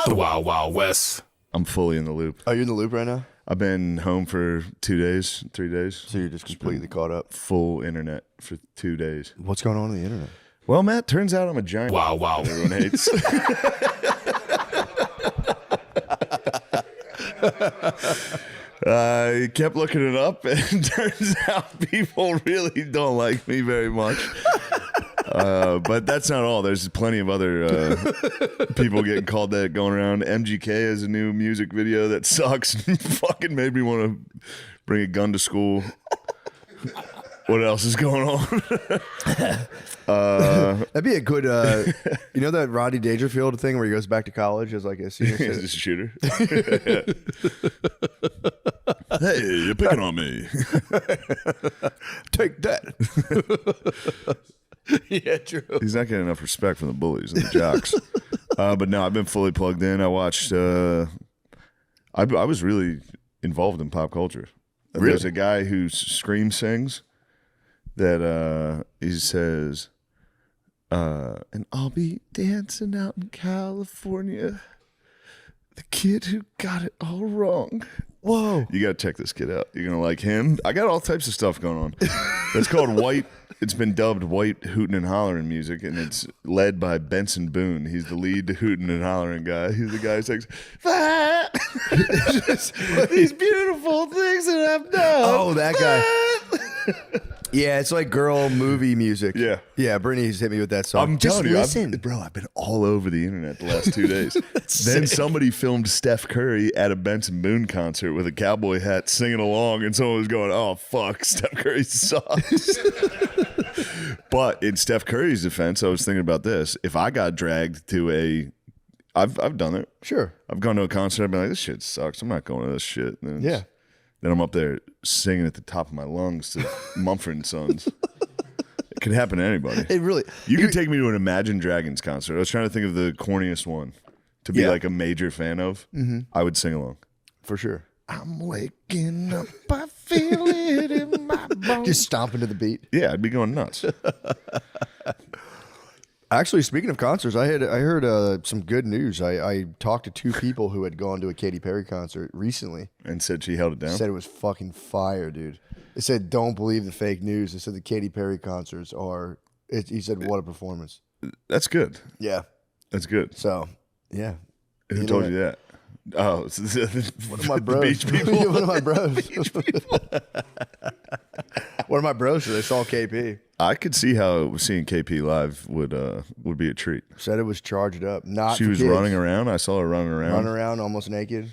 The Wild Wild West. I'm fully in the loop. Oh, you're in the loop right now? I've been home for 2 days, 3 days. So you're just completely caught up. Full internet for 2 days. What's going on the internet? Well, Matt, turns out I'm a giant. Wow, wow. Everyone hates. I kept looking it up, and turns out people really don't like me very much. But that's not all. There's plenty of other people getting called that going around. MGK has a new music video that sucks and fucking made me want to bring a gun to school. What else is going on? That'd be a good, you know that Rodney Dangerfield thing where he goes back to college as like a senior He's citizen? just a shooter. Hey, you're picking on me. Take that. Yeah, true. He's not getting enough respect from the bullies and the jocks. But no, I've been fully plugged in. I watched, I was really involved in pop culture. Really? There's a guy who scream sings that he says, and I'll be dancing out in California. The kid who got it all wrong. Whoa. You got to check this kid out. You're going to like him. I got all types of stuff going on. It's called White. It's been dubbed White Hootin' and Hollering Music, and it's led by Benson Boone. He's the lead hootin' and hollering guy. He's the guy who sings, these beautiful things that I've done. Oh, that guy. Yeah, it's like girl movie music. Yeah. Yeah, Brittany's hit me with that song. I'm Just telling you, listen. bro, I've been all over the internet the last 2 days. Then somebody filmed Steph Curry at a Benson Boone concert with a cowboy hat singing along, and someone was going, oh, fuck, Steph Curry sucks. But in Steph Curry's defense, I was thinking about this. If I got dragged to I've done it. Sure. I've gone to a concert, I've been like, this shit sucks. I'm not going to this shit. And Yeah. Then I'm up there singing at the top of my lungs to Mumford & Sons. It can happen to anybody. It really. You can take me to an Imagine Dragons concert. I was trying to think of the corniest one to be like a major fan of. Mm-hmm. I would sing along. For sure. I'm waking up, I feel it in my bones. Just stomping to the beat. Yeah, I'd be going nuts. Actually, speaking of concerts, I heard some good news. I talked to 2 people who had gone to a Katy Perry concert recently. And said she held it down? Said it was fucking fire, dude. They said, don't believe the fake news. They said the Katy Perry concerts are, he said, what a performance. That's good. Yeah. That's good. So, yeah. Who told you that? Oh, One of my bros. The beach people. One of my bros. One of my bros, they saw KP. I could see how seeing KP live would be a treat. Said it was charged up. Not She for was kids. running around. I saw her running around. Running around almost naked.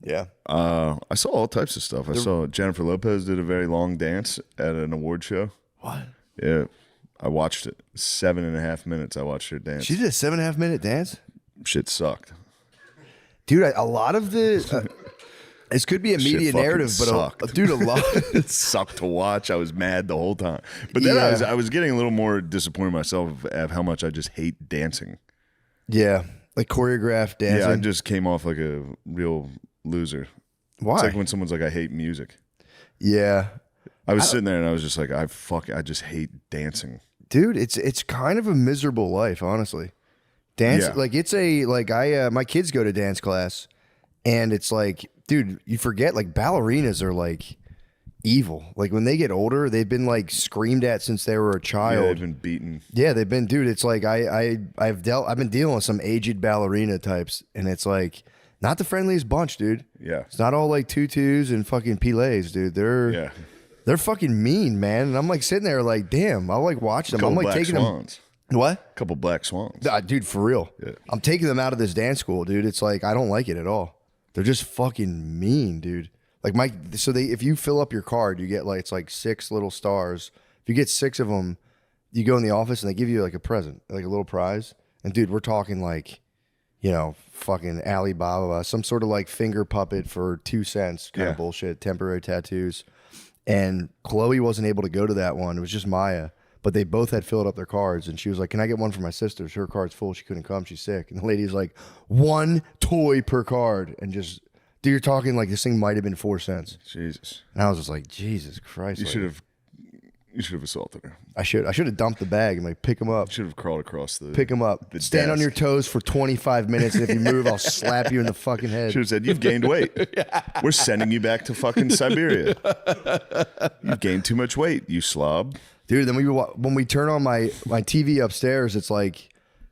Yeah. I saw all types of stuff. I saw Jennifer Lopez did a very long dance at an award show. What? Yeah. I watched it. 7.5 minutes I watched her dance. She did a 7.5 minute dance? Shit sucked. Dude, a lot of the... this could be a media fucking narrative, but sucked. dude, a lot... It sucked to watch. I was mad the whole time. But then I was getting a little more disappointed myself at how much I just hate dancing. Yeah. Like choreographed dancing. Yeah, I just came off like a real loser. Why? It's like when someone's like, I hate music. Yeah. I was sitting there and I was just like, I just hate dancing. Dude, it's kind of a miserable life, honestly. Dance, Yeah. like it's my kids go to dance class, and it's like, dude, you forget like ballerinas are like evil. Like when they get older, they've been like screamed at since they were a Yeah, child. they've been beaten. Yeah, they've been, dude. It's like I've been dealing with some aged ballerina types, and it's like not the friendliest bunch, dude. Yeah. It's not all like tutus and fucking pilets, dude. They're fucking mean, man. And I'm like sitting there like, damn, I'll like watch them. I'm like taking swans. them. What? Couple black swans. Dude, for real. Yeah. I'm taking them out of this dance school, dude. It's like I don't like it at all. They're just fucking mean, dude. Like if you fill up your card, you get like it's like 6 little stars. If you get 6 of them, you go in the office and they give you like a present, like a little prize. And dude, we're talking like, you know, fucking Alibaba, some sort of like finger puppet for 2 cents kind of bullshit, temporary tattoos. And Chloe wasn't able to go to that one. It was just Maya. But they both had filled up their cards, and she was like, can I get one for my sister? Her card's full. She couldn't come. She's sick. And the lady's like, 1 toy per card. And just, dude, you're talking like this thing might have been 4 cents. Jesus. And I was just like, Jesus Christ. You You should have assaulted her. I should have dumped the bag and like pick him up. You should have crawled across the. Pick him up. Stand on your toes for 25 minutes, and if you move, I'll slap you in the fucking head. Should have said, "You've gained weight. We're sending you back to fucking Siberia. You've gained too much weight, you slob." Dude, then when we turn on my TV upstairs, it's like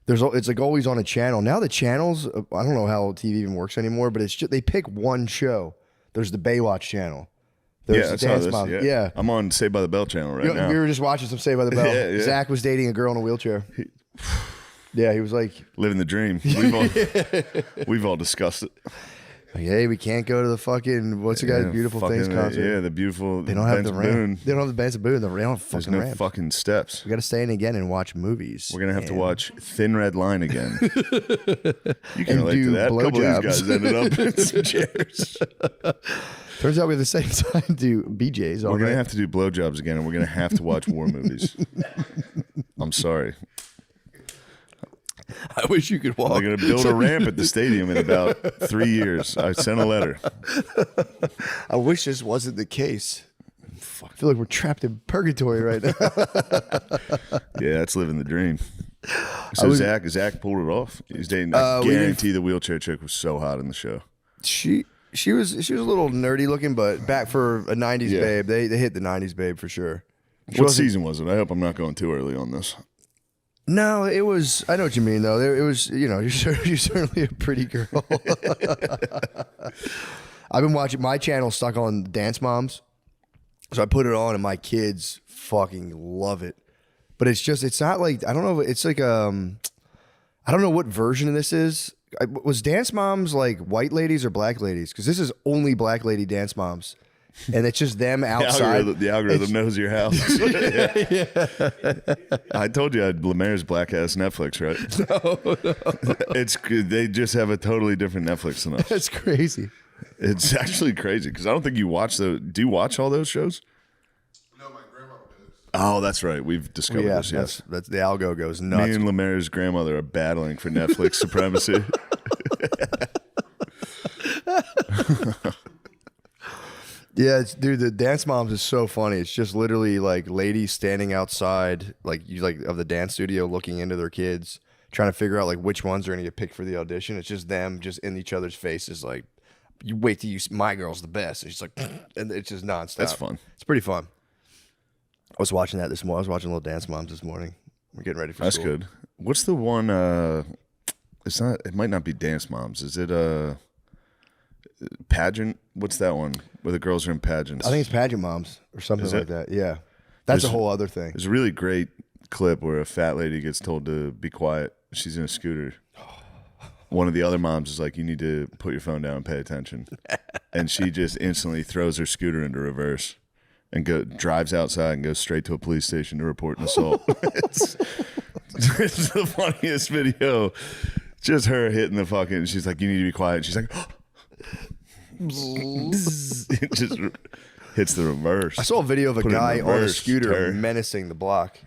it's like always on a channel. Now the channels, I don't know how TV even works anymore, but it's just they pick one show. There's the Baywatch channel. There's Yeah, the Dance Mom. Yeah. I'm on Saved by the Bell channel right now. We were just watching some Saved by the Bell. Yeah. Zach was dating a girl in a wheelchair. Yeah, he was like living the dream. We've all discussed it. Like, hey, we can't go to the fucking what's the guy's Beautiful Things concert. Yeah, the beautiful. They don't have the ramp. They don't have the Benson Boone. They don't have There's fucking no ramp. fucking steps. We got to stay in again and watch movies. We're gonna have to watch Thin Red Line again. You can relate to do that. A couple of blowjobs. these guys ended up in some chairs. Turns out we have the same time to BJ's. We're gonna have to do blowjobs again, and we're gonna have to watch war movies. I'm sorry. I wish you could walk. They're gonna build a ramp at the stadium in about 3 years. I sent a letter. I wish this wasn't the case. I feel like we're trapped in purgatory right now. Yeah, that's living the dream. So Zach pulled it off. He's dating. I guarantee the wheelchair chick was so hot in the show. She was a little nerdy looking, but back for a 90s babe. They hit the 90s babe for sure. What season was it? I hope I'm not going too early on this. No, it was. I know what you mean, though. It was. You're certainly a pretty girl. I've been watching my channel stuck on Dance Moms, so I put it on, and my kids fucking love it. But it's not like I don't know. It's like I don't know what version of this is. Was Dance Moms like white ladies or black ladies? Because this is only black lady Dance Moms. And it's just them outside. The algorithm knows your house. I told you I had Lemaire's black ass Netflix, right? No. They just have a totally different Netflix than us. That's crazy. It's actually crazy because I don't think you watch do you watch all those shows? No, my grandma does. Oh, that's right. We've discovered this. Yes, that's the algo goes nuts. Me and Lemaire's grandmother are battling for Netflix supremacy. Yeah, dude, the Dance Moms is so funny. It's just literally like ladies standing outside, like of the dance studio, looking into their kids, trying to figure out like which ones are going to get picked for the audition. It's just them, just in each other's faces, like, you wait till my girl's the best. And she's like, and it's just nonstop. That's fun. It's pretty fun. I was watching that this morning. I was watching Little Dance Moms this morning. We're getting ready for That's school. good. What's the one? It's not. It might not be Dance Moms. Is it pageant? What's that one where the girls are in pageants? I think it's Pageant Moms or something like that. Yeah, that's a whole other thing. There's a really great clip where a fat lady gets told to be quiet. She's in a scooter. One of the other moms is like, "You need to put your phone down and pay attention," and she just instantly throws her scooter into reverse and drives outside and goes straight to a police station to report an assault. it's the funniest video. Just her hitting the fucking. She's like, "You need to be quiet." And she's like. It just hits the reverse. I saw a video of a guy on a scooter menacing the block.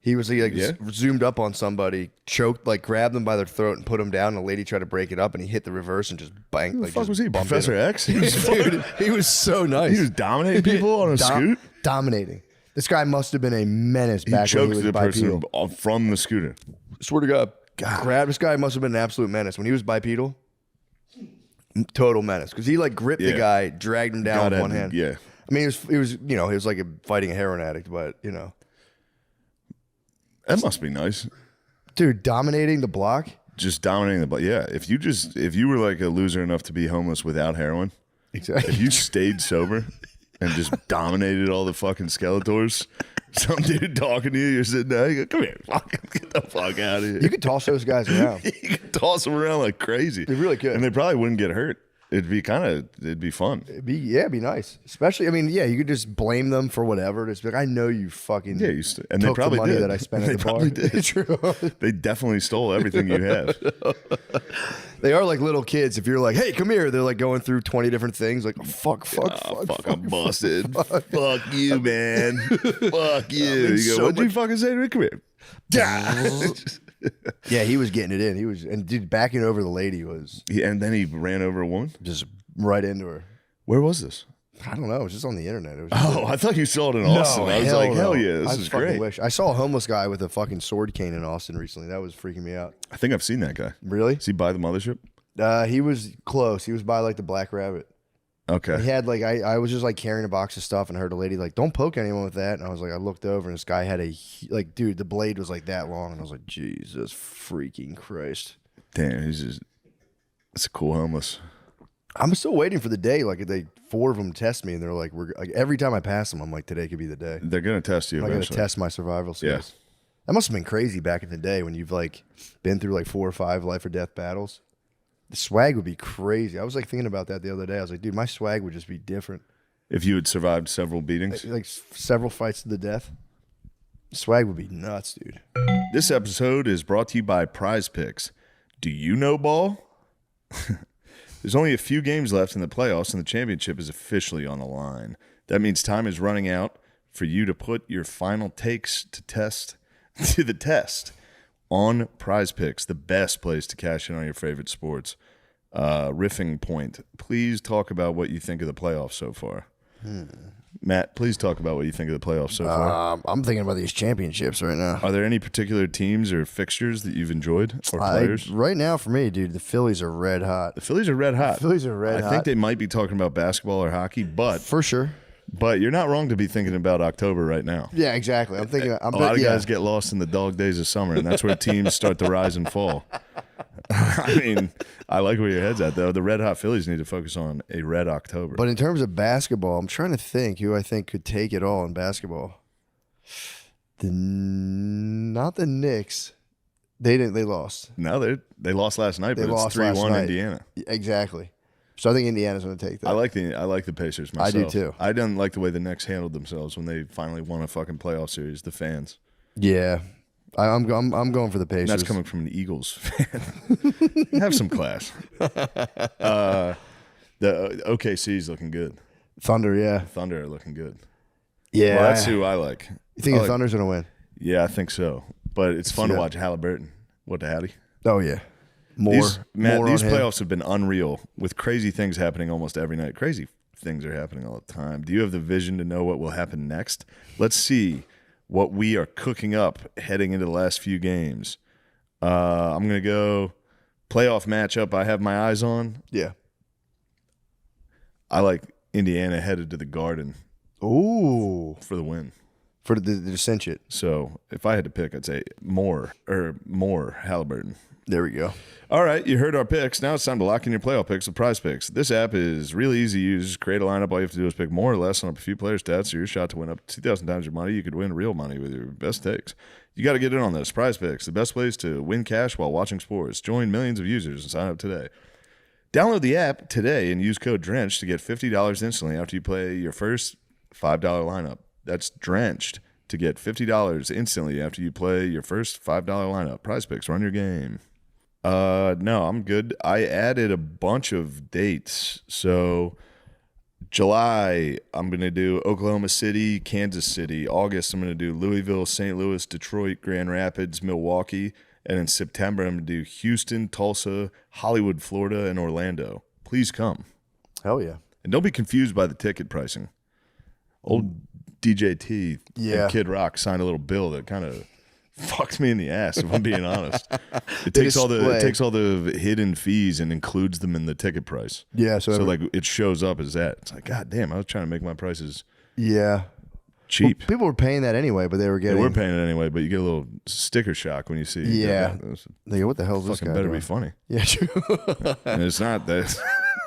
He zoomed up on somebody, choked, like grabbed them by their throat and put them down. And the lady tried to break it up, and he hit the reverse and just banged. Who the fuck was he? Professor X? Dude, he was so nice. He was dominating people on a scoot? Dominating. This guy must have been a menace He back when he choked was the person bipedal. from the scooter. Swear to God. This guy must have been an absolute menace. When he was bipedal, total menace. Because he like gripped the guy, dragged him down with one hand. Yeah. I mean, he was like fighting a heroin addict, but That must be nice. Dude, dominating the block. Just dominating the block. Yeah. If you were like a loser enough to be homeless without heroin, Exactly. if you stayed sober and just dominated all the fucking Skeletors, some dude talking to you, you're sitting there, you go, come here, fucking get the fuck out of here. You could toss those guys around. You could toss them around like crazy. They really could. And they probably wouldn't get hurt. It'd be fun. It'd be nice. Especially, I mean, yeah, you could just blame them for whatever. Just be like, I know you fucking And they probably the money did. that I spent at They the bar. probably did. True. They definitely stole everything you have. They are like little kids. If you're like, hey, come here, they're like going through 20 different things. Like, fuck, I'm busted. Fuck you, man. Fuck you. You go, what'd you fucking say to me? Come here. Yeah, he was getting it in. And dude, backing over the lady was And then he ran over a woman. just right into her. Where was this? I don't know. It was just on the internet. It was Oh, I thought you saw it in Austin. I was like, hell yeah, this is great. Wish. I saw a homeless guy with a fucking sword cane in Austin recently. That was freaking me out. I think I've seen that guy. Really? Is he by the mothership? He was close. He was by like the Black Rabbit. Okay. He had like I was just like carrying a box of stuff and heard a lady like, "Don't poke anyone with that." And I was like, I looked over and this guy had dude, the blade was like that long, and I was like, Jesus freaking Christ. Damn, it's a cool homeless. I'm still waiting for the day. Like four of them test me, and they're like, every time I pass them, I'm like, today could be the day. They're gonna test you. I'm gonna test my survival skills. Yeah. That must have been crazy back in the day when you've like been through like 4 or 5 life or death battles. The swag would be crazy. I was like thinking about that the other day. I was like, dude, my swag would just be different. If you had survived several beatings, like several fights to the death, swag would be nuts, dude. This episode is brought to you by Prize Picks. Do you know ball? There's only a few games left in the playoffs, and the championship is officially on the line. That means time is running out for you to put your final takes to the test on Prize Picks, the best place to cash in on your favorite sports. Riffing point. Please talk about what you think of the playoffs so far. Matt, please talk about what you think of the playoffs so far. I'm thinking about these championships right now. Are there any particular teams or fixtures that you've enjoyed or players? Right now, for me, dude, the Phillies are red hot. The Phillies are red hot. I think they might be talking about basketball or hockey, but for sure. But you're not wrong to be thinking about October right now. Yeah, exactly. I'm thinking a lot of guys get lost in the dog days of summer, and that's where teams start to rise and fall. I mean, I like where your head's at, though. The red hot Phillies need to focus on a red October. But in terms of basketball, I'm trying to think who I think could take it all in basketball. Not the Knicks. They didn't. They lost. No, they lost last night, but it's 3-1 Indiana. Exactly. So I think Indiana's going to take that. I like the Pacers myself. I do too. I didn't like the way the Knicks handled themselves when they finally won a fucking playoff series. The fans. Yeah, I'm going for the Pacers. And that's coming from an Eagles fan. Have some class. The OKC's looking good. Thunder, yeah. Thunder are looking good. Yeah, well, that's who I like. You think the Thunder's going to win? Yeah, I think so. But it's fun to watch Halliburton. What the howdy? Oh yeah. These playoffs have been unreal with crazy things happening almost every night. Crazy things are happening all the time. Do you have the vision to know what will happen next? Let's see what we are cooking up heading into the last few games. I'm going to go playoff matchup I have my eyes on. Yeah. I like Indiana headed to the Garden. Ooh. For the win. For the cinch it. So if I had to pick, I'd say more Halliburton. There we go. All right, you heard our picks. Now it's time to lock in your playoff picks with Prize Picks. This app is really easy to use. Just create a lineup. All you have to do is pick more or less on a few player stats, so your shot to win up to 2,000 times your money. You could win real money with your best takes. You got to get in on this. Prize Picks, the best place to win cash while watching sports. Join millions of users and sign up today. Download the app today and use code DRENCH to get $50 instantly after you play your first $5 lineup. That's DRENCHED to get $50 instantly after you play your first $5 lineup. Prize Picks, run your game. No, I'm good. I added a bunch of dates. So July, I'm going to do Oklahoma City, Kansas City. August, I'm going to do Louisville, St. Louis, Detroit, Grand Rapids, Milwaukee. And in September, I'm going to do Houston, Tulsa, Hollywood, Florida, and Orlando. Please come. Hell yeah. And don't be confused by the ticket pricing. Old DJT and Kid Rock signed a little bill that kind of fucked me in the ass, if I'm being honest. It takes all the hidden fees and includes them in the ticket price. Yeah, so like it shows up as that. It's like, God damn, I was trying to make my prices cheap. Well, people were paying that anyway, but they were paying it anyway, but you get a little sticker shock when you see. Yeah, they go, what the hell is this guy better doing? Be funny. Yeah, true. And it's not that.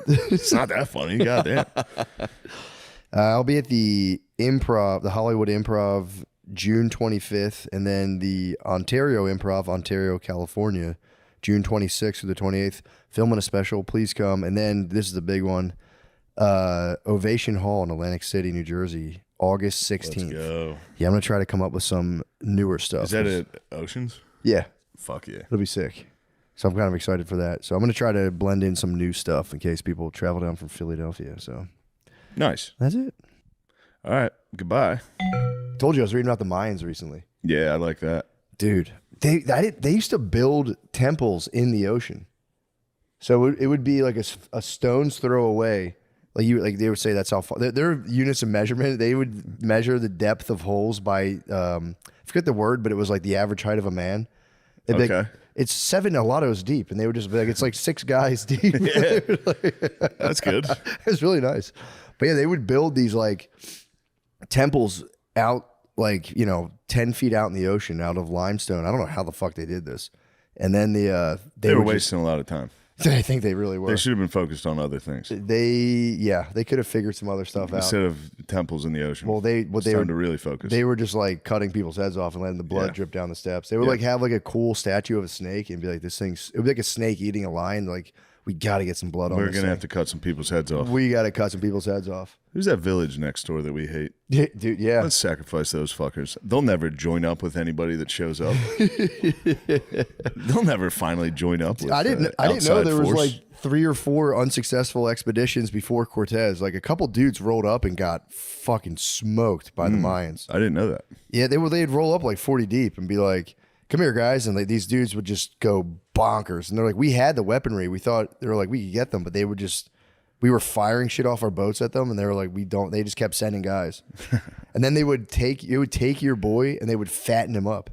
It's not that funny. God damn. I'll be at the Hollywood Improv, June 25th, and then the Ontario Improv, Ontario, California, June 26th through the 28th. Filming a special. Please come. And then this is the big one, Ovation Hall in Atlantic City, New Jersey, August 16th. Let's go. Yeah, I'm going to try to come up with some newer stuff. Is that at Oceans? Yeah. Fuck yeah. It'll be sick. So I'm kind of excited for that. So I'm going to try to blend in some new stuff in case people travel down from Philadelphia. So nice. That's it. All right. Goodbye. Told you I was reading about the Mayans recently. Yeah, I like that. Dude, they used to build temples in the ocean. So it would be like a stone's throw away. Like they would say that's how far. Their units of measurement. They would measure the depth of holes by I forget the word, but it was like the average height of a man. They'd be like, it's 7 Alatos deep, and they would just be like, it's like 6 guys deep. Yeah. That's good. It's really nice. But yeah, they would build these like temples out, like, 10 feet out in the ocean out of limestone. I don't know how the fuck they did this. And then they were wasting a lot of time. I think they really were. They should have been focused on other things. They could have figured some other stuff out instead of temples in the ocean. Well, they to really focus. They were just like cutting people's heads off and letting the blood drip down the steps. They would like have like a cool statue of a snake and be like, it would be like a snake eating a lion. Like, we got to get some blood on this. We're gonna have to cut some people's heads off. We got to cut some people's heads off. Who's that village next door that we hate? Dude, yeah. Let's sacrifice those fuckers. They'll never join up with anybody that shows up. They'll never finally join up with I didn't know there was like 3 or 4 unsuccessful expeditions before Cortez. Like a couple dudes rolled up and got fucking smoked by the Mayans. I didn't know that. Yeah, they'd roll up like 40 deep and be like, come here, guys. And like these dudes would just go bonkers. And they're like, we had the weaponry. We thought, they were like, we could get them, but they would just, we were firing shit off our boats at them. And they were like, they just kept sending guys. And then it would take your boy and they would fatten him up.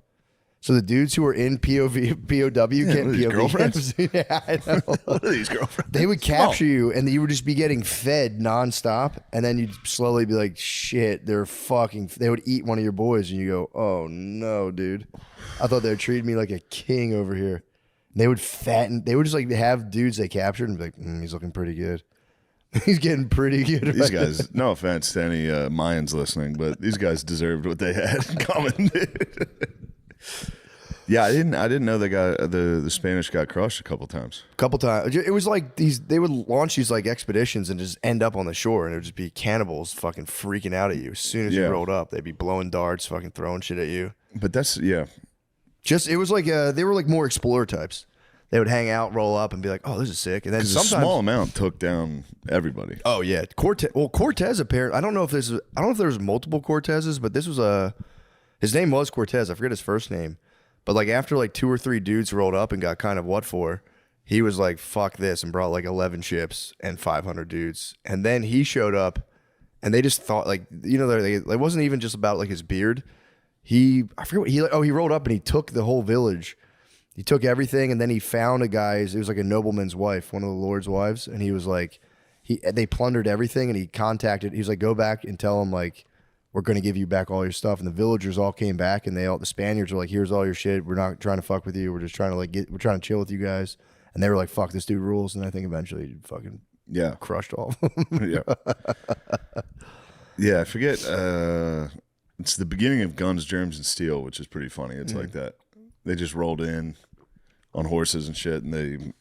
So the dudes who were in POW getting girlfriends? Yeah, I know. What are these girlfriends? They would capture you and you would just be getting fed nonstop. And then you'd slowly be like, shit, they would eat one of your boys. And you go, oh no, dude. I thought they were treating me like a king over here. And they would just like have dudes they captured and be like, he's looking pretty good. He's getting pretty good. These guys, no offense to any Mayans listening, but these guys deserved what they had coming. Yeah, I didn't know the Spanish got crushed a couple times. It was like they would launch these like expeditions and just end up on the shore, and it would just be cannibals fucking freaking out at you. As soon as you rolled up, they'd be blowing darts, fucking throwing shit at you. But that's it was like they were like more explorer types. They would hang out, roll up, and be like, "Oh, this is sick." And then sometimes a small amount took down everybody. Oh yeah, Cortez apparently. I don't know if there was multiple Cortezes, but this was his name was Cortez. I forget his first name. But like after like 2 or 3 dudes rolled up and got kind of what for, he was like, fuck this, and brought like 11 ships and 500 dudes. And then he showed up and they just thought like, it wasn't even just about like his beard. I forget what he rolled up and he took the whole village. He took everything and then he found it was like a nobleman's wife, one of the Lord's wives. And he was like, they plundered everything and he was like, go back and tell him like, we're going to give you back all your stuff. And the villagers all came back and the Spaniards were like, here's all your shit. We're not trying to fuck with you. We're just trying to we're trying to chill with you guys. And they were like, fuck, this dude rules. And I think eventually he fucking crushed all of them. Yeah, I forget. It's the beginning of Guns, Germs, and Steel, which is pretty funny. It's like that. They just rolled in on horses and shit and they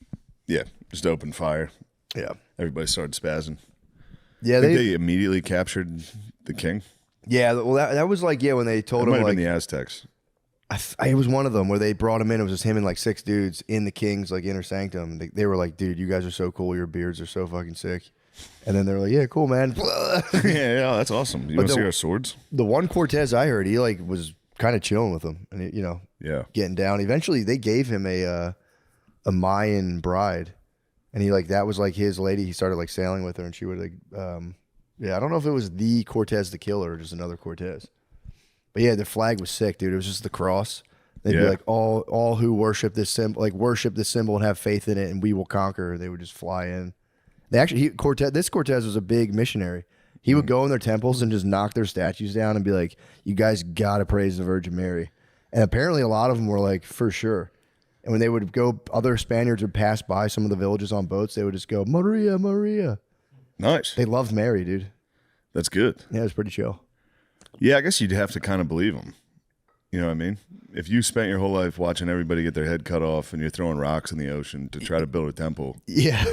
just opened fire. Yeah. Everybody started spazzing. Yeah, they immediately captured the king. Yeah, well, that was like, when they told It him, might have like, been the Aztecs. it was one of them where they brought him in. It was just him and like 6 dudes in the king's like inner sanctum. They were like, dude, you guys are so cool. Your beards are so fucking sick. And then they're like, yeah, cool, man. yeah, that's awesome. You want to see our swords? The one Cortez I heard, he like was kind of chilling with them and getting down. Eventually, they gave him a Mayan bride, and he like that was like his lady. He started like sailing with her, and she would like. I don't know if it was the Cortez the Killer or just another Cortez. But yeah, the flag was sick, dude. It was just the cross. They'd be like, all who worship this symbol, and have faith in it, and we will conquer. They would just fly in. This Cortez was a big missionary. He would go in their temples and just knock their statues down and be like, you guys got to praise the Virgin Mary. And apparently a lot of them were like, for sure. And when they would go, other Spaniards would pass by some of the villages on boats. They would just go, Maria, Maria. Nice. They loved Mary, dude. That's good. Yeah, it was pretty chill. Yeah, I guess you'd have to kind of believe them. You know what I mean? If you spent your whole life watching everybody get their head cut off and you're throwing rocks in the ocean to try to build a temple. Yeah.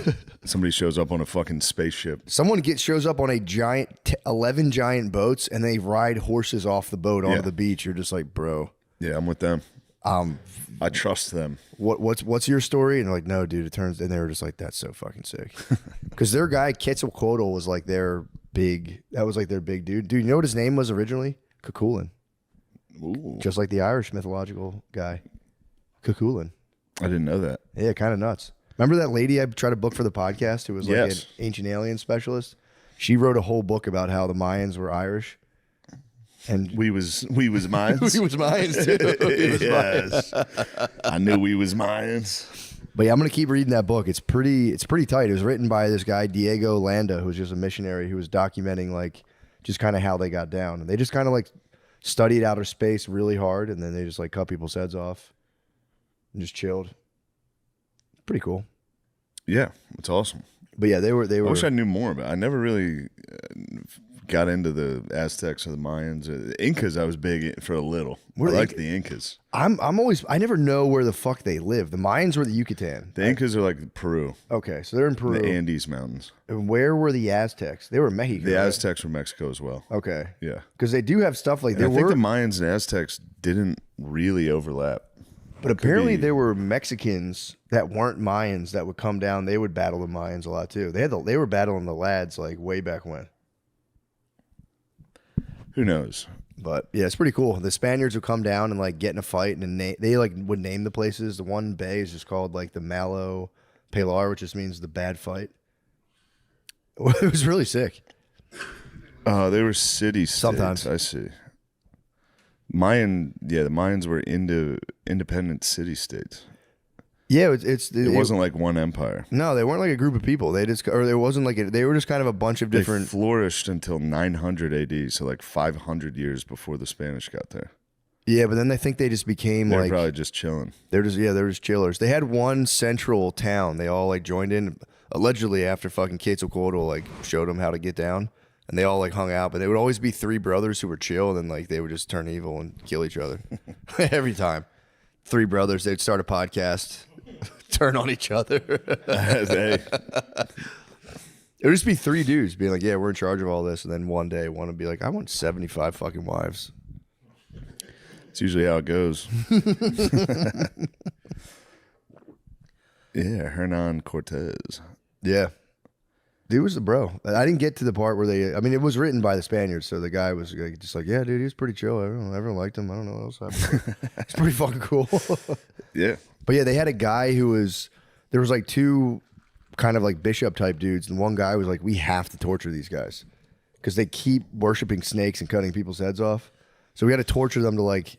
Somebody shows up on a fucking spaceship. Someone shows up on a giant, 11 giant boats and they ride horses off the boat onto the beach. You're just like, bro. Yeah, I'm with them. I trust them. What's your story? And they're like, no, dude, and they were just like, that's so fucking sick. Because their guy, Quetzalcoatl, was like that was like their big dude. Dude, you know what his name was originally? Cuchulainn. Ooh. Just like the Irish mythological guy. Cuchulainn. I didn't know that. Yeah, kind of nuts. Remember that lady I tried to book for the podcast who was like an ancient alien specialist? She wrote a whole book about how the Mayans were Irish. And we was Mayans. we was Mayans too. We was Yes. Mayans. I knew we was Mayans. But yeah, I'm gonna keep reading that book. It's pretty tight. It was written by this guy Diego Landa, who was just a missionary who was documenting like just kind of how they got down. And they just kind of like studied outer space really hard, and then they just like cut people's heads off and just chilled. Pretty cool. Yeah, it's awesome. But yeah, they were. I wish I knew more about it. I never really got into the Aztecs or the Mayans. The Incas, I was big for a little. I like the Incas. I never know where the fuck they live. The Mayans were the Yucatan. The Incas are like Peru. Okay, so they're in Peru. The Andes Mountains. And where were the Aztecs? They were Mexico. The right? Aztecs were Mexico as well. Okay. Yeah. Because they do have stuff like I think the Mayans and Aztecs didn't really overlap. But apparently there were Mexicans that weren't Mayans that would come down. They would battle the Mayans a lot too. They were battling the lads like way back when. Who knows? But yeah, it's pretty cool. The Spaniards would come down and like get in a fight, and they like would name the places. The one bay is just called like the Malo Pilar, which just means the bad fight. It was really sick. They were city states. Sometimes. I see. The Mayans were independent city states. Yeah, It wasn't like one empire. No, they weren't like a group of people. There wasn't like they were just kind of a bunch of different. They flourished until 900 AD, so like 500 years before the Spanish got there. Yeah, but then I think they just became They were like probably just chilling. they're just chillers. They had one central town. They all like joined in allegedly after fucking Quetzalcoatl like showed them how to get down, and they all like hung out. But they would always be three brothers who were chill, and then like they would just turn evil and kill each other every time. Three brothers. They'd start a podcast. Turn on each other. Hey. It would just be three dudes being like, yeah, we're in charge of all this. And then one day one would be like, I want 75 fucking wives. It's usually how it goes. Yeah, Hernan Cortez. Yeah. Dude was the bro. I didn't get to the part where it was written by the Spaniards. So the guy was like, just like, yeah, dude, he was pretty chill. Everyone liked him. I don't know what else happened. It's pretty fucking cool. Yeah. But yeah, they had a guy there was like two kind of like bishop type dudes. And one guy was like, we have to torture these guys because they keep worshiping snakes and cutting people's heads off. So we had to torture them to like,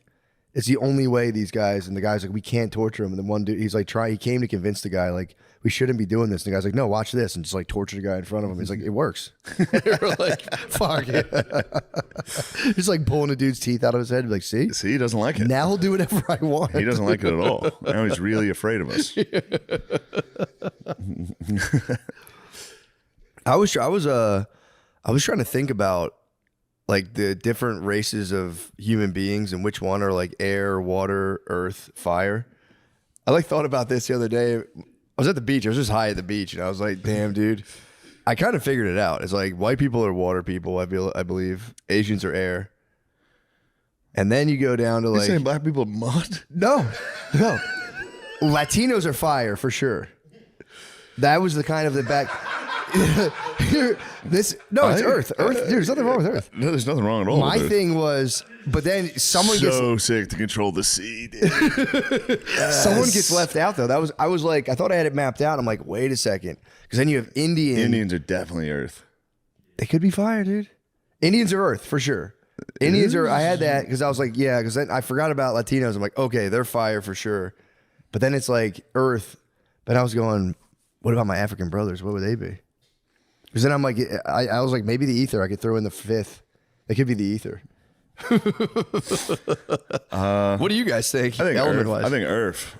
it's the only way these guys, and the guy's like, we can't torture him. And then one dude, he's like, he came to convince the guy, like, we shouldn't be doing this. And the guy's like, no, watch this. And just like torture the guy in front of him. He's like, it works. We're like, fuck it. He's like pulling a dude's teeth out of his head. Like, see, he doesn't like it. Now he'll do whatever I want. He doesn't like it at all. Now he's really afraid of us. I was trying to think about like the different races of human beings and which one are like air, water, earth, fire. I like thought about this the other day. I was at the beach. I was just high at the beach, and I was like, damn, dude. I kind of figured it out. It's like white people are water people, I believe. Asians are air. And then you go down to You like saying black people are mud? No. Latinos are fire for sure. That was the kind of the back. It's Earth. Earth. Dude, there's nothing wrong with Earth. No, there's nothing wrong at all. My thing was, but then someone gets sick to control the sea. Dude. someone gets left out though. I was like, I thought I had it mapped out. I'm like, wait a second, because then you have Indians are definitely Earth. They could be fire, dude. Indians are Earth for sure. Indians are. I had that because I was like, yeah, because then I forgot about Latinos. I'm like, okay, they're fire for sure. But then it's like Earth. But I was going, what about my African brothers? What would they be? Because then I'm like, I was like, maybe the ether. I could throw in the fifth. It could be the ether. What do you guys think? I think element Earth. wise? I think Earth.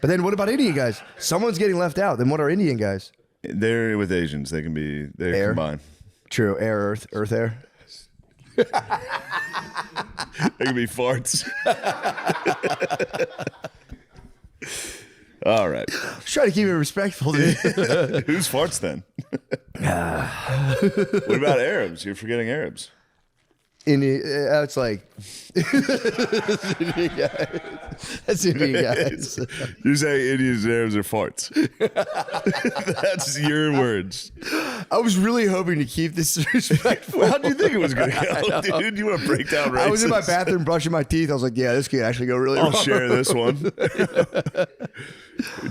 But then what about Indian guys? Someone's getting left out. Then what are Indian guys? They're with Asians. They can be. They're Air. combined. True. Air, earth, air. They can be farts. All right. Just try to keep it respectful, dude. Who's farts then? What about Arabs? You're forgetting Arabs. It's like that's Indian guys. You say Indians and Arabs are farts. That's your words. I was really hoping to keep this respectful. How do you think it was going to go, dude? You want to break down races? I was in my bathroom brushing my teeth. I was like, yeah, this could actually go really wrong. I'll share this one.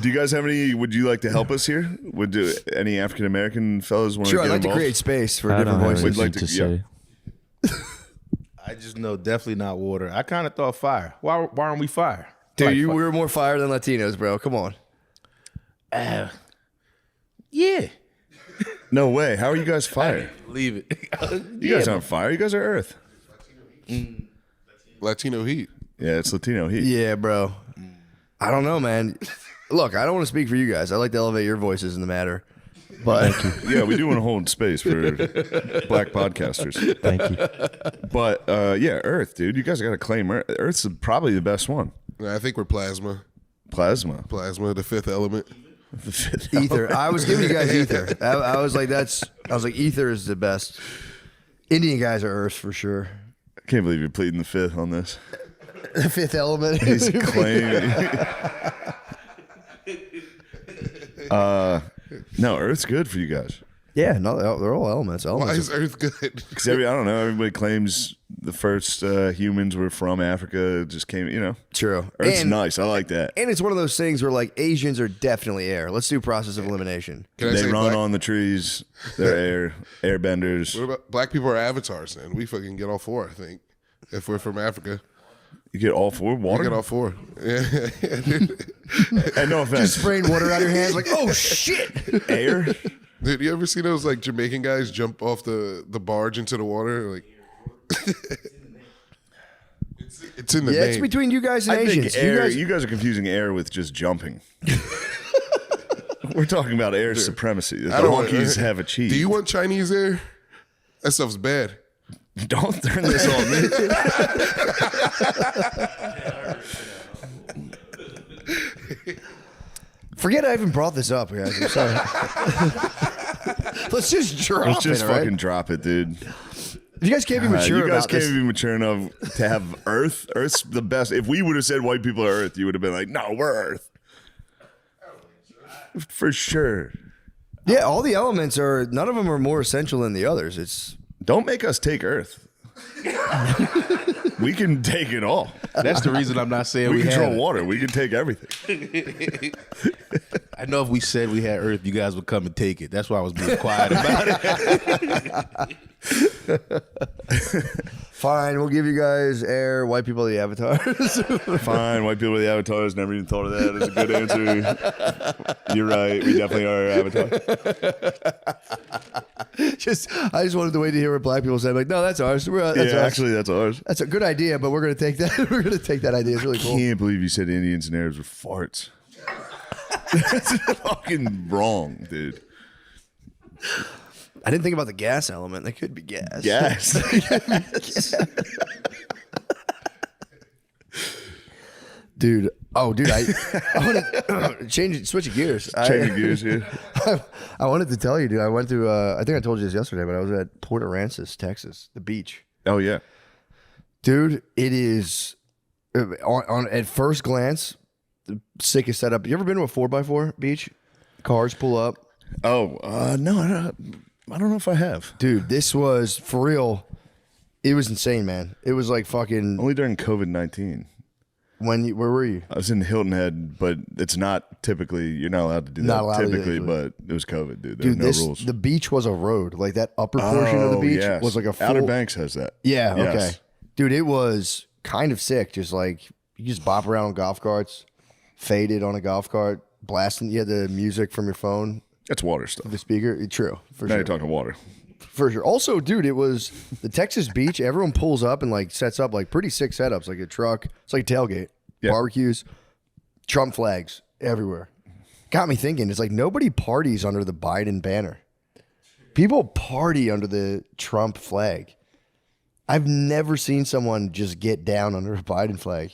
Do you guys have any? Would you like to help us here? Would any African American fellas want to Sure, get I'd like to involved? create space for I different don't have voices. We'd anything like to to- say. I just know definitely not water. I kind of thought fire. Why aren't we fire? Dude, Like, we're more fire than Latinos, bro. Come on. yeah. No way. How are you guys fire? Leave it. You guys aren't fire. You guys are Earth. Latino heat. Yeah, it's Latino heat. Yeah, bro. I don't know, man. Look, I don't want to speak for you guys. I like to elevate your voices in the matter. But Yeah, we do want to hold space for black podcasters. Thank you. But yeah, Earth, dude. You guys got to claim Earth. Earth's probably the best one. I think we're plasma. Plasma. Plasma, the fifth element. ether. I was giving you guys ether. I was like, ether is the best. Indian guys are Earth for sure. I can't believe you're pleading the fifth on this. The fifth element. He's claiming. No, Earth's good for you guys. Yeah, no, they're all elements. Why Elements. is Earth good? Because I don't know. Everybody claims the first humans were from Africa. Just came, True. Earth's And- nice. I like that. And it's one of those things where like Asians are definitely air. Let's do process of elimination. Can I They say run black, on the trees. They're airbenders. What about black people are avatars then? We fucking get all four, I think. If we're from Africa, You get all four we water. get all four. Yeah. And no offense. Spraying water out of your hands like, oh shit. Air. Dude, you ever see those like Jamaican guys jump off the barge into the water? Like, it's in the Yeah, name. it's between you guys and I Asians. think air. You You guys are confusing air with just jumping. We're talking about air supremacy that I the don't want- honkies have achieved. Do you want Chinese air? That stuff's bad. Don't turn this on me. forget I even brought this up, guys. I'm sorry. Let's just drop Let's just it, all right? fucking drop it, dude. You guys can't be mature You guys about can't this. be mature enough to have Earth. Earth's the best. If we would have said white people are Earth, you would have been like, no, we're Earth. For sure. Yeah, all the elements are, none of them are more essential than the others. It's Don't make us take Earth. We can take it all. That's the reason I'm not saying We we control have it. water. We can take everything. I know if we said we had Earth, you guys would come and take it. That's why I was being quiet about it. fine. We'll give you guys air. White people are the avatars. Fine. White people are the avatars. Never even thought of that as a good answer. You're right. We definitely are avatar. I just wanted to wait to hear what black people say. Like, no, that's ours. That's Yeah, ours. actually, that's ours. That's a good idea, but we're gonna take that. We're gonna take that idea. It's really cool. Can't believe you said Indians and Arabs were farts. That's fucking wrong, dude. I didn't think about the gas element. That could be gas. Yes. Dude. Oh, dude. I want to switch gears. Changing gears here. I wanted to tell you, dude. I went to. I think I told you this yesterday, but I was at Port Aransas, Texas, the beach. Oh yeah. Dude, it is on at first glance the sickest setup. You ever been to a 4x4 beach? Cars pull up. Oh no, I don't know if I have. Dude, this was for real. It was insane, man. It was like fucking. Only during COVID-19. Where were you? I was in Hilton Head, but it's not typically. You're not allowed to do Not that allowed to typically, usually. but it was COVID, dude. There Dude, were no rules. the beach was a road. Like that upper portion of the beach yes. was like a full. Outer Banks has that. Yeah, Yes. okay. Dude, it was kind of sick. Just like you just bop around on golf carts, faded on a golf cart, blasting. You had the music from your phone, That's water stuff. the speaker. True, for Now sure. you're talking water. For sure. Also, dude, it was the Texas beach. Everyone pulls up and like sets up like pretty sick setups, like a truck. It's like a tailgate, Yeah. barbecues, Trump flags everywhere. Got me thinking. It's like nobody parties under the Biden banner. People party under the Trump flag. I've never seen someone just get down under a Biden flag.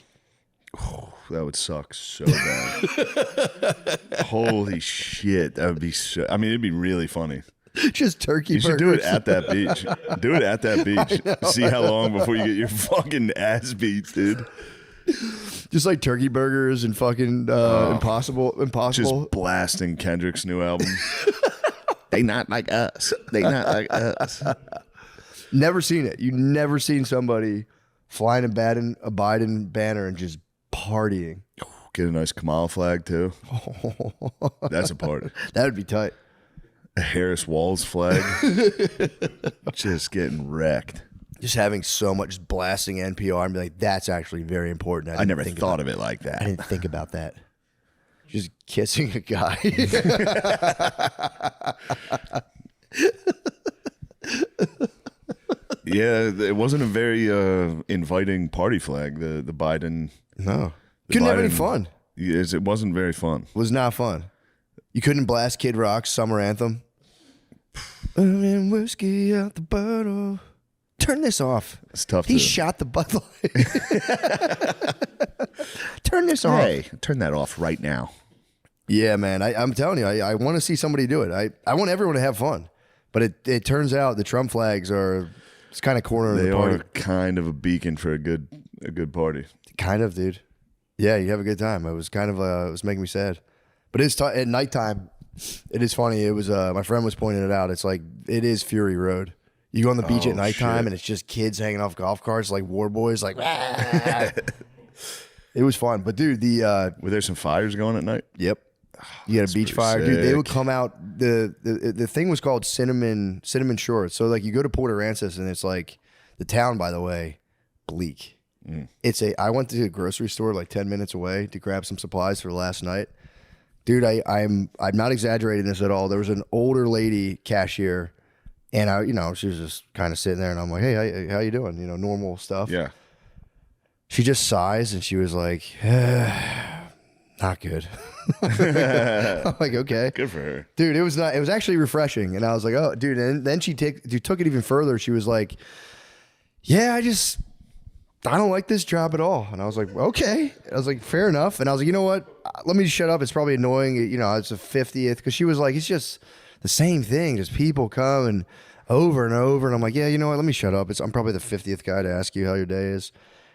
That would suck so bad. Holy shit. That would be so. I mean, it'd be really funny. Just turkey You should do it burgers. at that beach. Do it at that beach. See how long before you get your fucking ass beat, dude. Just like turkey burgers and fucking impossible. Just blasting Kendrick's new album. They not like us. They not like us. Never seen it. You never seen somebody flying a Biden banner and just partying. Get a nice Kamala flag too. That's a party. That would be tight. A Harris Walls flag. Just getting wrecked. Just having so much blasting NPR and be like, that's actually very important. I never thought of it like that. I didn't think about that. Just kissing a guy. Yeah, it wasn't a very inviting party flag. The Biden. No. Couldn't have any fun. Yes, it wasn't very fun. Was not fun. You couldn't blast Kid Rock's summer anthem. And whiskey out the bottle. Turn this off. It's tough. He shot the Bud Light. Turn this off. Hey, turn that off right now. Yeah, man. I'm telling you, I want to see somebody do it. I want everyone to have fun. But it turns out the Trump flags are it's kind of corner of They the party. are kind of a beacon for a good party. Kind of, dude. Yeah, you have a good time. It was kind of it was making me sad. But it's at nighttime. It is funny. It was my friend was pointing it out. It's like it is Fury Road. You go on the beach at nighttime shit. and it's just kids hanging off golf carts like war boys. Like, it was fun. But dude, Were there some fires going at night? yep, you had a beach pretty fire, dude. They sick. would come out. The thing was called cinnamon shorts. So like you go to Port Aransas and it's like the town, by the way, bleak. I went to a grocery store like 10 minutes away to grab some supplies for last night. Dude, I'm not exaggerating this at all. There was an older lady cashier, and she was just kind of sitting there, and I'm like, hey, how you doing? Normal stuff. Yeah. She just sighs, and she was like, not good. I'm like, okay. Good for her. Dude, it was actually refreshing, and I was like, oh, dude. And then she took it even further. She was like, yeah, I don't like this job at all. And I was like, okay. I was like, fair enough. And I was like, you know what? Let me just shut up. It's probably annoying. It's the 50th. Because she was like, it's just the same thing. Just people come and over and over. And I'm like, yeah, you know what? Let me shut up. I'm probably the 50th guy to ask you how your day is.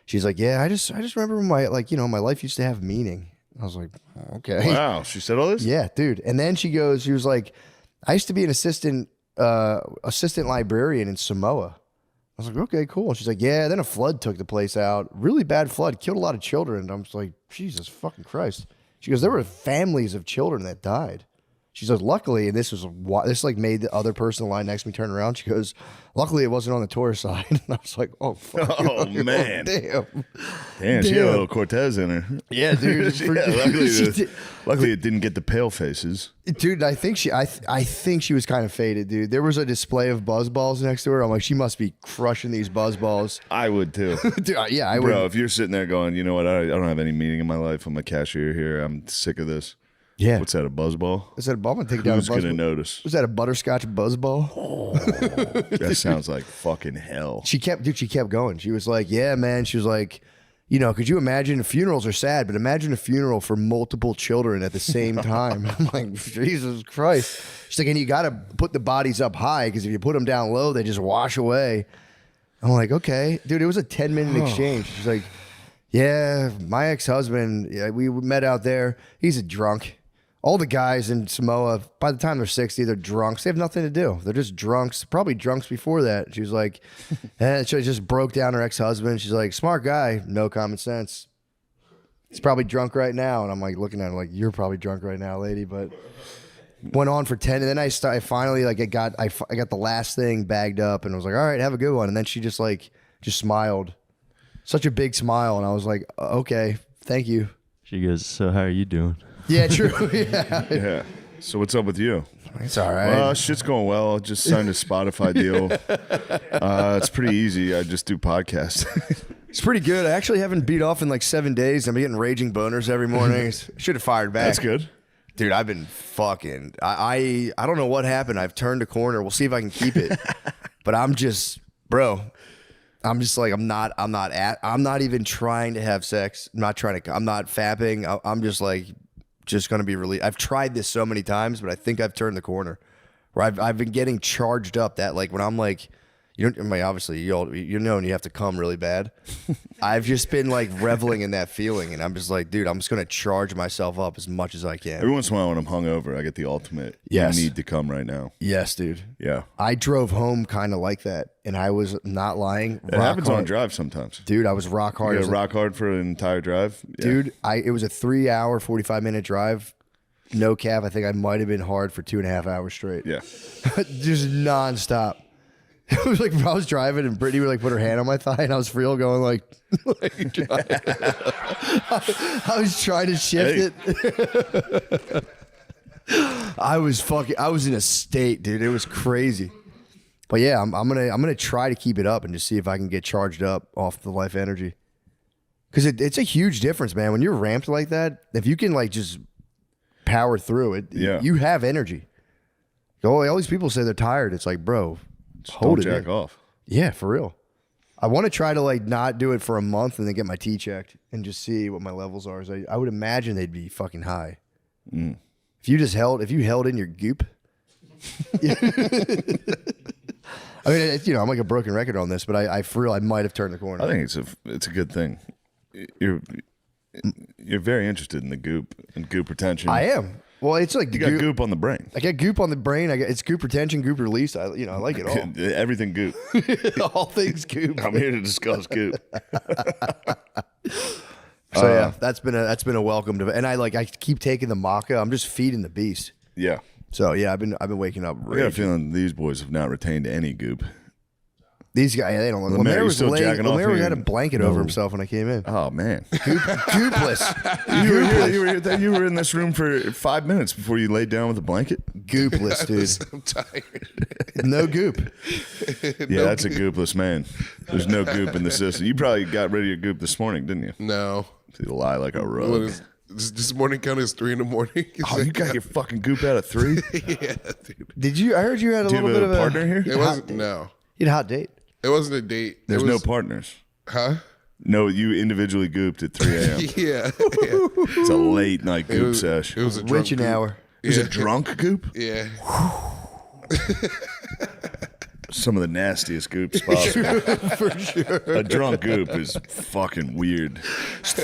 She's like, yeah, I just remember my life used to have meaning. I was like, okay. Wow. She said all this? Yeah, dude. And then she was like, I used to be an assistant librarian in Samoa. I was like, okay, cool. And she's like, yeah, then a flood took the place out. Really bad flood. Killed a lot of children. And I'm just like, Jesus fucking Christ. She goes, there were families of children that died. She says, luckily, and this like made the other person in the line next to me turn around. She goes, luckily it wasn't on the tourist side. And I was like, oh, fuck. Oh, man. Damn. Damn, she had a little Cortez in her. Yeah, dude. Luckily it didn't get the pale faces. Dude, I think she was kind of faded, dude. There was a display of buzz balls next to her. I'm like, she must be crushing these buzz balls. I would too. Dude, yeah, I would. Bro, if you're sitting there going, you know what, I don't have any meaning in my life. I'm a cashier here. I'm sick of this. Yeah. What's that, a buzzball? Is that a ball? I'm gonna take down a Who's buzz going to ball. notice? Was that a butterscotch buzz ball? Oh, that sounds like fucking hell. She kept going. She was like, yeah, man. She was like, could you imagine funerals are sad, but imagine a funeral for multiple children at the same time. I'm like, Jesus Christ. She's like, and you got to put the bodies up high because if you put them down low, they just wash away. I'm like, okay. Dude, it was a 10-minute exchange. She's like, yeah, my ex-husband, we met out there. He's a drunk. All the guys in Samoa, by the time they're 60, they're drunks. They have nothing to do. They're just drunks, probably drunks before that. She was like, and she just broke down her ex-husband. She's like, smart guy, no common sense. He's probably drunk right now. And I'm like looking at her like, you're probably drunk right now, lady. But went on for 10. And then I finally, like, I got the last thing bagged up and I was like, all right, have a good one. And then she just smiled. Such a big smile. And I was like, okay, thank you. She goes, so how are you doing? Yeah, true. Yeah. Yeah. So what's up with you? It's all right. Shit's going well. I just signed a Spotify deal. It's pretty easy. I just do podcasts. It's pretty good. I actually haven't beat off in like 7 days. I'm getting raging boners every morning. Should have fired back. That's good. Dude, I've been fucking. I don't know what happened. I've turned a corner. We'll see if I can keep it. But I'm just, bro. I'm just like I'm not even trying to have sex. I'm not fapping. I'm just gonna be really. I've tried this so many times, but I think I've turned the corner. Where I've been getting charged up. That like when I'm like, You don't. I mean, obviously, you know, and you have to come really bad. I've just been like reveling in that feeling, and I'm just like, dude, I'm just gonna charge myself up as much as I can. Every once in a while when I'm hungover, I get the ultimate. Yes. You need to come right now. Yes, dude. Yeah. I drove home kind of like that, and I was not lying. It happens on drive sometimes. Dude, I was rock hard. You rock hard for an entire drive? Yeah. Dude, it was a 3-hour, 45-minute drive. No cap. I think I might have been hard for 2.5 hours straight. Yeah. Just nonstop. It was like I was driving and Brittany would like put her hand on my thigh and I was for real going like I was trying to shift it. I was in a state, dude. It was crazy. But yeah, I'm gonna try to keep it up and just see if I can get charged up off the life energy. Because it's a huge difference, man. When you're ramped like that, if you can like just power through it, you have energy. All these people say they're tired. It's like, bro, hold it. Don't jack off. Yeah, for real. I want to try to like not do it for a month and then get my T checked and just see what my levels are. So I would imagine they'd be fucking high. Mm. If you held in your goop. I mean, I'm like a broken record on this, but I for real, I might have turned the corner. I think it's a good thing. You're very interested in the goop and goop retention. I am. Well, it's like you got goop on the brain. I got goop on the brain. It's goop retention, goop release. I like it all. Everything goop. All things goop. I'm here to discuss goop. So yeah, that's been a welcome to, and I keep taking the maca. I'm just feeding the beast. Yeah. So yeah, I've been waking up. I got a feeling these boys have not retained any goop. These guys, they don't. Lemaire was still jacking off. Lemaire had a blanket over himself when I came in. Oh man, Goopless. You were in this room for 5 minutes before you laid down with a blanket. Goopless, dude. I'm tired. No goop. Yeah, that's a goopless man. There's no goop in the system. You probably got rid of your goop this morning, didn't you? No. You lie like a rug. What is this morning count as 3 a.m? Oh, you got your fucking goop out at 3? Yeah, dude. Did you? I heard you had a Do little you bit have of a partner here? It wasn't. No, You had a hot date. it wasn't a date. There's it no was, partners. Huh? No, you individually gooped at 3 a.m. Yeah. It's a late night It goop was, sesh. it was a drunk Witching goop. hour. It was Yeah. a drunk goop? Yeah. Some of the nastiest goops possible. For sure. A drunk goop is fucking weird. Just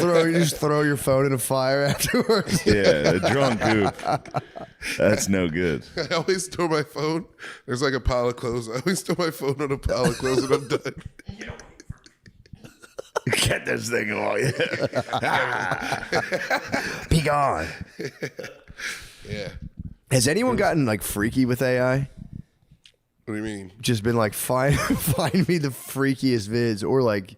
throw your phone in a fire afterwards. Yeah, a drunk goop. That's no good. I always store my phone. There's like a pile of clothes. I always store my phone on a pile of clothes and I'm done. Get this thing on. Be gone. Yeah. Has anyone gotten like freaky with AI? What do you mean? Just been like, find me the freakiest vids, or like,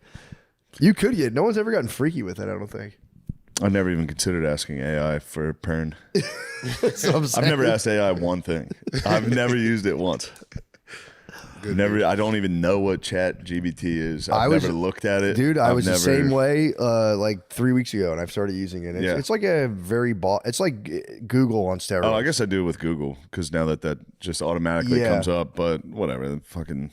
you could get. No one's ever gotten freaky with it. I don't think. I never even considered asking AI for a pern. That's what I'm I've saying. never asked AI one thing. I've never used it once. Never. I don't even know what Chat GBT is. I've never looked at it, dude. I I've was never, the same way like 3 weeks ago, and I've started using it. It's like a very it's like Google on steroids. Oh, I guess I do it with Google because now that just automatically Yeah. comes up. But whatever, fucking.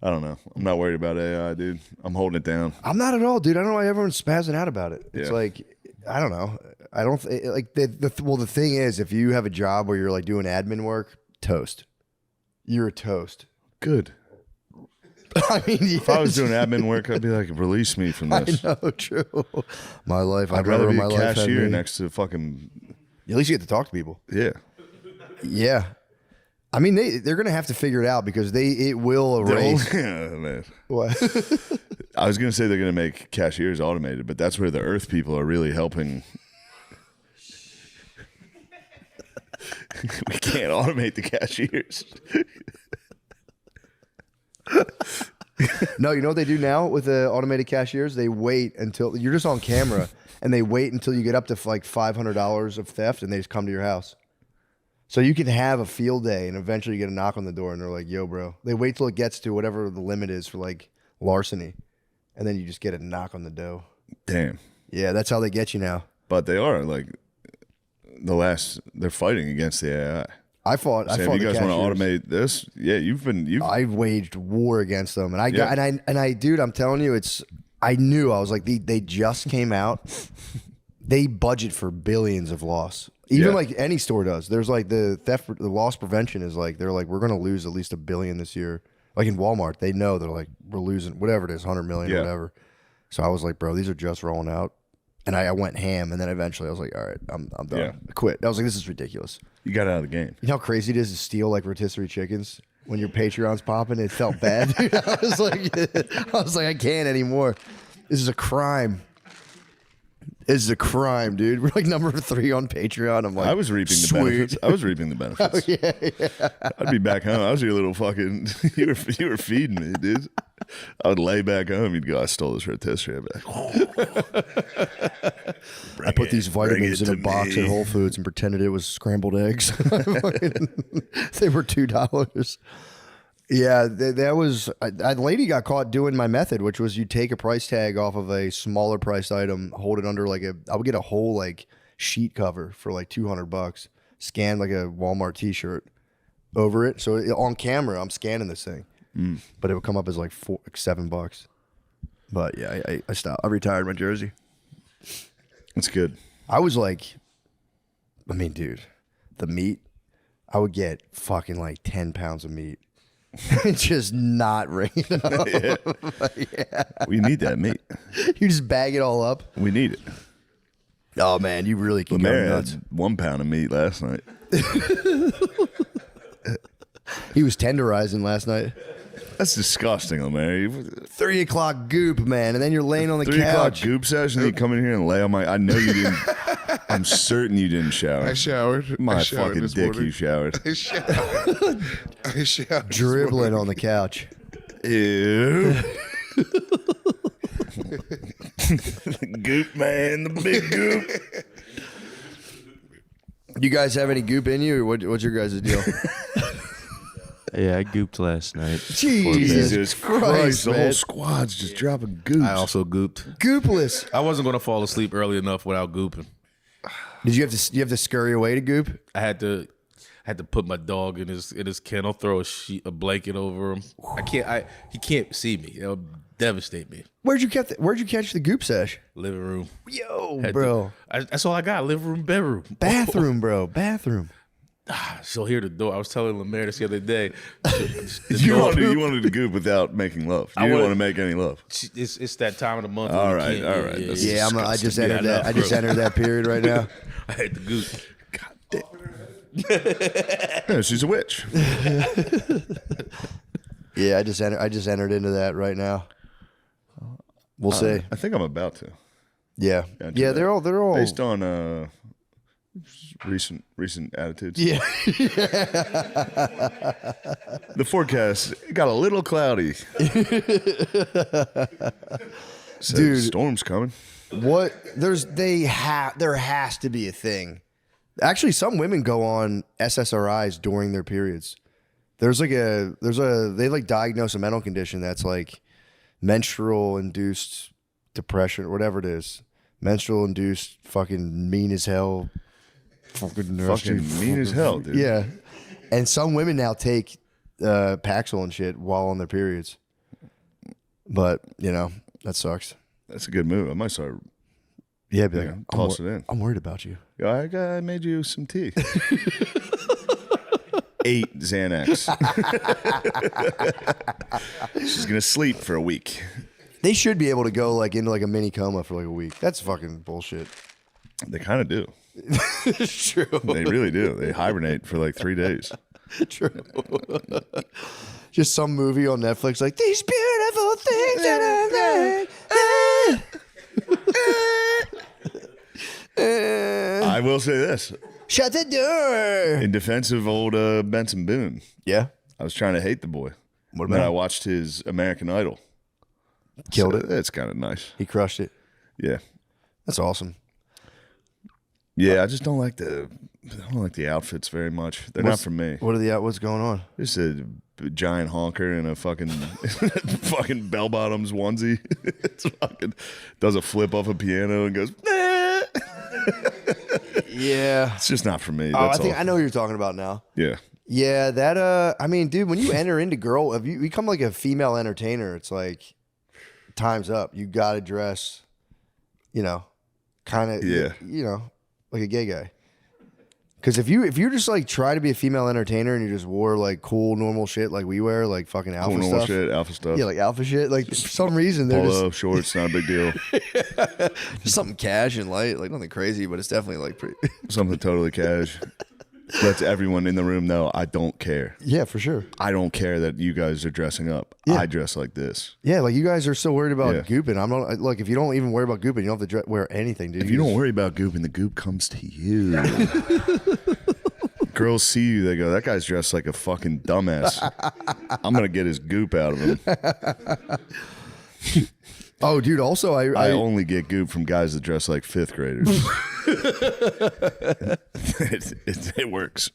I don't know. I'm not worried about AI, dude. I'm holding it down. I'm not at all, dude. I don't know why everyone's spazzing out about it. It's Yeah. like, I don't know. I don't like the thing is, if you have a job where you're like doing admin work, toast. You're a toast. Good. I mean, If I was doing admin work, I'd be like, release me from this. I know, true. My life. I'd rather be my a life had cashier me. next to fucking At least you get to talk to people. yeah. Yeah. I mean, they're gonna have to figure it out because it will erase. Man. What? I was gonna say they're gonna make cashiers automated, but that's where the Earth people are really helping. We can't automate the cashiers. No, you know what they do now with the automated cashiers? They wait until you're just on camera, and they wait until you get up to like $500 of theft, and they just come to your house. So you can have a field day, and eventually you get a knock on the door, and they're like, "Yo, bro." They wait till it gets to whatever the limit is for like larceny, and then you just get a knock on the door. Damn. Yeah, that's how they get you now. But they are like they're fighting against the AI. I fought. So I if fought you the guys want to cashiers. automate this, yeah, you've I waged war against them, and I got Yeah. and I dude, I'm telling you, I knew. I was like, they just came out. They budget for billions of loss. Even Yeah. like any store does. There's like the loss prevention is like they're like, we're gonna lose at least $1 billion this year Like in Walmart, they know they're like, we're losing whatever it is, 100 million or Yeah. whatever. So I was like, bro, these are just rolling out. And I went ham, and then eventually I was like, all right, I'm done. Yeah. I quit. I was like, this is ridiculous. You got out of the game. You know how crazy it is to steal like rotisserie chickens when your Patreon's popping? It felt bad. Dude. I was like, I can't anymore. This is a crime. This is a crime, dude. We're like number 3 on Patreon. I'm like, I was reaping the sweet. benefits. I was reaping the benefits. Yeah. I'd be back home. I was your little fucking. You were feeding me, dude. I would lay back home. You'd go, I stole this rotisserie. I'd be like, I put these vitamins in a box at Whole Foods and pretended it was scrambled eggs. They were $2. Yeah, that was a lady got caught doing my method, which was you take a price tag off of a smaller priced item, hold it under like I would get a whole like sheet cover for like $200, scan like a Walmart T-shirt over it. So on camera, I'm scanning this thing, but it would come up as like $7. But yeah, I stopped. I retired my jersey. that's good. I was like, I mean, dude, the meat, I would get fucking like 10 pounds of meat. Just not ringing up. Yeah. Yeah. We need that meat. You just bag it all up. We need it. Oh man, you really can go Mary nuts. had 1 pound of meat last night. He was tenderizing last night. That's disgusting, Mary. 3 o'clock goop, man, and then you're laying on the 3 o'clock couch. goop session. You come in here and lay on my. I know you didn't. I'm certain you didn't shower. I showered. My I showered fucking this dick, morning. you showered. I showered. I showered. this Dribbling morning. on the couch. Ew. Goop man, the big goop. You guys have any goop in you, or what's your guys' deal? Yeah, I gooped last night. Jesus Christ, the man. whole squad's just dropping goops. I also gooped. Goopless. I wasn't gonna fall asleep early enough without gooping. Did you have to scurry away to goop? I had to put my dog in his kennel, throw a blanket over him. He can't see me. It'll devastate me. Where'd you catch the goop sesh? Living room. Yo, Had bro. that's all I got. Living room, bedroom. Bathroom, bro. Bathroom. She'll hear the door. I was telling Lemaire this the other day. You wanted to goop without making love. You didn't want to make any love. It's that time of the month. All when right, you can't- all right. That's Yeah, I just Get entered out that. of I just bro. entered that period right now. I had the goop. God damn. Yeah, she's a witch. Yeah, I just entered into that right now. We'll see. I think I'm about to. Yeah, Enter yeah. that. They're all. Based on recent attitudes. Yeah, The forecast got a little cloudy. So Dude. storm's coming. what? There has to be a thing. Actually, some women go on SSRIs during their periods. They like diagnose a mental condition that's like menstrual induced depression or whatever it is. Menstrual induced fucking mean as hell. Fucking Mean as hell, dude. Yeah. And some women now take Paxil and shit while on their periods. But, that sucks. That's a good move. I might start. Yeah, be like, Yeah, toss it in. I'm worried about you. I made you some tea. 8 Xanax. She's gonna sleep for a week. They should be able to go like into like a mini coma for like a week. That's fucking bullshit. They kind of do. It's true. They really do. They hibernate for like 3 days. True. Just some movie on Netflix like these beautiful things that I like. I will say this Shut the door. in defense of old Benson Boone. Yeah. I was trying to hate the boy. What Then I about? watched his American Idol. Killed So it. That's kind of nice. He crushed it. Yeah. That's awesome. Yeah, I just don't like the outfits very much. They're not for me. What's going on? Just a giant honker in a fucking fucking bell bottoms onesie. It's fucking does a flip off a piano and goes. "Nah." Yeah. It's just not for me. Oh, That's all. I know what you're talking about now. Yeah. Yeah, that I mean, dude, when you enter into girl, if you become like a female entertainer, it's like time's up. You gotta dress, kind of Yeah. like a gay guy. Because if you just like try to be a female entertainer and you just wore like cool normal shit like we wear, like fucking alpha Cool normal stuff, shit, alpha stuff. yeah, like alpha shit, like for some reason they're Polo, shorts, not a big deal. just something cash and light, like nothing crazy, but it's definitely like pretty. Something totally cash. Lets everyone in the room know I don't care. Yeah, for sure. I don't care that you guys are dressing up. Yeah. I dress like this. Yeah, like you guys are so worried about Yeah. gooping. I'm not like if you don't even worry about gooping, you don't have to wear anything, dude. If you don't worry about gooping, the goop comes to you. Girls see you, they go, that guy's dressed like a fucking dumbass. I'm going to get his goop out of him. Oh, dude. Also, I only get goop from guys that dress like fifth graders. It works.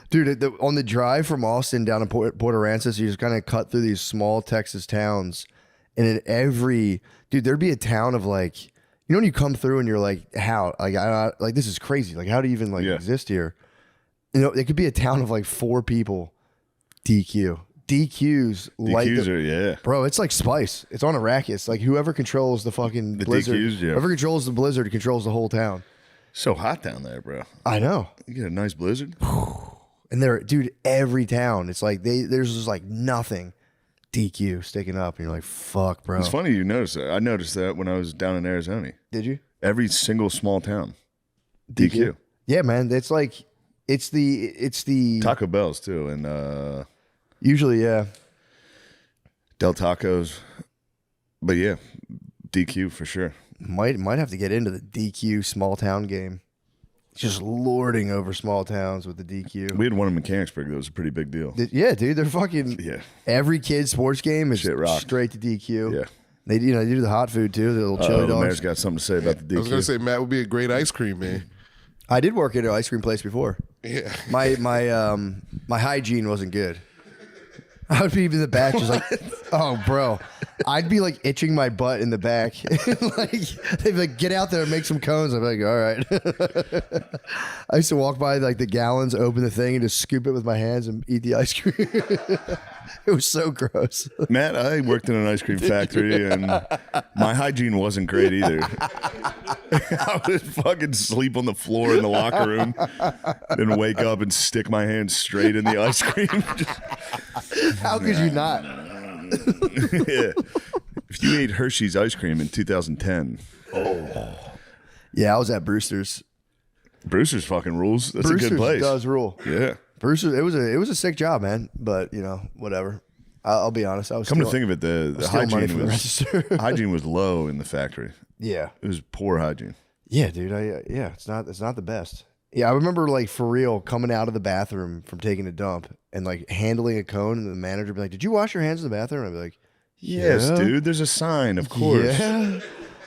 dude, on the drive from Austin down to Port Aransas, you just kind of cut through these small Texas towns, and in every there'd be a town of like, you know, when you come through and you're like, how, like this is crazy. Like, how do you even like exist here? You know, it could be a town of like 4 people. DQs DQs are, bro, it's like Spice. It's on a racket. It's like whoever controls the fucking blizzard, DQs, yeah. whoever controls the blizzard controls the whole town. So hot down there, bro. I know. You get a nice blizzard. And dude, every town, it's like there's just like nothing DQ sticking up, and you're like, fuck, bro. It's funny you noticed that. I noticed that when I was down in Arizona. Did you? Every single small town, DQ. Yeah, man. It's like it's the Taco Bell's too, and usually, yeah. Del Tacos. But yeah, DQ for sure. Might have to get into the DQ small town game. Just lording over small towns with the DQ. We had one in Mechanicsburg that was a pretty big deal. Yeah, dude, they're fucking. Yeah. Every kid's sports game is Shit rocked. straight to DQ. Yeah. They they do the hot food too. The little chili The dogs. mayor's got something to say about the DQ. I was gonna say Matt would be a great ice cream man. I did work at an ice cream place before. Yeah. My hygiene wasn't good. I would be in the back just like, oh, bro. I'd be like itching my butt in the back. Like they'd be like, get out there and make some cones. I'd be like, all right. I used to walk by like the gallons, open the thing, and just scoop it with my hands and eat the ice cream. It was so gross. Matt, I worked in an ice cream factory, and my hygiene wasn't great either. I would fucking sleep on the floor in the locker room, then wake up and stick my hand straight in the ice cream. How could you not? Yeah. If you ate Hershey's ice cream in 2010, Yeah, I was at Brewster's. Brewster's fucking rules. That's Brewster's a good place. does rule. Yeah. Brewster's, it was a sick job, man. But you know, whatever. I'll be honest. I was Come to stealing- think of it, the stealing money hygiene from the was register. hygiene was low in the factory. Yeah. It was poor hygiene. Yeah, dude. It's not the best. Yeah, I remember like for real coming out of the bathroom from taking a dump and like handling a cone, and the manager would be like, "Did you wash your hands in the bathroom?" I'd be like, Yes, "Yeah." dude. There's a sign, of course. Yeah.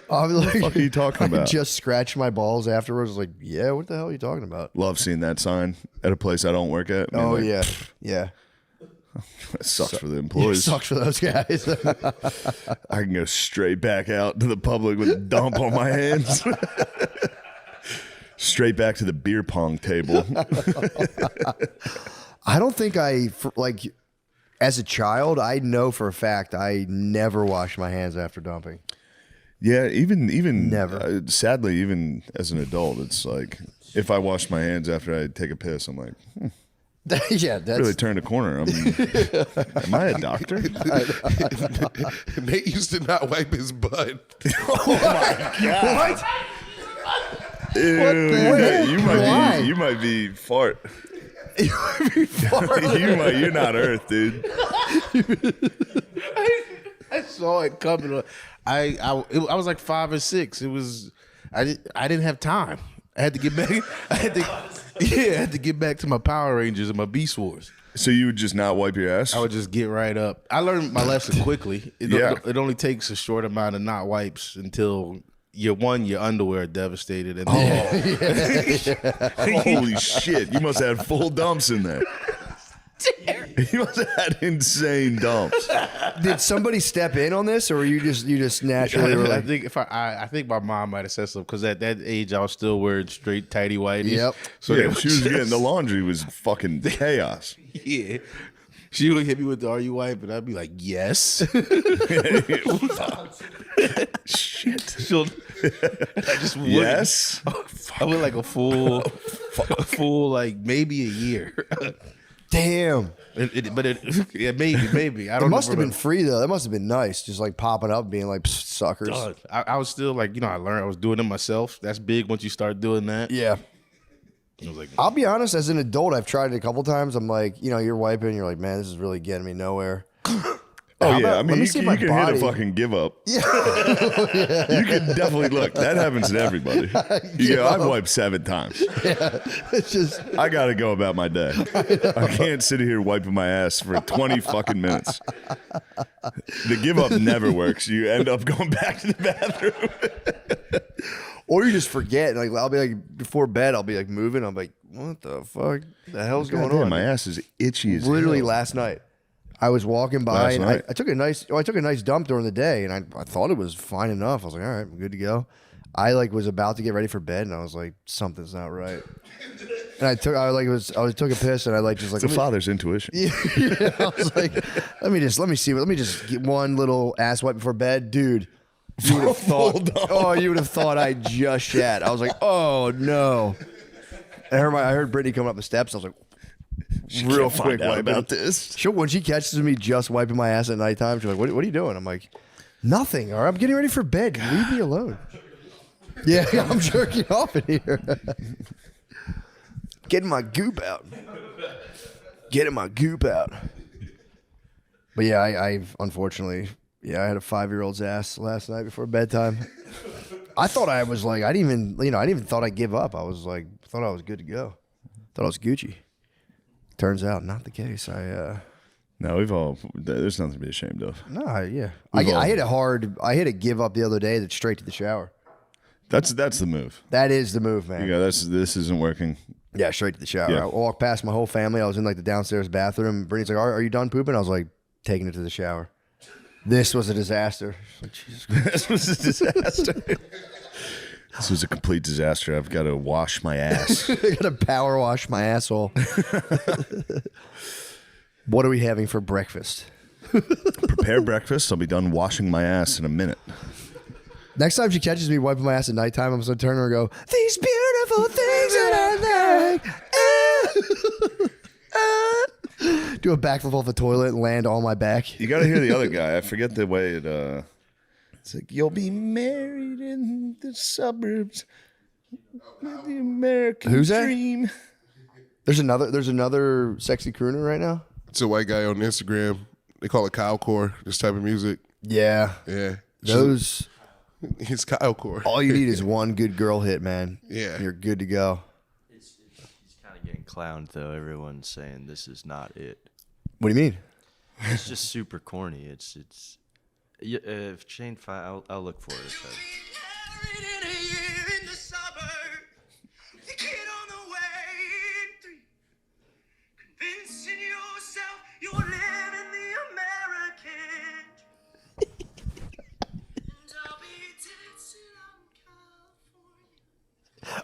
I'll be like, the fuck are you talking about? I just scratched my balls afterwards. I was like, yeah, what the hell are you talking about? Love seeing that sign at a place I don't work at. I mean, Oh like, yeah, yeah. It sucks for the It employees. sucks for those guys. I can go straight back out to the public with a dump on my hands. Straight back to the beer pong table. I don't think like as a child, I know for a fact I never washed my hands after dumping. Yeah, even Never. Sadly, even as an adult, it's like if I wash my hands after I take a piss, I'm like, Yeah, that's really turned a corner. Am I a doctor? Nate used to not wipe his butt. Ew, Why? you might be fart. You're not Earth, dude. I saw it coming. I was like 5 or 6. It was I didn't have time. I had to get back. I had to get back to my Power Rangers and my Beast Wars. So you would just not wipe your ass? I would just get right up. I learned my lesson quickly. It only takes a short amount of not wipes until your underwear are devastated. And Holy shit! You must have had full dumps in there. You must have had insane dumps. Did somebody step in on this, or were you just naturally? Were I like, think I think my mom might have said something because at that age I was still wearing straight tighty whities. Yep. So Yeah, she was getting the laundry was fucking chaos. Yeah. She would hit me with the "Are you white?" and I'd be like, "Yes." Shit. I just wouldn't. Yes. I went like a full like maybe a year. Damn. Yeah, maybe. I don't It must have know. been free though. That must have been nice, just like popping up, being like "Psst, suckers." I was still like, I learned I was doing it myself. That's big once you start doing that. Yeah. I was like, I'll be honest. As an adult, I've tried it a couple times. I'm like, you're wiping, and you're like, man, this is really getting me nowhere. Oh How yeah, about- I let mean, me you see can, my you can hit body. a fucking give up. You can definitely look. That happens to everybody. You go, I've wiped 7 times. It's just I got to go about my day. I can't sit here wiping my ass for 20 fucking minutes. The give up never works. You end up going back to the bathroom. or you just forget. Like I'll be like before bed, I'll be like moving. I'm like, what the fuck? The hell's going Goddamn, on? my ass is itchy as Literally hell. last night, I was walking by Last and night? I took a nice dump during the day, and I thought it was fine enough. I was like, all right, I'm good to go. I like was about to get ready for bed, and I was like, something's not right. And I took a piss, and I like just like It's a father's intuition. I was like, let me just get one little ass wipe before bed, dude. You would have thought, you would have thought I just shat. I was like, oh no. I heard Brittany coming up the steps. I was like, real Can't quick find out wiping. about this. When she catches me just wiping my ass at nighttime, she's like, what are you doing? I'm like, nothing. All right, I'm getting ready for bed. Leave me alone. Yeah, I'm jerking off in here. Getting my goop out. But yeah, I've unfortunately, I had a 5-year-old's ass last night before bedtime. I thought I was like, I didn't even thought I'd give up. I was like, thought I was good to go. Thought I was Gucci. Turns out not the case. No, there's nothing to be ashamed of. I hit a give up the other day that's straight to the shower. That's the move. That is the move, man. You go, this isn't working. Yeah, straight to the shower. Yeah. I walked past my whole family. I was in like the downstairs bathroom. Brittany's like, are you done pooping? I was like, taking it to the shower. This was a disaster. Like, Jesus Christ. This was a disaster. This was a complete disaster. I've got to wash my ass. I gotta power wash my asshole. What are we having for breakfast? Prepare breakfast. I'll be done washing my ass in a minute. Next time she catches me wiping my ass at nighttime, I'm just gonna turn her and go, these beautiful things that I like. Do a backflip off the toilet and land on my back. You got to hear the other guy. I forget the way it. It's like, you'll be married in the suburbs with the American Who's that? dream. There's another sexy crooner right now. It's a white guy on Instagram. They call it Kylecore, this type of music. Yeah. Yeah. Those, It's Kylecore. all you need is one good girl hit, man. Yeah. You're good to go. He's kind of getting clowned though. Everyone's saying this is not it. What do you mean? It's just super corny. It's. Yeah, if Shane, I'll look for it.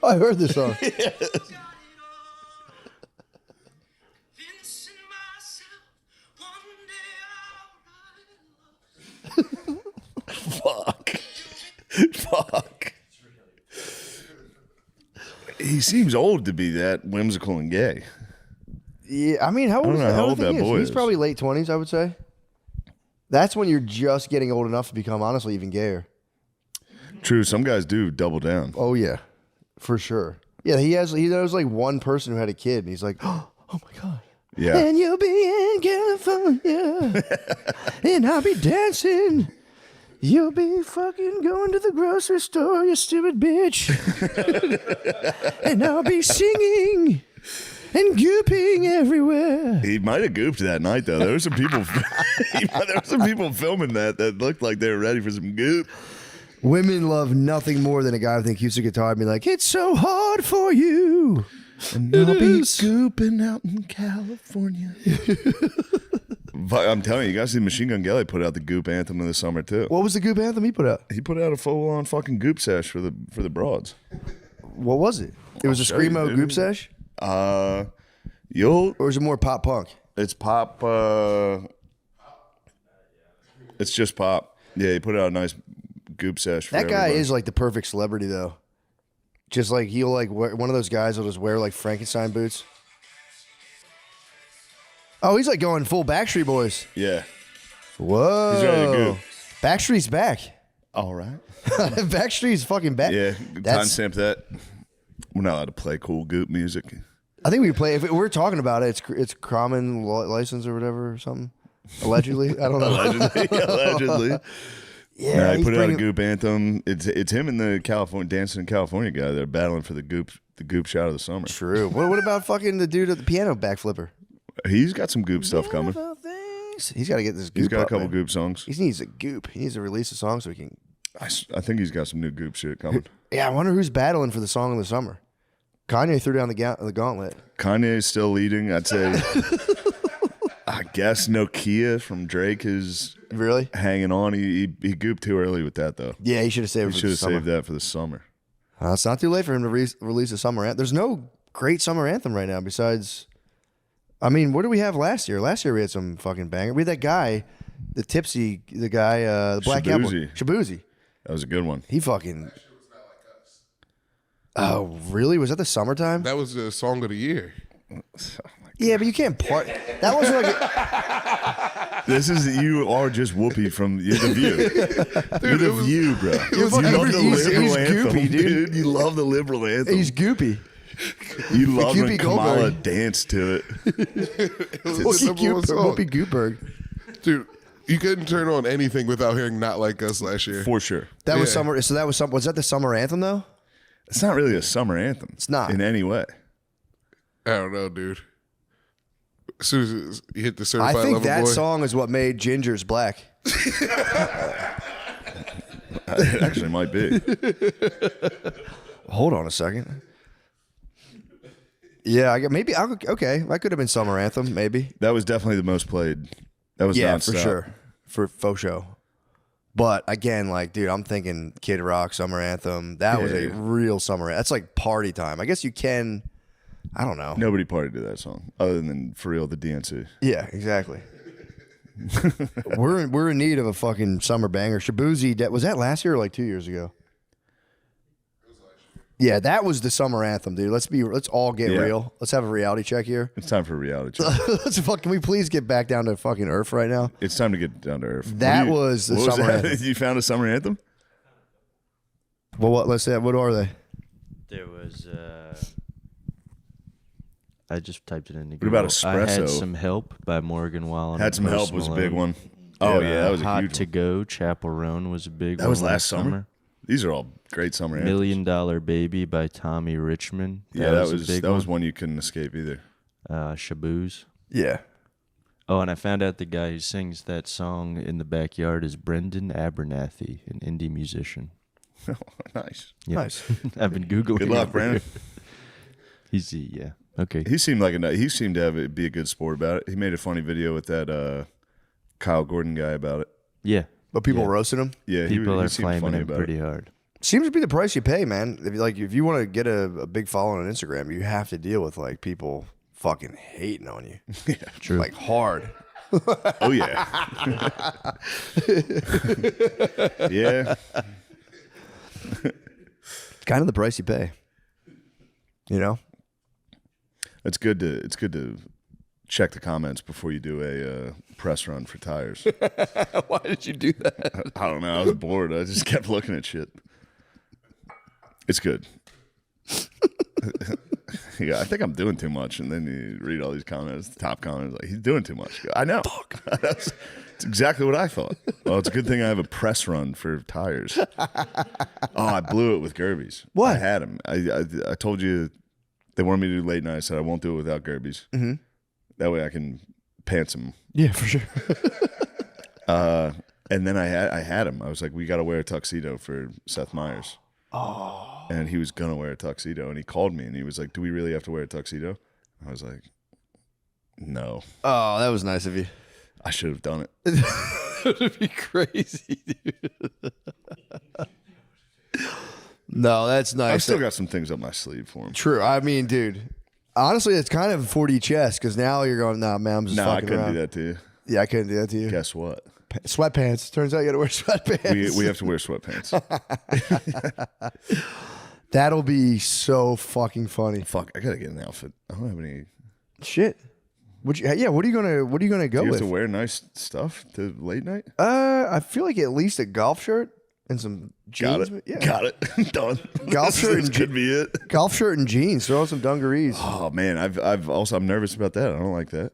I heard this song. Fuck. He seems old to be that whimsical and gay. Yeah, I mean, how old don't is know that? how old that boy He's is. probably late 20s, I would say. That's when you're just getting old enough to become, honestly, even gayer. True, some guys do double down. Oh yeah, for sure. Yeah, he knows like one person who had a kid, and he's like, oh my god. Yeah. And you'll be in California, and I'll be dancing. You'll be fucking going to the grocery store, you stupid bitch. And I'll be singing and gooping everywhere. He might have gooped that night though. There were some people. There were some people filming that looked like they were ready for some goop. Women love nothing more than a guy with an acoustic guitar and be like, it's so hard for you. And I'll be gooping out in California. But I'm telling you, you guys see Machine Gun Kelly put out the goop anthem in the summer too. What was the goop anthem he put out? He put out a full-on fucking goop sesh for the broads. What was it? It was a show you, screamo dude. goop sesh? You'll Or was it more pop punk? It's pop. It's just pop. Yeah, he put out a nice goop sesh. For That guy everybody. is like the perfect celebrity, though. Just like he'll like wear, one of those guys will just wear like Frankenstein boots. Oh, he's like going full Backstreet Boys. Yeah. Whoa. He's ready to go. Backstreet's back. All right. Backstreet's fucking back. Yeah. That's, Timestamp that. We're not allowed to play cool goop music. I think we play. If we're talking about it, it's common license or whatever or something. Allegedly, I don't know. Allegedly. Yeah, Nah, he he's put out a bringing- goop anthem. It's him and the California dancing in California guy. They're battling for the goop shot of the summer. True. What about fucking the dude at the piano backflipper? He's got some goop stuff coming. He's got to get this goop. He's got a up, couple man. goop songs. He needs a goop. He needs to release a song so he can. I think he's got some new goop shit coming. Yeah, I wonder who's battling for the song of the summer. Kanye threw down the gauntlet. Kanye's still leading. I'd say. I guess Nokia from Drake is Really? hanging on. He gooped too early with that though. Yeah, he should have saved He it for should the have summer. saved that for the summer. It's not too late for him to release a summer anthem. There's no great summer anthem right now besides. I mean, what did we have last year? Last year we had some fucking banger. We had that guy, the Black Apple. Shabuzi. Shabuzi. That was a good one. He fucking. Oh, really? Was that the summertime? That was the song of the year. Yeah, but you can't part. That wasn't like. You are just Whoopi from The View. You're The View, bro. You fucking- love the he's liberal anthem, goopy, dude. You love the liberal anthem. He's goopy. You love when Goopy Kamala Goldberg. danced to it. It was the number one song. Whoopi Goldberg. Dude, you couldn't turn on anything without hearing "Not Like Us" last year. For sure. That was Yeah. summer. So that was some. Was that the summer anthem though? It's not really a summer anthem. It's not. In any way. I don't know, dude. As soon as you hit the I certified think lover that boy, song is what made Gingers black. It actually might be. Hold on a second. Yeah, okay. That could have been summer anthem, maybe. That was definitely the most played. That was Yeah, nonstop. for sure, for faux show. But again, like, dude, I'm thinking Kid Rock summer anthem. That was a Yeah. real summer. That's like party time. I guess you can. I don't know. Nobody partied to that song other than for real the DNC. Yeah, exactly. we're in need of a fucking summer banger. Shabuzi, was that last year or like 2 years ago? Yeah, that was the summer anthem, dude. Let's all get Yeah. real. Let's have a reality check here. It's time for a reality check. Can we please get back down to fucking earth right now? It's time to get down to earth. That What was the what summer that? anthem. You found a summer anthem? Well, let's say, what are they? There was. I just typed it in. What about Google. I had Espresso? Some Help by Morgan Wallen. Had and some Post help was a big Malone. one. Oh yeah, that was a Hot huge to one. Go, Chapel Roan was a big one. That was last summer. These are all great summer anthems. $1 Million Baby by Tommy Richmond. Yeah, that a was big that was one you couldn't escape either. Shaboos. Yeah. Oh, and I found out the guy who sings that song in the backyard is Brendan Abernathy, an indie musician. Nice. Yeah. Nice. I've been Googling. Good luck, it. Brandon. Yeah. Okay. He seemed to be a good sport about it. He made a funny video with that Kyle Gordon guy about it. Yeah. But people Yeah. roasted him. Yeah, People he are seemed flaming funny him about pretty it. hard. Seems to be the price you pay, man. If you want to get a big following on Instagram, you have to deal with like people fucking hating on you. Yeah, True. Like hard. Oh yeah. Yeah. It's kind of the price you pay. You know? It's good to check the comments before you do a press run for tires. Why did you do that? I don't know. I was bored. I just kept looking at shit. It's good. Yeah, I think I'm doing too much, and then you read all these comments, the top comments, like he's doing too much. I know. That's exactly what I thought. Well, it's a good thing I have a press run for tires. Oh, I blew it with Gerbies. What? I had them. I told you they wanted me to do late night. I said I won't do it without Gerbies. Mm-hmm. That way I can pants them. Yeah, for sure. And then I had him. I was like, we got to wear a tuxedo for Seth Meyers. Oh. And he was going to wear a tuxedo. And he called me and he was like, do we really have to wear a tuxedo? I was like, no. Oh, that was nice of you. I should have done it. That'd be crazy, dude. No, that's nice. I've still got some things up my sleeve for him. True. I mean, dude, Honestly, it's kind of 4D chess because now you're going, nah, man, I'm just No, I fucking couldn't around. do that to you. Yeah, I couldn't do that to you. Guess what? Sweatpants. Turns out you got to wear sweatpants. We have to wear sweatpants. That'll be so fucking funny. Fuck, I gotta get an outfit. I don't have any. Shit. What are you gonna go Do you have with? to wear nice stuff to late night? I feel like at least a golf shirt and some jeans. Got it. Yeah. Got it. Done. Golf shirt This and could be it. Golf shirt and jeans. Throw on some dungarees. Oh man, I'm nervous about that. I don't like that.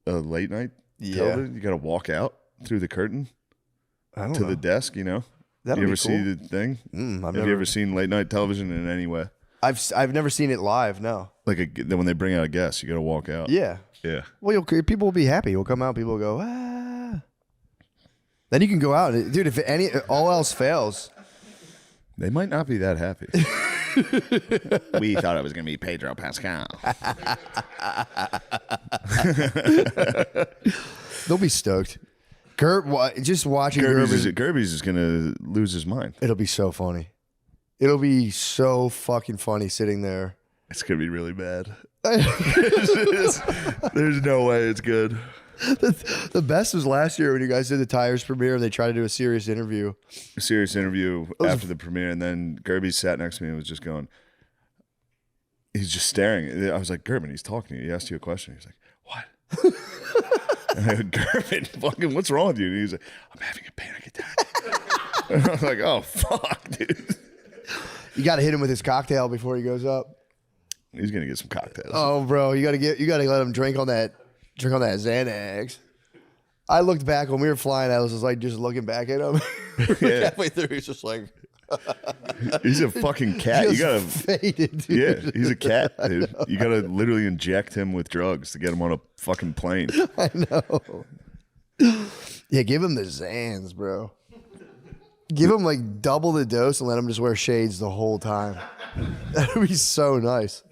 Late night television. You got to walk out through the curtain I don't to know. the desk. You know. That'll You be ever see the thing? I've Have you ever seen late night television in any way? I've never seen it live. No. Like when they bring out a guest, you got to walk out. Yeah. Yeah. Well, people will be happy. You'll come out. People will go, ah. Then you can go out, dude. If all else fails, They might not be that happy. We thought it was going to be Pedro Pascal. they'll be stoked. Just watching Gerby's is going to lose his mind. it'll be so funny. It'll be so fucking funny sitting there. It's going to be really bad. There's no way it's good. The best was last year when you guys did the Tires premiere. They tried to do a serious interview. A serious interview after the premiere, and then Gerby sat next to me and was just going, he's just staring. I was like, Gerben, he's talking to you. He asked you a question. He's like, what? And I go, Gerben, fucking, what's wrong with you? And he's like, I'm having a panic attack. And I was like, oh, fuck, dude. You got to hit him with his cocktail before he goes up. He's going to get some cocktails. Oh, bro, you got to let him drink on that Xanax. I looked back when we were flying. I was just looking back at him. Yeah. Halfway through, he's just like, He's a fucking cat. just You got to. faded, dude. Yeah, he's a cat, dude. You got to literally inject him with drugs to get him on a fucking plane. I know. Yeah, give him the Zans, bro. Give him like double the dose and let him just wear shades the whole time. That would be so nice.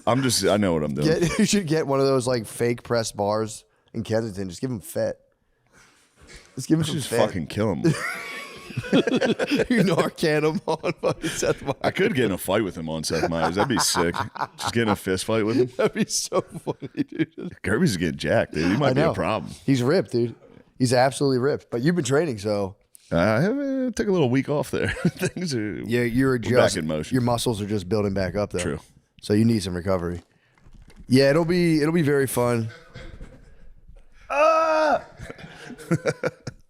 I know what I'm doing. You should get one of those like fake press bars in Kensington. Just give him fet. Just give him some Just fet. fucking kill him. You Narcan him on fucking Seth Meyers. I could get in a fight with him on Seth Meyers. That'd be sick. Just get in a fist fight with him. That'd be so funny, dude. Kirby's getting jacked, dude. He might be a problem. He's ripped, dude. He's absolutely ripped. But you've been training, so I took a little week off there. Things are you're back just in motion. Your muscles are just building back up, though. True. So you need some recovery. Yeah, it'll be very fun.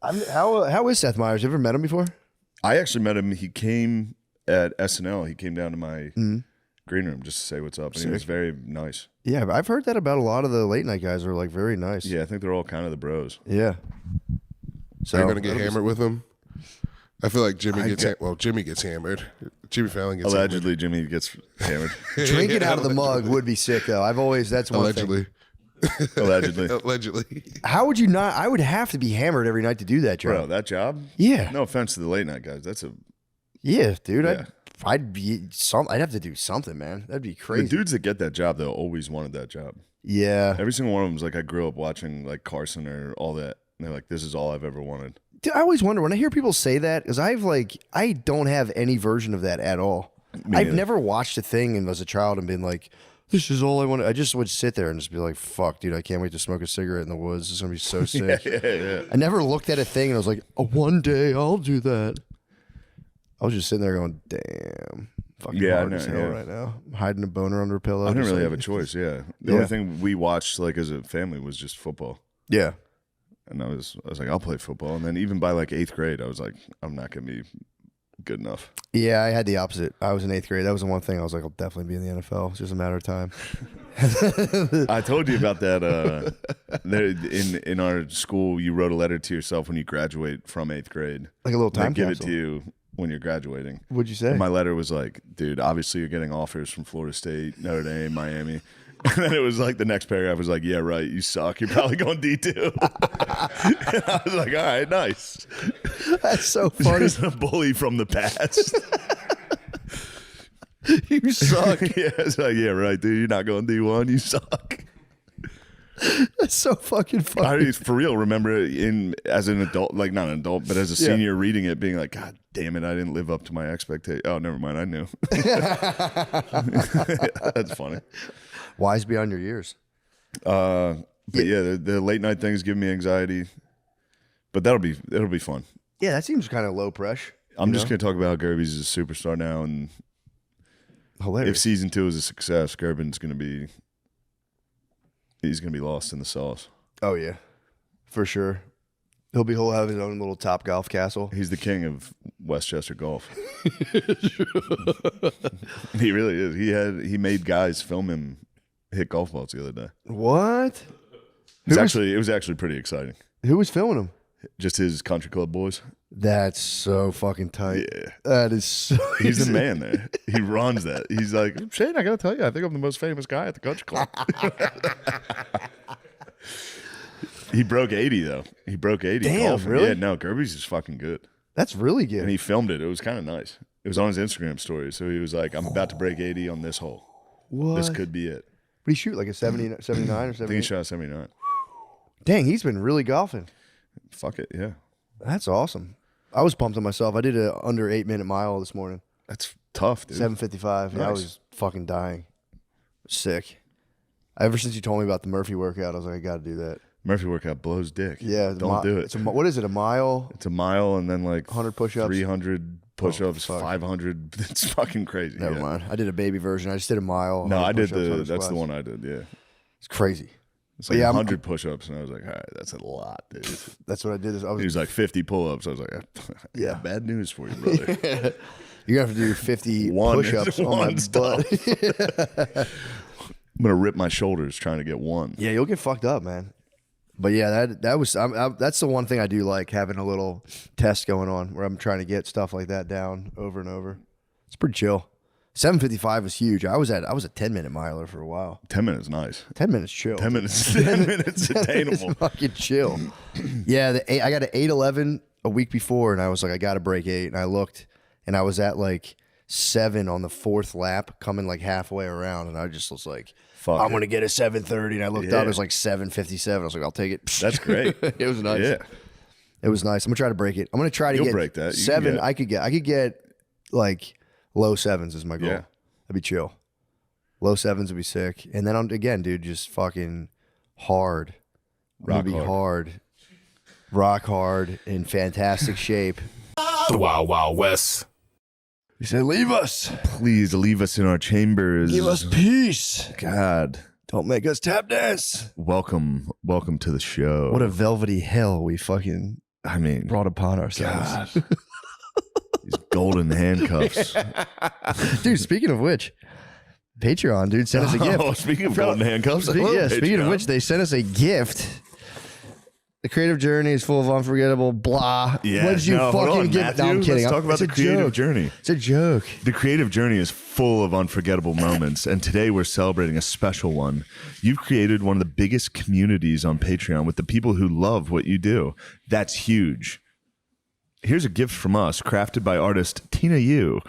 How is Seth Meyers? You ever met him before? I actually met him. He came at SNL. He came down to my green room just to say what's up, and he was very nice. Yeah, I've heard that about a lot of the late night guys are like very nice. Yeah, I think they're all kind of the bros. Yeah. So you're gonna get hammered with him? I feel like Jimmy gets hammered. Jimmy Fallon gets Allegedly, Jimmy gets hammered. Drinking out of the mug would be sick, though. That's one Allegedly. Allegedly. Allegedly. How would you not? I would have to be hammered every night to do that job. Bro, that job? Yeah. No offense to the late night guys. That's a Yeah, dude. Yeah. I'd have to do something, man. That'd be crazy. the dudes that get that job though always wanted that job. Yeah. Every single one of them was like, I grew up watching like Carson or all that. And they're like, this is all I've ever wanted. Dude, I always wonder when I hear people say that, because I don't have any version of that at all. Me I've neither. never watched a thing and as a child and been like, this is all I want. I just would sit there and just be like, fuck, dude, I can't wait to smoke a cigarette in the woods. It's going to be so sick. Yeah. I never looked at a thing and I was like, oh, one day I'll do that. I was just sitting there going, damn. Fucking Yeah, I hard know, as hell yeah. right now. I'm hiding a boner under a pillow. I didn't just really like- have a choice, yeah. The Yeah. only thing we watched like as a family was just football. Yeah. And I was like, I'll play football. And then even by like 8th grade, I was like, I'm not gonna be good enough. Yeah, I had the opposite. I was in 8th grade. That was the one thing I was like, I'll definitely be in the NFL. It's just a matter of time. I told you about that. There, in our school, you wrote a letter to yourself when you graduate from 8th grade. Like a little They time give capsule. it to you when you're graduating. What'd you say? And my letter was like, dude, obviously you're getting offers from Florida State, Notre Dame, Miami. And then it was like the next paragraph was like, yeah, right, you suck. You're probably going D2. And I was like, all right, nice. That's so funny. Just a bully from the past. You suck. Yeah, it's like, yeah, right, dude. You're not going D1. You suck. That's so fucking funny. I for real remember as an adult, like not an adult, but as a senior reading it, being like, God damn it, I didn't live up to my expectation. Oh, never mind, I knew. That's funny. Wise beyond your years. But yeah, the late night things give me anxiety. But it'll be fun. Yeah, that seems kind of low pressure. I'm just gonna talk about how Gerby's a superstar now, and Hilarious. if season 2 is a success, Gerben's gonna be lost in the sauce. Oh yeah, for sure. He'll have his own little Top Golf castle. He's the king of Westchester golf. He really is. He made guys film him hit golf balls the other day. What? It was actually pretty exciting. Who was filming him? Just his country club boys. That's so fucking tight. Yeah. That is so. He's the man there. He runs that. He's like, Shane, I gotta tell you, I think I'm the most famous guy at the country club. He broke 80 though. He broke 80. Damn, golfing. really? Yeah, no, Gerby's is fucking good. That's really good. And he filmed it. It was kind of nice. It was on his Instagram story. So he was like, I'm about to break 80 on this hole. What? This could be it. What did he shoot? Like a 79 or 78? I think he shot 79. Dang, he's been really golfing. Fuck it, yeah. That's awesome. I was pumped on myself. I did a under 8-minute mile this morning. That's tough, dude. 7:55. Yeah, I Nice. was fucking dying. Sick. Ever since you told me about the Murphy workout, I was like, I got to do that. Murphy workout blows dick. Yeah, Don't do it. It's what is it? A mile? It's a mile and then like 100 push-ups? 300 push-ups, fuck. 500. It's fucking crazy. Never yeah. mind. I did a baby version. I just did a mile. No, 100 I did push-ups, 100 that's the squats. one I did, yeah. It's crazy. It's like yeah, 100 push-ups, and I was like, all right, that's a lot, dude. That's what I did. He was like 50 pull-ups. I was like, Yeah. bad news for you, brother. You're going to have to do 50 One- push-ups on my one's butt. I'm gonna rip my shoulders trying to get one. Yeah, you'll get fucked up, man. But yeah, that was that's the one thing I do like, having a little test going on where I'm trying to get stuff like that down over and over. It's pretty chill. 7:55 was huge. I was a 10-minute miler for a while. 10 minutes, nice. 10 minutes chill. 10 minutes, 10 minutes attainable. It's fucking chill. Yeah, I got an 8:11 a week before, and I was like, I got to break 8. And I looked, and I was at like 7 on the 4th lap, coming like halfway around, and I just was like, Fuck I'm it. gonna get a 7:30. And I looked up, it was like 7:57. I was like, I'll take it. That's great. It was nice. Yeah. It was nice. I'm gonna try to break it. I'm gonna try to You'll get break that. You can 7. get- I could get like low 7s is my goal. Yeah. That'd be chill. Low 7s would be sick. And then again, dude, just fucking hard. I'm gonna Rock be hard. hard. Rock hard in fantastic shape. The Wild Wild West. He said, leave us. Please leave us in our chambers. Give us peace. God. Don't make us tap dance. Welcome to the show. What a velvety hell we fucking I mean, brought upon ourselves. these golden handcuffs. Dude, speaking of which, Patreon, dude, sent us a gift. Oh, speaking of golden handcuffs, I love Speaking of Patreon. which, they sent us a gift. The creative journey is full of unforgettable blah. Yeah, what did you no, hold fucking on, give? Matthew, No, I'm kidding. Let's talk about It's the a creative joke. journey. It's a joke. The creative journey is full of unforgettable moments, and today we're celebrating a special one. You've created one of the biggest communities on Patreon with the people who love what you do. That's huge. Here's a gift from us, crafted by artist Tina Yu,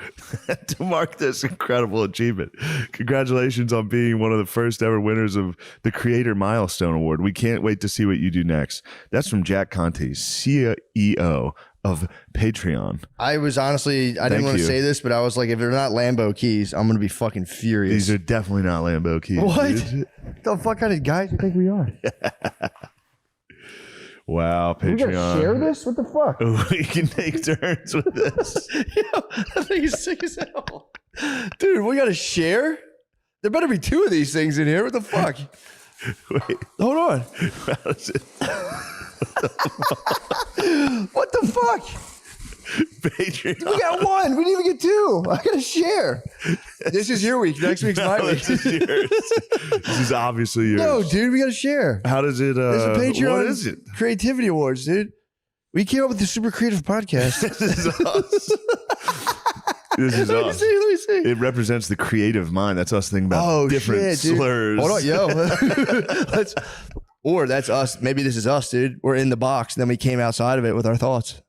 to mark this incredible achievement. Congratulations on being one of the first ever winners of the Creator Milestone Award. We can't wait to see what you do next. That's from Jack Conte, CEO of Patreon. I was honestly, I didn't Thank want to you. say this, but I was like, if they're not Lambo keys, I'm going to be fucking furious. These are definitely not Lambo keys. what? dude. The fuck kind of guys do you think we are? Wow, Patreon. We gotta share this? What the fuck? We can take turns with this. That thing is sick as hell. Dude, we gotta share? There better be 2 of these things in here. What the fuck? Wait, Hold on. how is it? What the fuck? Patreon. We got 1. We didn't even get 2. I gotta share. This is your week. Next week's my No, week. this is yours. This is obviously yours. No, dude, we gotta share. How does it? There's a Patreon What is it? Creativity Awards, dude. We came up with the super creative podcast. This is us. This is Let me us. see. Let me see. It represents the creative mind. That's us thinking about different shit, dude. slurs. Hold on, yo. Or that's us. Maybe this is us, dude. We're in the box, and then we came outside of it with our thoughts.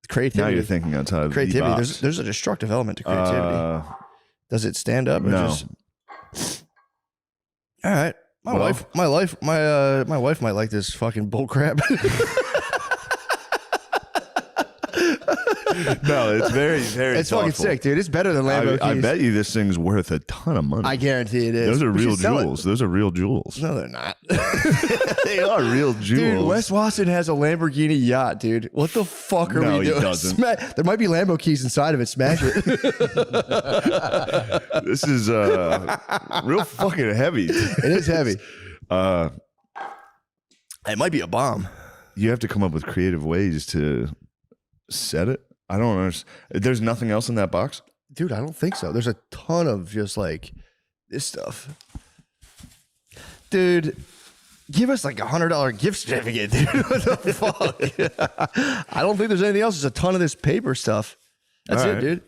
Creativity. Now you're thinking outside of creativity. the box. There's a destructive element to creativity. Does it stand up? Or no. Just... All right. My Well. wife might like this fucking bull crap. No, it's very, very. It's fucking sick, dude. It's better than Lambo I keys. bet you this thing's worth a ton of money. I guarantee it is. Those are We real should sell it. jewels. Those are real jewels. No, they're not. They are real jewels. Dude, Wes Watson has a Lamborghini yacht, dude. What the fuck are No, we he doing? doesn't. There might be Lambo keys inside of it. Smash it. This is real fucking heavy. It is heavy. It might be a bomb. You have to come up with creative ways to set it. I don't understand. There's nothing else in that box? Dude, I don't think so. There's a ton of just like this stuff. Dude, give us like $100 gift certificate, dude. What the fuck? I don't think there's anything else. There's a ton of this paper stuff. That's All it, right. dude.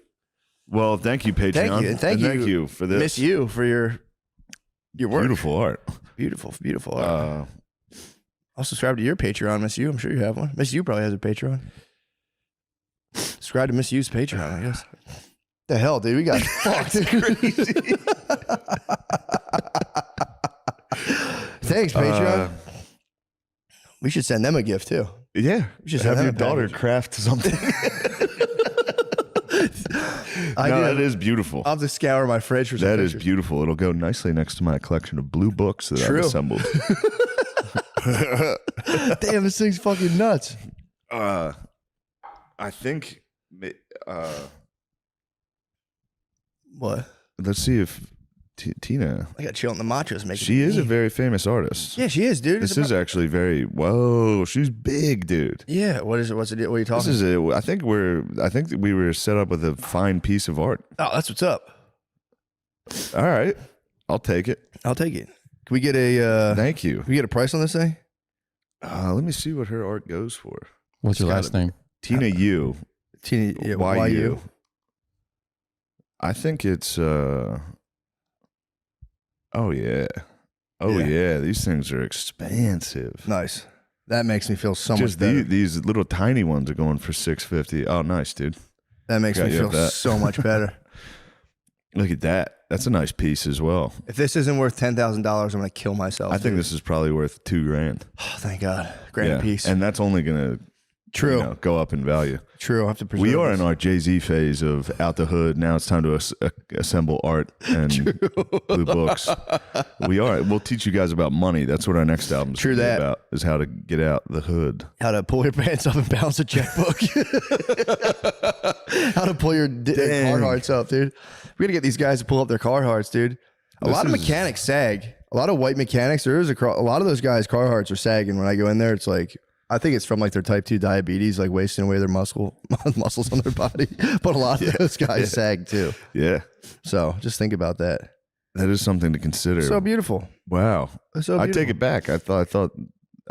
Well, thank you, Patreon. Thank you. And thank you for this. Miss you for your work. Beautiful art. Beautiful, beautiful art. I'll subscribe to your Patreon, Miss You. I'm sure you have one. Miss You probably has a Patreon. Subscribe to Miss You's Patreon, I guess. The hell, dude? We got fucked. Crazy. Thanks, Patreon. We should send them a gift too. Yeah. We should have send your them a daughter package. craft something. That is beautiful. I'll have to scour my fridge for some That is pictures. beautiful. It'll go nicely next to my collection of blue books that True. I've assembled. Damn, this thing's fucking nuts. I think. What? Let's see if Tina. I got chilling the machos making. She is a me. very famous artist. Yeah, she is, dude. This It's is about- actually very. Whoa, she's big, dude. Yeah. What is it? What's it? What are you This talking? is a. I think we were set up with a fine piece of art. Oh, that's what's up. All right, I'll take it. I'll take it. Can we get a? Thank you. Can we get a price on this thing? Let me see what her art goes for. What's your It's last name? Tina Yu. Tina, yeah, YU. I think it's. Oh yeah. Oh Yeah. yeah. These things are expensive. Nice. That makes me feel so much Just better. these little tiny ones are going for $650. Oh, nice, dude. That makes Got me you feel with that. so much better. Look at that. That's a nice piece as well. If this isn't worth $10,000, I'm gonna kill myself. I think dude. this is probably worth $2,000. Oh, thank God. Grand a piece. And that's only gonna True. go up in value. True. I have to preserve We are this. in our Jay-Z phase of out the hood. Now it's time to assemble art and blue books. We are. We'll teach you guys about money. That's what our next album True is that. about, is how to get out the hood. How to pull your pants up and balance a checkbook. How to pull your Carhartts up, dude. We gotta get these guys to pull up their Carhartts, dude. A lot of mechanics sag. A lot of white mechanics. There is a lot of those guys' Carhartts are sagging. When I go in there, it's like I think it's from like their type 2 diabetes, like wasting away their muscles on their body. But a lot of those guys sag too. Yeah, So just think about that. that is something to consider. So beautiful. Wow. So I beautiful. take it back. I thought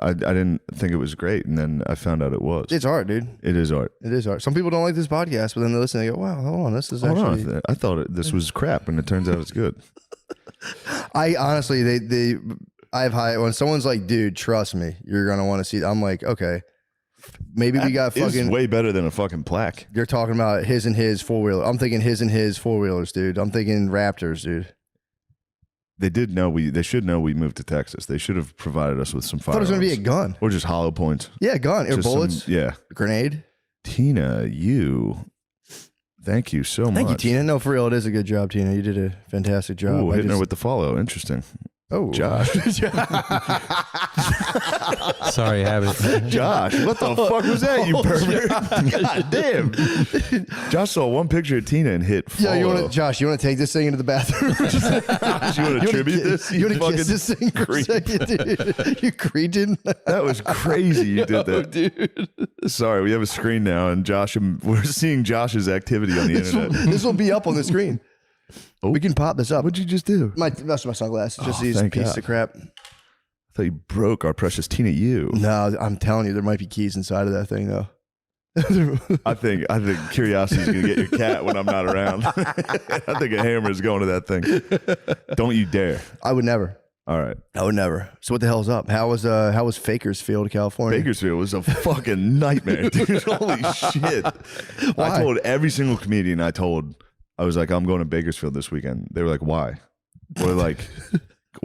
I didn't think it was great, and then I found out it was. It's art, dude. It is art. It is art. Some people don't like this podcast, but then they listen and they go, wow, hold on. This is Hold actually. on. I thought this was crap, and it turns out it's good. I honestly, I have high. When someone's like, dude, trust me, you're going to want to see. I'm like, okay. Maybe we got It's fucking. way better than a fucking plaque. You're talking about his and his four-wheeler. I'm thinking his and his four-wheelers, dude. I'm thinking Raptors, dude. They should know we moved to Texas. They should have provided us with some I thought it firearms. was going to be a gun. Or just hollow points. Yeah, a gun. Or Just bullets. yeah. Grenade. Tina, thank you so much. Thank you, Tina. No, for real, it is a good job, Tina. You did a fantastic job. Ooh, I hitting her just- with the follow. Interesting. Oh, Josh. Sorry, Habit. Josh, what the fuck was that, you pervert? God damn. Josh saw one picture of Tina and hit follow. Yeah, Josh, you want to take this thing into the bathroom? you want to tribute this? You want to fucking kiss this thing for a creep. second, dude? You cretin. That was crazy you did that. dude. Sorry, we have a screen now, and we're seeing Josh's activity on the internet. This will be up on the screen. Oh. We can pop this up. What'd you just do? That's my sunglasses. Just Oh, these thank pieces God. of crap. I thought you broke our precious Tina Yu. No, I'm telling you, there might be keys inside of that thing, though. I think curiosity is gonna get your cat when I'm not around. I think a hammer is going to that thing. Don't you dare! I would never. All right, I would never. So what the hell's up? How was Fakersfield, California? Bakersfield was a fucking nightmare, dude. Holy shit! Why? I told every single comedian I was like, I'm going to Bakersfield this weekend. They were like, why? We're like,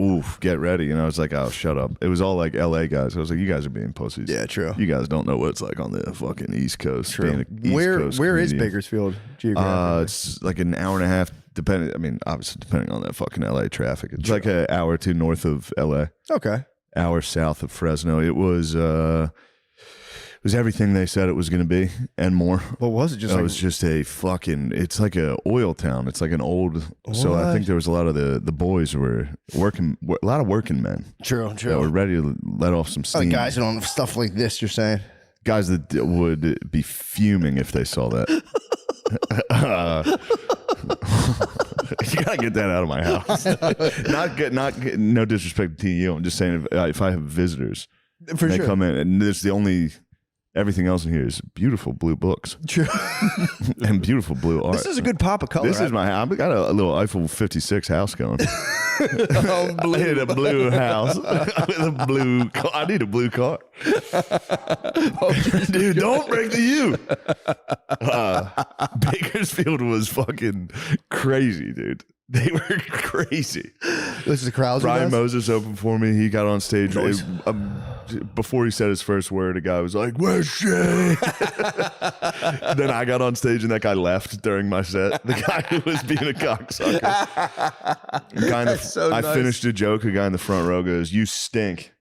oof, get ready. And I was like, oh, shut up. It was all like LA guys. I was like, you guys are being pussies. Yeah, true. You guys don't know what it's like on the fucking East Coast. True. Where is Bakersfield geographically? It's like an hour and a half, obviously depending on that fucking LA traffic. It's like an hour or two north of LA. Okay. Hour south of Fresno. It was everything they said it was going to be and more. What was it? It was just a fucking, it's like a oil town. It's like an old, so I think there was a lot of the boys were working, a lot of working men. True. That were ready to let off some steam. Guys that don't have stuff like this, you're saying? Guys that would be fuming if they saw that. You gotta get that out of my house. No disrespect to you. I'm just saying if I have visitors, they come in, and there's everything else in here is beautiful blue books. True. And beautiful blue art. This is a good pop of color. This is I've got a little Eiffel 56 house going. I need a blue house with a blue car. I need a blue car. Dude, don't break the U. Bakersfield was fucking crazy, dude. They were crazy. This is the crowds. Brian Moses opened for me. He got on stage. Before he said his first word, a guy was like, "Where's she?" Then I got on stage and that guy left during my set. The guy who was being a cocksucker. I finished a joke. A guy in the front row goes, "You stink."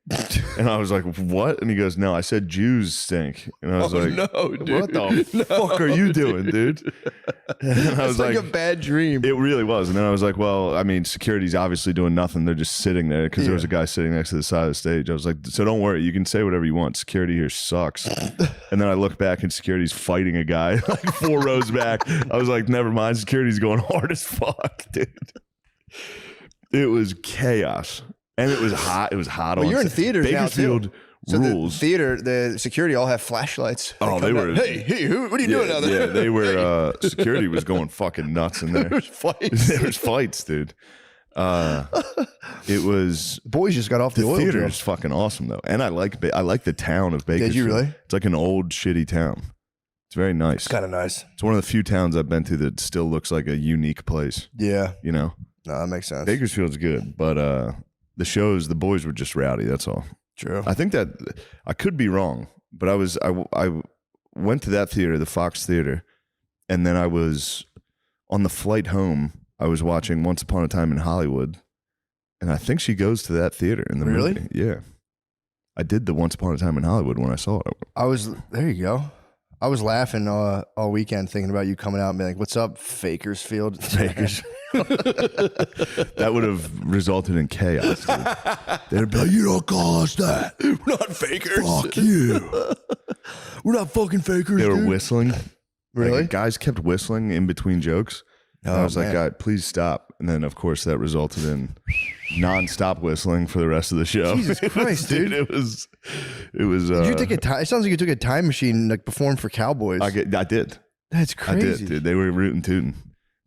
And I was like, "What?" And he goes, "No, I said Jews stink." And I was like, "No, dude. What the fuck are you doing, dude?" And I was like a bad dream. It really was. And then I was like, well, I mean, security's obviously doing nothing. They're just sitting there because there was a guy sitting next to the side of the stage. I was like, so don't worry. You can say whatever you want. Security here sucks. And then I look back and security's fighting a guy like 4 rows back. I was like, never mind. Security's going hard as fuck, dude. It was chaos. And it was hot. It was hot. Well, you're in theaters now, too. So rules. The security all have flashlights. They were. Hey, what are you doing out there? Yeah, they were. Security was going fucking nuts in there. There's fights. There was fights, dude. It was. Boys just got off the oil theater drill. is fucking awesome though, and I like the town of Bakersfield. Did you really? It's like an old shitty town. It's very nice. It's kind of nice. It's one of the few towns I've been to that still looks like a unique place. Yeah. You know. No, that makes sense. Bakersfield's good, but the boys were just rowdy. That's all. True. I think that I could be wrong, but I went to that theater, the Fox Theater, and then I was on the flight home. I was watching Once Upon a Time in Hollywood, and I think she goes to that theater in the movie. Yeah, I did the Once Upon a Time in Hollywood when I saw it. There you go. I was laughing all weekend thinking about you coming out and being like, "What's up, Fakersfield?" That would have resulted in chaos. Dude. They'd be like, "You don't call us that. We're not fakers. Fuck you. We're not fucking fakers." They were dude. whistling. Really? Like, guys kept whistling in between jokes. I was like, "God, please stop." And then, of course, that resulted in non-stop whistling for the rest of the show. Jesus Christ, dude! It was. Did you take a time? It sounds like you took a time machine, like performed for Cowboys. I did. That's crazy. I did, dude. They were rootin' tootin'.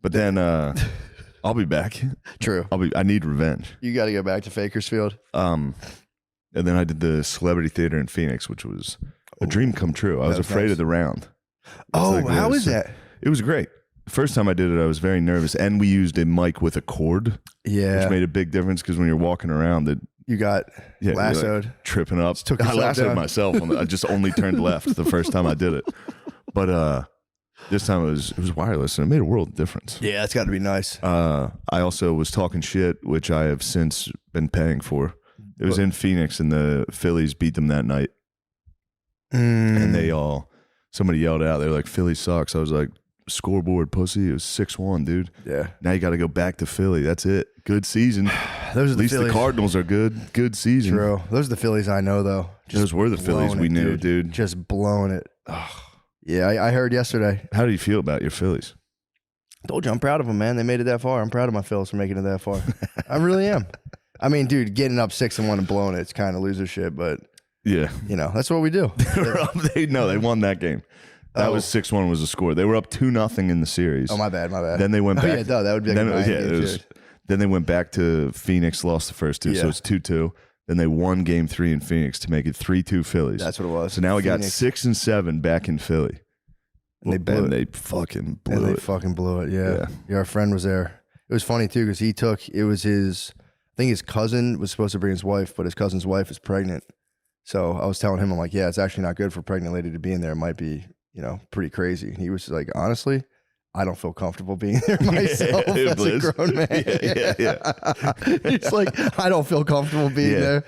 But then I'll be back. True. I need revenge. You got to go back to Fakersfield. And then I did the Celebrity Theater in Phoenix, which was a dream come true. I was afraid of the round. How is that? It was great. The first time I did it, I was very nervous, and we used a mic with a cord, Yeah. which made a big difference because when you're walking around, You got you're lassoed. like tripping up. took I yourself lassoed down. myself. I just only turned left the first time I did it, but this time it was wireless, and it made a world of difference. Yeah, that's got to be nice. I also was talking shit, which I have since been paying for. It was in Phoenix, and the Phillies beat them that night, and somebody yelled out, they're like, "Philly sucks." I was like, "Scoreboard, pussy." It was 6-1, dude. Yeah. Now you got to go back to Philly. That's it. Good season. Those are At least the Phillies. Cardinals are good. Good season. True. Those are the Phillies I know, though. Those were the Phillies blowing we it, knew, dude. Just blowing it. Yeah, I heard yesterday. How do you feel about your Phillies? Told you, I'm proud of them, man. They made it that far. I'm proud of my Phillies for making it that far. I really am. I mean, dude, getting up 6-1 and blowing it's kind of loser shit, but Yeah. you know, that's what we do. They won that game. That was 6-1 was the score. They were up 2-0 in the series. Oh, my bad. Then they went back. Yeah, that would be like then they went back to Phoenix, lost the first two, so Yeah. it's 2-2. Then they won game 3 in Phoenix to make it 3-2 Phillies. That's what it was. So now we got Phoenix. 6 and 7 back in Philly. And they blew it. They fucking And blew they it. fucking blew it. Yeah. Our friend was there. It was funny too because it was his, I think his cousin was supposed to bring his wife, but his cousin's wife is pregnant. So I was telling him, I'm like, yeah, it's actually not good for a pregnant lady to be in there. It might be, pretty crazy. And he was like, honestly, I don't feel comfortable being there myself as a grown man. Yeah. He's like, I don't feel comfortable being there.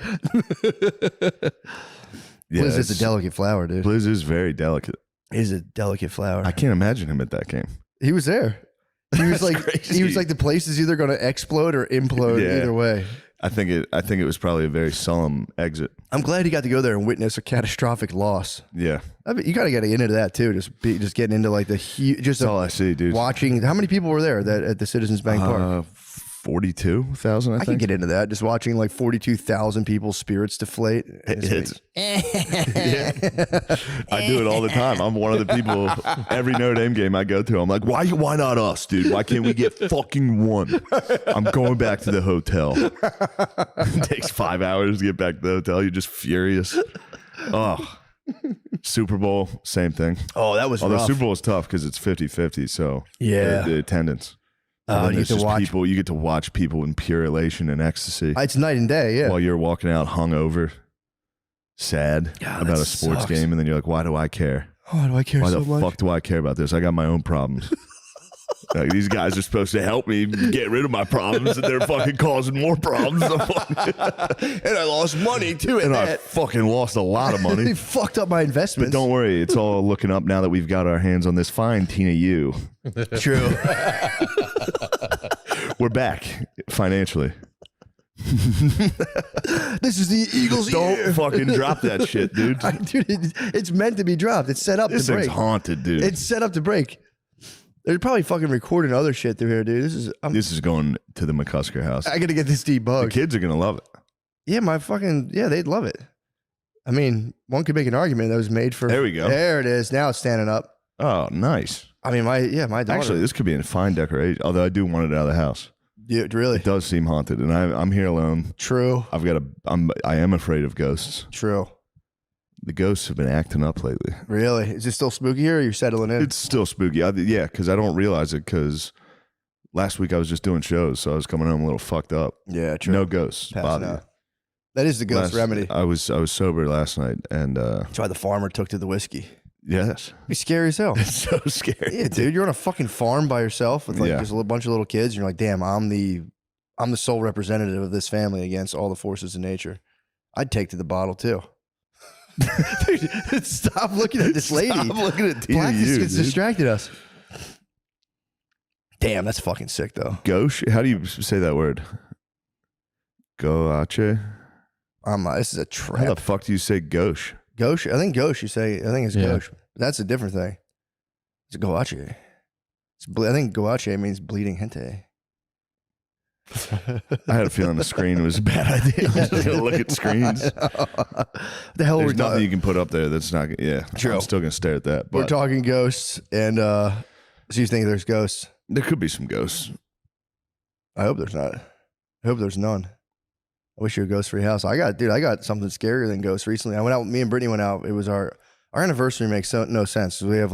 Blizz is a delicate flower, dude. Blizz is very delicate. He's a delicate flower. I can't imagine him at that game. He was there. He was like, crazy. he was like, the place is either going to explode or implode. Either way. I think it was probably a very solemn exit. I'm glad he got to go there and witness a catastrophic loss. Yeah, I mean, you got to get into that too. Just getting into like the huge. Just that's all I see, dude. Watching. How many people were there at the Citizens Bank Park? 42,000. I can think. get into that. Just watching like 42,000 people's spirits deflate. It's I do it all the time. I'm one of the people. Every Notre Dame game I go to, I'm like, why not us, dude? Why can't we get fucking one? I'm going back to the hotel. It takes 5 hours to get back to the hotel. You're just furious. Oh, Super Bowl, same thing. Oh, that was Although rough. Super Bowl is tough because it's 50-50. So the attendance. You get to watch people. You get to watch people in pure elation and ecstasy. It's night and day. Yeah. While you're walking out hungover, sad about a sports game, and then you're like, "Why do I care? Why do I care Why so the much? fuck do I care about this? I got my own problems." Like, these guys are supposed to help me get rid of my problems, and they're fucking causing more problems. And I lost money too. And I fucking lost a lot of money. They fucked up my investments. But don't worry, it's all looking up now that we've got our hands on this fine Tina U. True. We're back financially. This is the Eagles' Don't year. fucking drop that shit, dude. Dude, it's meant to be dropped. It's set up This to thing's break. haunted, dude. It's set up to break. They're probably fucking recording other shit through here, dude. This is going to the McCusker house. I gotta get this The debugged. kids are gonna love it. Yeah, they'd love it. I mean, one could make an argument that was made for. There we go. There it is. Now it's standing up. Oh, nice. I mean, my daughter. Actually, this could be a fine decoration. Although I do want it out of the house. Yeah, really? It does seem haunted, and I'm here alone. True. I am afraid of ghosts. True. The ghosts have been acting up lately. Really? Is it still spooky here, or you're settling in? It's still spooky. Yeah, because I don't realize it. Because last week I was just doing shows, so I was coming home a little fucked up. Yeah, true. No ghosts. Passing Bother out. me. That is the ghost remedy. I was sober last night, and That's why the farmer took to the whiskey. yes, Be scary as hell. it's so scary. Yeah, dude, you're on a fucking farm by yourself with just a bunch of little kids, and you're like, damn, I'm the sole representative of this family against all the forces of nature. I'd take to the bottle too. Dude, stop looking at this lady. Stop looking at Tina Black U, gets dude. distracted us. Damn, that's fucking sick though. Gauche? How do you say that word? Goache? This is a How trap. the fuck do you say gauche? Gauche. I think gauche. You say. I think it's Yeah. gauche. That's a different thing. It's goache. I think goache means bleeding gente. I had a feeling the screen was a bad idea. I'm just gonna look at screens. The hell There's we're nothing talking. you can put up there that's not. Yeah, True. I'm still gonna stare at that. We're But talking ghosts, and so you think there's ghosts? there could be some ghosts. I hope there's not. I hope there's none. I wish you a ghost-free house. I got something scarier than ghosts recently. I went out. Me and Brittany went out. It was our anniversary. Makes no sense. We have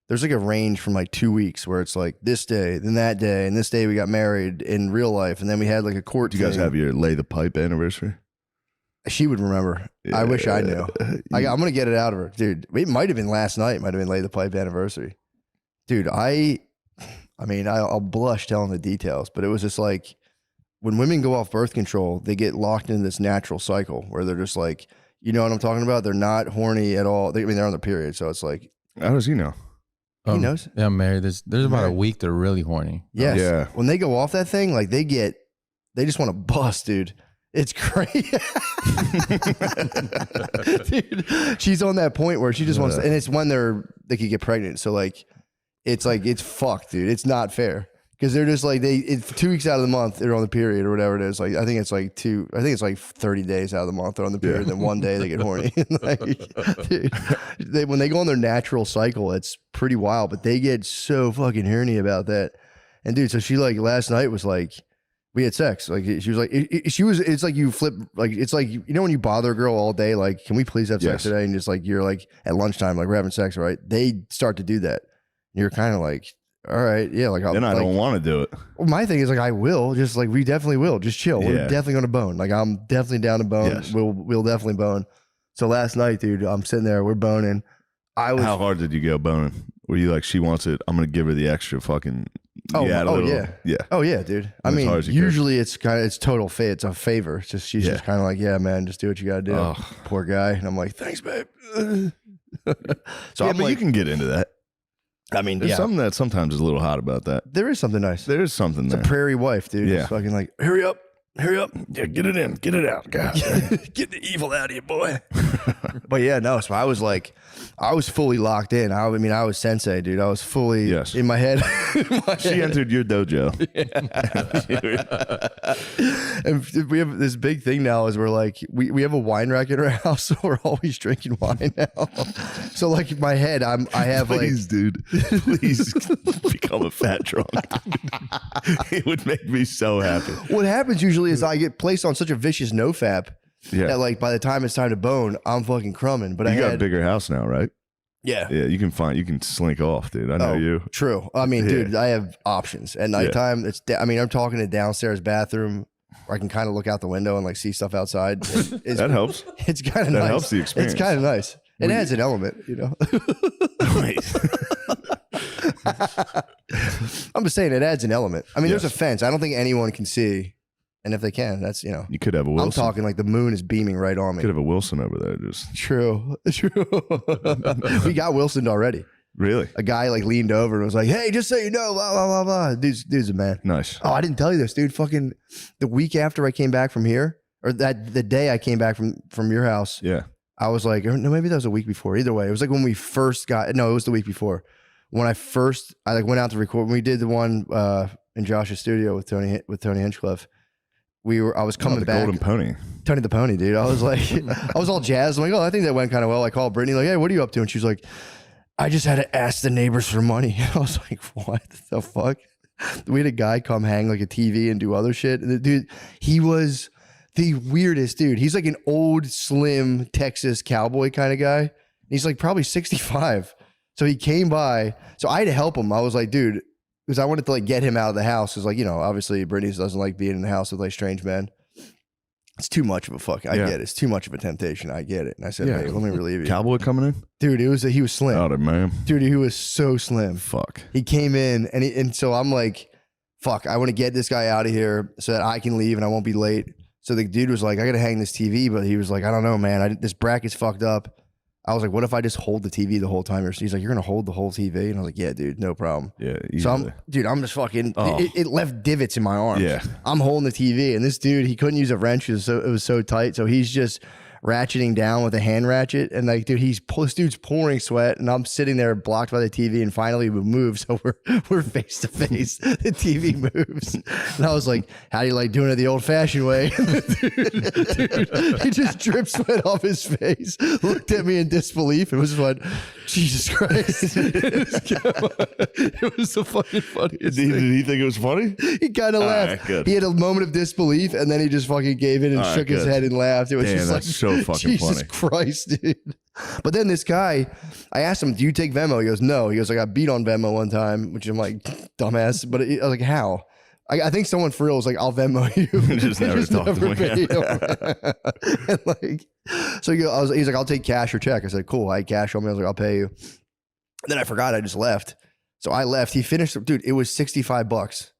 there's a range from 2 weeks where it's this day, then that day, and this day we got married in real life, and then we had a court. Do you guys thing. have your lay the pipe anniversary? She would remember. I wish I knew. I'm gonna get it out of her, dude. It might have been last night. Might have been lay the pipe anniversary, dude. I mean, I'll blush telling the details, but it was just when women go off birth control, they get locked into this natural cycle where they're just you know what I'm talking about? They're not horny at all. They're on their period, so it's How does he know? he knows. Yeah, I'm married. There's about a week they're really horny. Yes. Yeah. When they go off that thing, they just want to bust, dude. It's crazy. Dude, she's on that point where she just wants to, and it's when they could get pregnant. So it's fucked, dude. It's not fair. Because they're just it's 2 weeks out of the month, they're on the period or whatever it is. I think it's 30 days out of the month they're on the period. Then one day they get horny. Dude, when they go on their natural cycle, it's pretty wild. But they get so fucking horny about that. And dude, so she last night was we had sex. She was it's you flip, it's you know when you bother a girl all day, can we please have sex Yes. today? And just you're at lunchtime, we're having sex, right? They start to do that. You're kind of all right, yeah, like then I don't want to do it. Well, my thing is like I will, just like we definitely will, just chill. We're Yeah. definitely gonna bone. Like I'm definitely down to bone. Yes. We'll definitely bone. So last night, dude, I'm sitting there, we're boning. How hard did you go boning? Were you like, she wants it, I'm gonna give her the extra fucking? Yeah. Yeah. Oh yeah, dude. I As mean, hard as you usually it's total fate. It's a favor. It's just she's just kind of like, yeah, man, just do what you gotta do. Oh. Poor guy. And I'm like, thanks, babe. So Yeah, I'm but like, you can get into that. I mean, There's something that sometimes is a little hot about that. there is something nice. There is something It's a there. prairie wife, dude. Yeah. It's fucking like, hurry up. Yeah, get it in, get it out. God. Get the evil out of you, boy. But yeah, no. So I was like, I was fully locked in. I mean, I was sensei, dude. I was fully in my head. She entered your dojo. And we have this big thing now is we're like, we have a wine rack in our house, so we're always drinking wine now. So like in my head, I have Please, dude, please become a fat drunk. It would make me so happy. what happens usually is I get placed on such a vicious nofap that like by the time it's time to bone, I'm fucking crumbing. But You got a bigger house now, right? Yeah. Yeah, you can slink off, dude. I know you. True. I mean, dude, I have options at nighttime. I'm talking a downstairs bathroom where I can kind of look out the window and like see stuff outside. That helps. It's kind of nice. That helps the experience. It's kind of nice. It adds an element, you know. I'm just saying it adds an element. I mean, there's a fence. I don't think anyone can see. And if they can, that's, You could have a Wilson. I'm talking like the moon is beaming right on me. Could have a Wilson over there. Just True. We got Wilson already. really A guy like leaned over and was like, hey, just so you know, blah, blah, blah, blah. Dude's a man. nice. Oh, I didn't tell you this, dude. Fucking the week after I came back from here, or the day I came back from your house, Yeah. I was like, no, maybe that was a week before. Either way, it was like when we first got. No, it was the week before. When I like went out to record. When we did the one in Josh's studio with Tony Hinchcliffe. I was coming the back. Golden Pony. Tony the Pony, dude. I was like, I was all jazzed. I'm like, oh, I think that went kind of well. I called Brittany, like, hey, what are you up to? And she's like, I just had to ask the neighbors for money. I was like, what the fuck? We had a guy come hang like a TV and do other shit. And the dude, he was the weirdest dude. He's like an old, slim Texas cowboy kind of guy. He's like probably 65. So he came by. So I had to help him. I was like, dude, because I wanted to like get him out of the house. Because like, you know, obviously Brittany doesn't like being in the house with like strange men. It's too much of a fuck. I get it. It's too much of a temptation. I get it. And I said, hey, let me relieve you. Cowboy coming in? Dude, he was slim. Oh, man. Dude, he was so slim. Fuck. He came in and so I'm like, fuck, I want to get this guy out of here so that I can leave and I won't be late. So the dude was like, I got to hang this TV. But he was like, I don't know, man. This bracket's fucked up. I was like, what if I just hold the TV the whole time? He's like, you're going to hold the whole TV? And I was like, yeah, dude, no problem. Yeah. So I'm just fucking, Oh. it left divots in my arms. Yeah. I'm holding the TV and this dude, he couldn't use a wrench. It was so tight. So he's just ratcheting down with a hand ratchet. And like, dude, this dude's pouring sweat and I'm sitting there blocked by the TV and finally we move. So we're face to face. The TV moves. And I was like, how do you like doing it the old fashioned way? dude, he just dripped sweat off his face, looked at me in disbelief and was like, Jesus Christ. It was the fucking funniest Did thing. he think it was funny? He kind of laughed. right, good. He had a moment of disbelief, and then he just fucking gave in and All shook right, his good. head and laughed. It was Damn, just like, that's so fucking Jesus funny. Christ, dude. But then this guy, I asked him, do you take Venmo? He goes, no. He goes, I got beat on Venmo one time, which I'm like, dumbass. But I was like, how? I think someone for real was like, I'll Venmo you. Just never talked to him paid him. And like, so he's like, I'll take cash or check. I said, cool. I had cash on me. I was like, I'll pay you. And then I forgot. I just left. So I left. He finished. Dude, it was $65.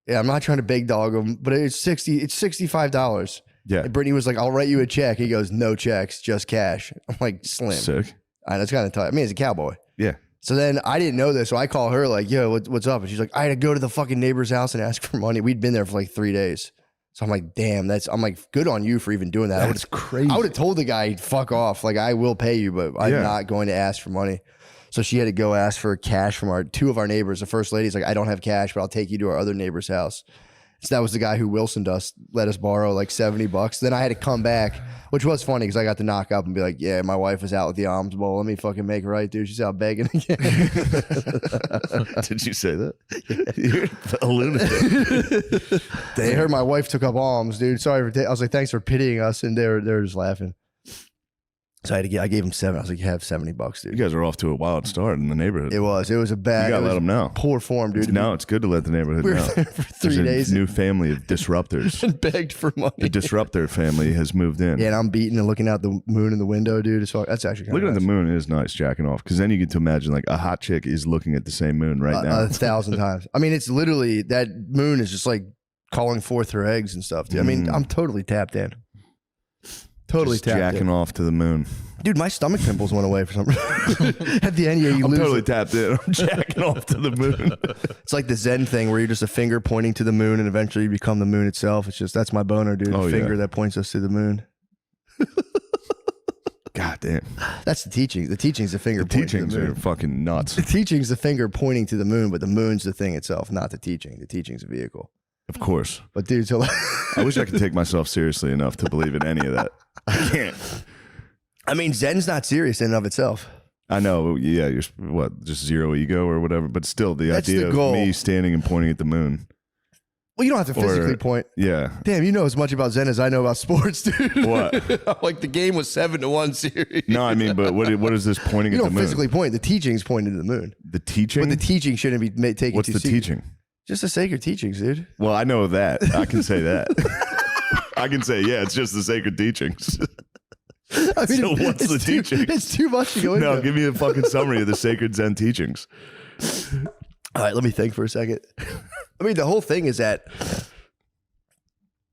Yeah, I'm not trying to big dog him, but it's $65. Yeah. And Brittany was like, I'll write you a check. He goes, no checks, just cash. I'm like, slim. Sick. And it's kind of tight. I mean, he's a cowboy. Yeah. So then I didn't know this. So I call her like, yo, what's up? And she's like, I had to go to the fucking neighbor's house and ask for money. We'd been there for like 3 days. So I'm like, damn, I'm like, good on you for even doing that. That's crazy. I would have told the guy, fuck off. Like, I will pay you, but I'm not going to ask for money. So she had to go ask for cash from two of our neighbors. The first lady's like, I don't have cash, but I'll take you to our other neighbor's house. So that was the guy who Wilson let us borrow like $70. Then I had to come back, which was funny because I got to knock up and be like, yeah, my wife was out with the alms bowl. Let me fucking make it right, dude. She's out begging again. Did you say that? You're a lunatic. They heard my wife took up alms, dude. Sorry I was like, thanks for pitying us. And they're just laughing. So I gave him 7. I was like, you have $70, dude. You guys are off to a wild start in the neighborhood. It was a bad. You gotta let them know. Poor form, dude. No, it's good to let the neighborhood know. there for 3 There's days. a new family of disruptors. And begged for money. The disruptor family has moved in. Yeah, and I'm beating and looking out the moon in the window, dude. That's actually kind Looking of at the moon is nice, jacking off, because then you get to imagine like a hot chick is looking at the same moon right now. 1,000 times. I mean, it's literally that moon is just like calling forth her eggs and stuff, dude. I mean, I'm totally tapped in. Totally Just tapped jacking in. off to the moon. Dude, my stomach pimples went away for some reason. At the end, yeah, you I'm lose totally it. tapped in. I'm jacking off to the moon. It's like the Zen thing where you're just a finger pointing to the moon and eventually you become the moon itself. It's just, that's my boner, dude. Oh, The finger yeah. that points us to the moon. God damn. That's the teaching. The teaching's the finger The pointing teachings to the are moon. fucking nuts. The teaching's the finger pointing to the moon, but the moon's the thing itself, not the teaching. The teaching's a vehicle. Of course. But dude, so I wish I could take myself seriously enough to believe in any of that. I can't. I mean, Zen's not serious in and of itself. I know, yeah, you're just zero ego or whatever, but still the That's idea the of goal. me standing and pointing at the moon. Well, you don't have to physically point. Yeah. Damn, you know as much about Zen as I know about sports, dude. What? Like the game was 7-1 series. No, I mean, but what is this pointing You at the don't moon? physically point. The teaching's pointing to the moon. The teaching? But the teaching shouldn't be taken What's too the serious. teaching? Just the sacred teachings, dude. Well, I know that. I can say that. I can say, yeah, it's just the sacred teachings. I mean, So what's it's the too, teaching? It's too much to go into. No, give me a fucking summary of the sacred Zen teachings. All right, let me think for a second. I mean, the whole thing is that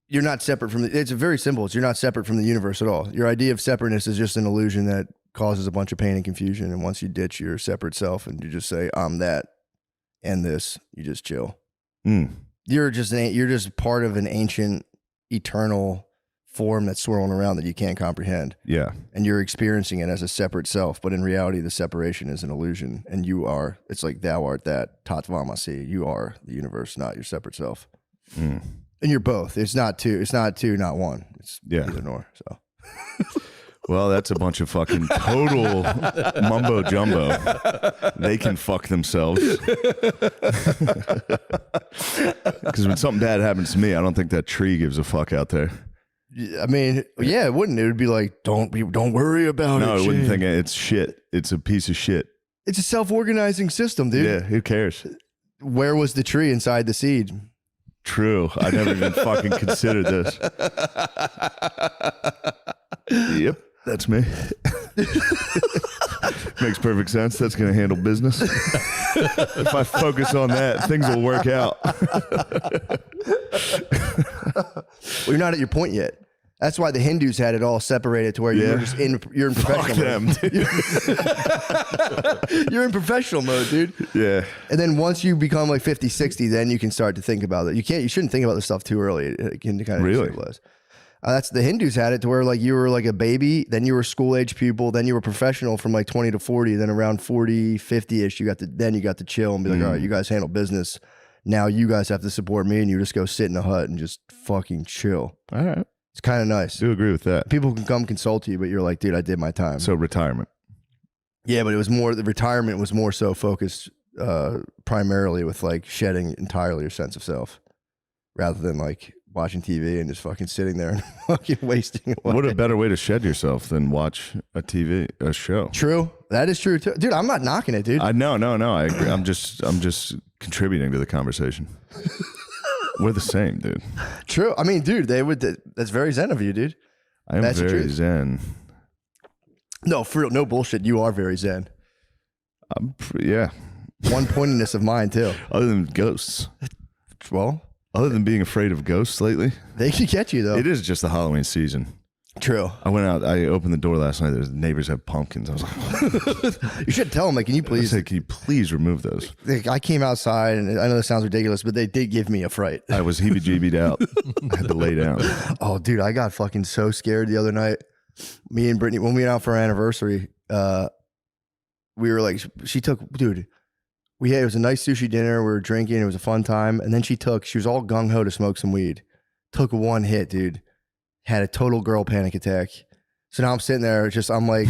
you're not separate from it's very simple. You're not separate from the universe at all. Your idea of separateness is just an illusion that causes a bunch of pain and confusion. And once you ditch your separate self and you just say, I'm that and this, you just chill. You're just part of an ancient, eternal form that's swirling around that you can't comprehend. Yeah. And you're experiencing it as a separate self, but in reality, the separation is an illusion. And it's like thou art that, tatvamasi. You are the universe, not your separate self. And you're both. It's not two, not one. It's either nor. So. Well, that's a bunch of fucking total mumbo jumbo. They can fuck themselves. Because when something bad happens to me, I don't think that tree gives a fuck out there. I mean, yeah, it wouldn't. It would be like, don't worry about it. No, I wouldn't Shane. think it's shit. It's a piece of shit. It's a self-organizing system, dude. Yeah, who cares? Where was the tree inside the seed? True. I never even fucking considered this. Yep, that's me. Makes perfect sense. That's going to handle business. If I focus on that, things will work out. Well, you're not at your point yet. That's why the Hindus had it all separated to where you're just you're in professional Fuck mode. them, dude. You're in professional mode, dude. Yeah. And then once you become like 50, 60, then you can start to think about it. You shouldn't think about this stuff too early. It can kind of Really? stabilize. That's the Hindus had it to where like you were like a baby, then you were school age pupil, then you were professional from like 20 to 40, then around 40, 50-ish, you got to chill and be like, all right, you guys handle business. Now you guys have to support me, and you just go sit in a hut and just fucking chill. All right. It's kind of nice. Do agree with that. People can come consult you, but you're like, dude, I did my time. So retirement. Yeah, but the retirement was more so focused primarily with like shedding entirely your sense of self rather than like watching TV and just fucking sitting there and fucking wasting away. What a better way to shed yourself than watch a show. True. That is true too. Dude, I'm not knocking it, dude. No. I agree. I'm just contributing to the conversation. We're the same, dude. True. I mean, dude, that's very zen of you, dude. I am That's the very truth. zen. No, for real, no bullshit. You are very zen. Yeah. One pointedness of mine too. Other than ghosts. Well, Other than being afraid of ghosts lately. they can get you though. It is just the Halloween season. True. I went out, I opened the door last night. The neighbors have pumpkins. I was like, You should tell them, like, can you I please? said, can you please remove those? Like, I came outside, and I know this sounds ridiculous, but they did give me a fright. I was heebie-jeebied out. I had to lay down. Oh, dude, I got fucking so scared the other night. Me and Brittany, when we went out for our anniversary, we were like, it was a nice sushi dinner. We were drinking. It was a fun time. And then she was all gung ho to smoke some weed. Took one hit, dude. Had a total girl panic attack. So now I'm sitting there, I'm like,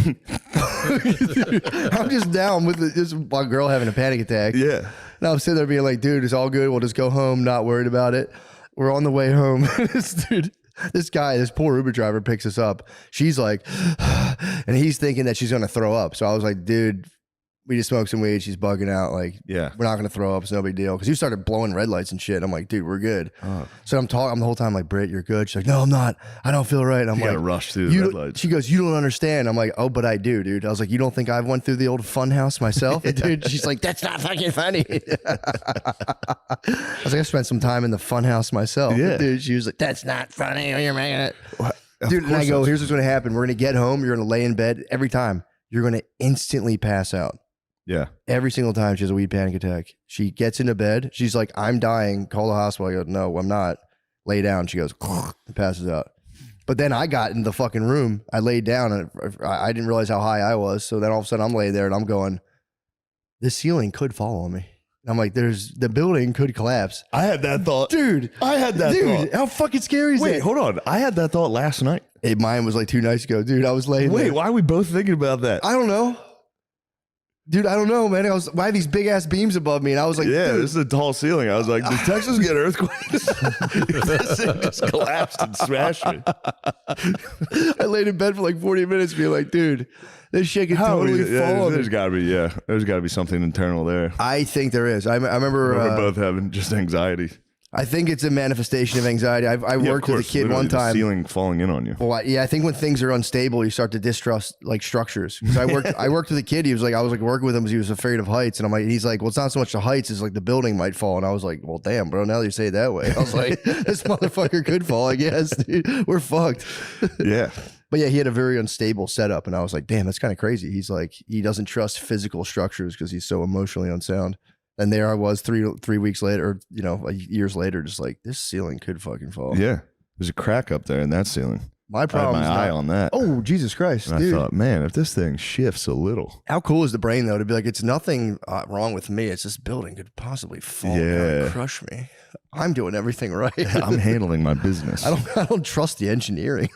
I'm just down with just a girl having a panic attack. Yeah. Now I'm sitting there being like, dude, it's all good. We'll just go home, not worried about it. We're on the way home. This poor Uber driver picks us up. She's like, and he's thinking that she's gonna throw up. So I was like, dude, we just smoked some weed. She's bugging out. Like, Yeah. we're not gonna throw up. It's no big deal. Because you started blowing red lights and shit. I'm like, dude, we're good. So I'm talking. I'm the whole time like, Britt, you're good. She's like, no, I'm not. I don't feel right. I'm You like, gotta rush through the red lights. she goes, you don't understand. I'm like, oh, but I do, dude. I was like, you don't think I've went through the old fun house myself? Dude, she's like, that's not fucking funny. I was like, I spent some time in the fun house myself. Yeah. Dude, she was like, that's not funny. You're making it. Dude, and I course go, that's- here's what's going to happen. We're going to get home. You're going to lay in bed every time. You're going to instantly pass out. Yeah. Every single time she has a weed panic attack. She gets into bed. She's like, I'm dying. Call the hospital. I go, no, I'm not. Lay down. She goes, and passes out. But then I got in the fucking room. I laid down and I didn't realize how high I was. So then all of a sudden I'm laying there and I'm going, this ceiling could fall on me. And I'm like, the building could collapse. I had that thought. Dude. I had that thought. How fucking scary is Wait, that? hold on. I had that thought last night. Hey, mine was like 2 nights ago, dude. I was laying Wait, there. why are we both thinking about that? I don't know. Dude, I don't know, man. Why are these big ass beams above me? And I was like, Yeah, dude. this is a tall ceiling. I was like, did Texas get earthquakes? This thing just collapsed and smashed me. I laid in bed for like 40 minutes being like, dude, this shit could totally fall on me. There's got to be something internal there. I think there is. I remember. We're both having just anxiety. I think it's a manifestation of anxiety. I worked with a kid one The time. ceiling falling in on you. Well, I think when things are unstable, you start to distrust like structures. Because I worked with a kid. He was like, I was like working with him because he was afraid of heights, and I'm like, he's like, well, it's not so much the heights, it's like the building might fall. And I was like, well, damn, bro. Now that you say it that way, I was like, this motherfucker could fall. I guess, dude. We're fucked. Yeah. But yeah, he had a very unstable setup, and I was like, damn, that's kind of crazy. He's like, he doesn't trust physical structures because he's so emotionally unsound. And there I was 3 weeks later, or years later, just like this ceiling could fucking fall. Yeah. There's a crack up there in that ceiling. My I had problem my is eye not- on that. Oh, Jesus Christ, and dude! I thought, man, if this thing shifts a little. How cool is the brain though to be like, it's nothing wrong with me. It's this building could possibly fall down Yeah. and crush me. I'm doing everything right. I'm handling my business. I don't trust the engineering,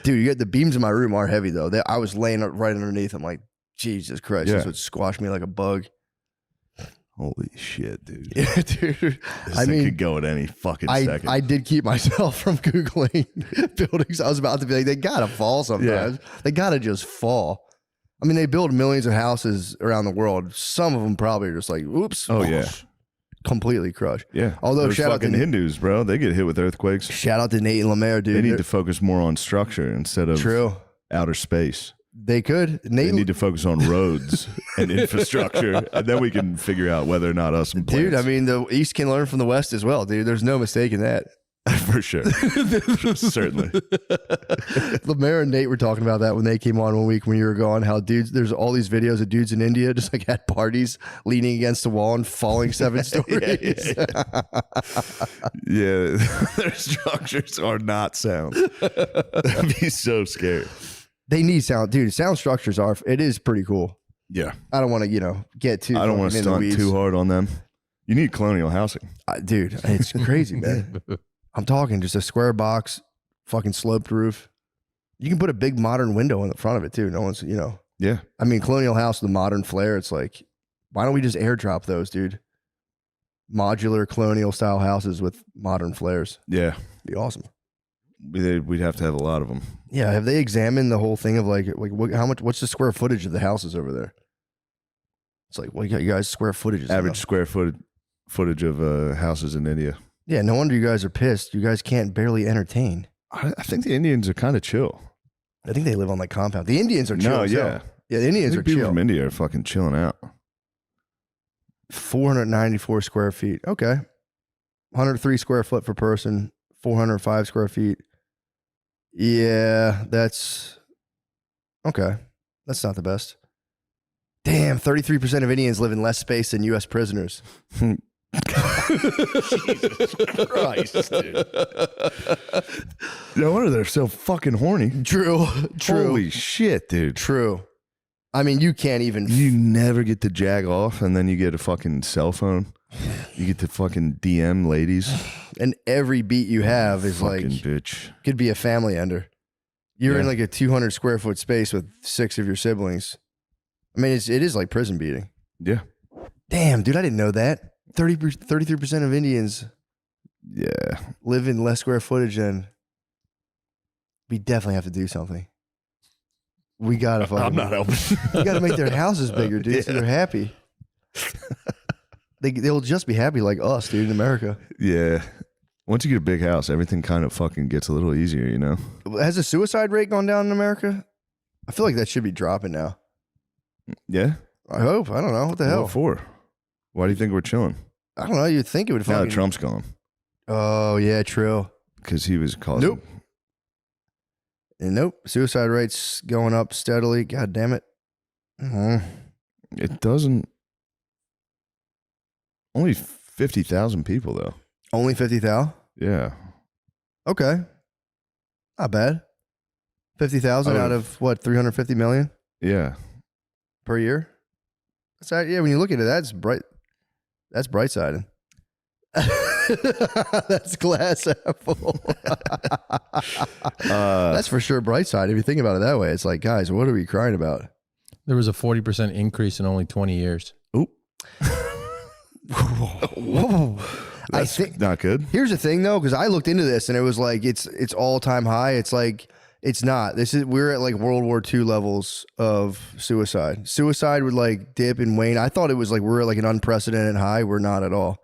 dude. You get the beams in my room are heavy though. I was laying right underneath. I'm like, Jesus Christ, this Yeah. would squash me like a bug. Holy shit, dude. Yeah, dude. This I thing mean, could go at any fucking second. I did keep myself from Googling buildings. I was about to be like, they gotta fall sometimes. They gotta just fall. I mean, they build millions of houses around the world. Some of them probably are just like, oops. Oh, yeah. Completely crushed. Yeah. Although Those shout out fucking to Hindus, bro. They get hit with earthquakes. Shout out to Nate and Lemaire, dude. They need to focus more on structure instead of True. outer space. They could. They Nate, need to focus on roads and infrastructure, and then we can figure out whether or not us and dude, I plants. mean, the East can learn from the West as well, dude. There's no mistake in that. For sure. Certainly. Lemaire and Nate were talking about that when they came on one week when you were gone. How dudes, there's all these videos of dudes in India just like at parties leaning against the wall and falling 7 stories. Yeah, their structures are not sound. That'd be so scary. They need sound, dude. Sound structures are. It is pretty cool. Yeah. I don't want to, get too. I don't want to in the stunt weeds. too hard on them. You need colonial housing. Dude. It's crazy, man. I'm talking just a square box, fucking sloped roof. You can put a big modern window in the front of it too. No one's, Yeah. I mean, colonial house, the modern flair. It's like, why don't we just airdrop those, dude? Modular colonial style houses with modern flares. Yeah. Be awesome. We'd have to have a lot of them. Yeah. Have they examined the whole thing of like what's the square footage of the houses over there? It's like, what you got, you guys square footage? Average square footage of houses in India. Yeah. No wonder you guys are pissed. You guys can't barely entertain. I think the Indians are kind of chill. I think they live on like compound. The Indians are chill. No, as yeah. hell. Yeah. The Indians are People chill. from India are fucking chilling out. 494 square feet. Okay. 103 square foot per person. 405 square feet. Yeah, that's okay. That's not the best. Damn, 33% of Indians live in less space than U.S. prisoners. Jesus Christ, dude. No wonder they're so fucking horny. True. Holy shit, dude. True. I mean, you can't even. You never get to jag off, and then you get a fucking cell phone. You get to fucking DM ladies. And every beat you have is Fucking like, bitch. could be a family ender. You're in Yeah. like a 200 square foot space with 6 of your siblings. I mean, it is like prison beating. Yeah. Damn, dude, I didn't know that. 33% of Indians Yeah. live in less square footage than we definitely have to do something. We gotta fucking. I'm not helping. You gotta make their houses bigger, dude. So they're happy. They'll just be happy like us, dude, in America. Yeah. Once you get a big house, everything kind of fucking gets a little easier, you know? Has the suicide rate gone down in America? I feel like that should be dropping now. Yeah. I hope. I don't know. What the hell? What for? Why do you think we're chilling? I don't know. You'd think it would Now fucking. that Trump's gone. Oh, yeah, true. Because he was causing. Nope. And nope. Suicide rates going up steadily. God damn it. It doesn't. Only 50,000 people, though. Only 50,000? Yeah. Okay. Not bad. 50,000 out of what, 350 million Yeah. per year? That's right. Yeah, when you look at it, that's bright. That's bright sided. That's glass apple. That's for sure bright side. If you think about it that way, it's like, guys, what are we crying about? There was a 40% increase in only 20 years. Oop. Whoa. I think Not good. here's the thing though, because I looked into this and it was like it's all time high. It's like it's not. We're at like World War II levels of suicide. Suicide would like dip and wane. I thought it was like we're at like an unprecedented high. We're not at all.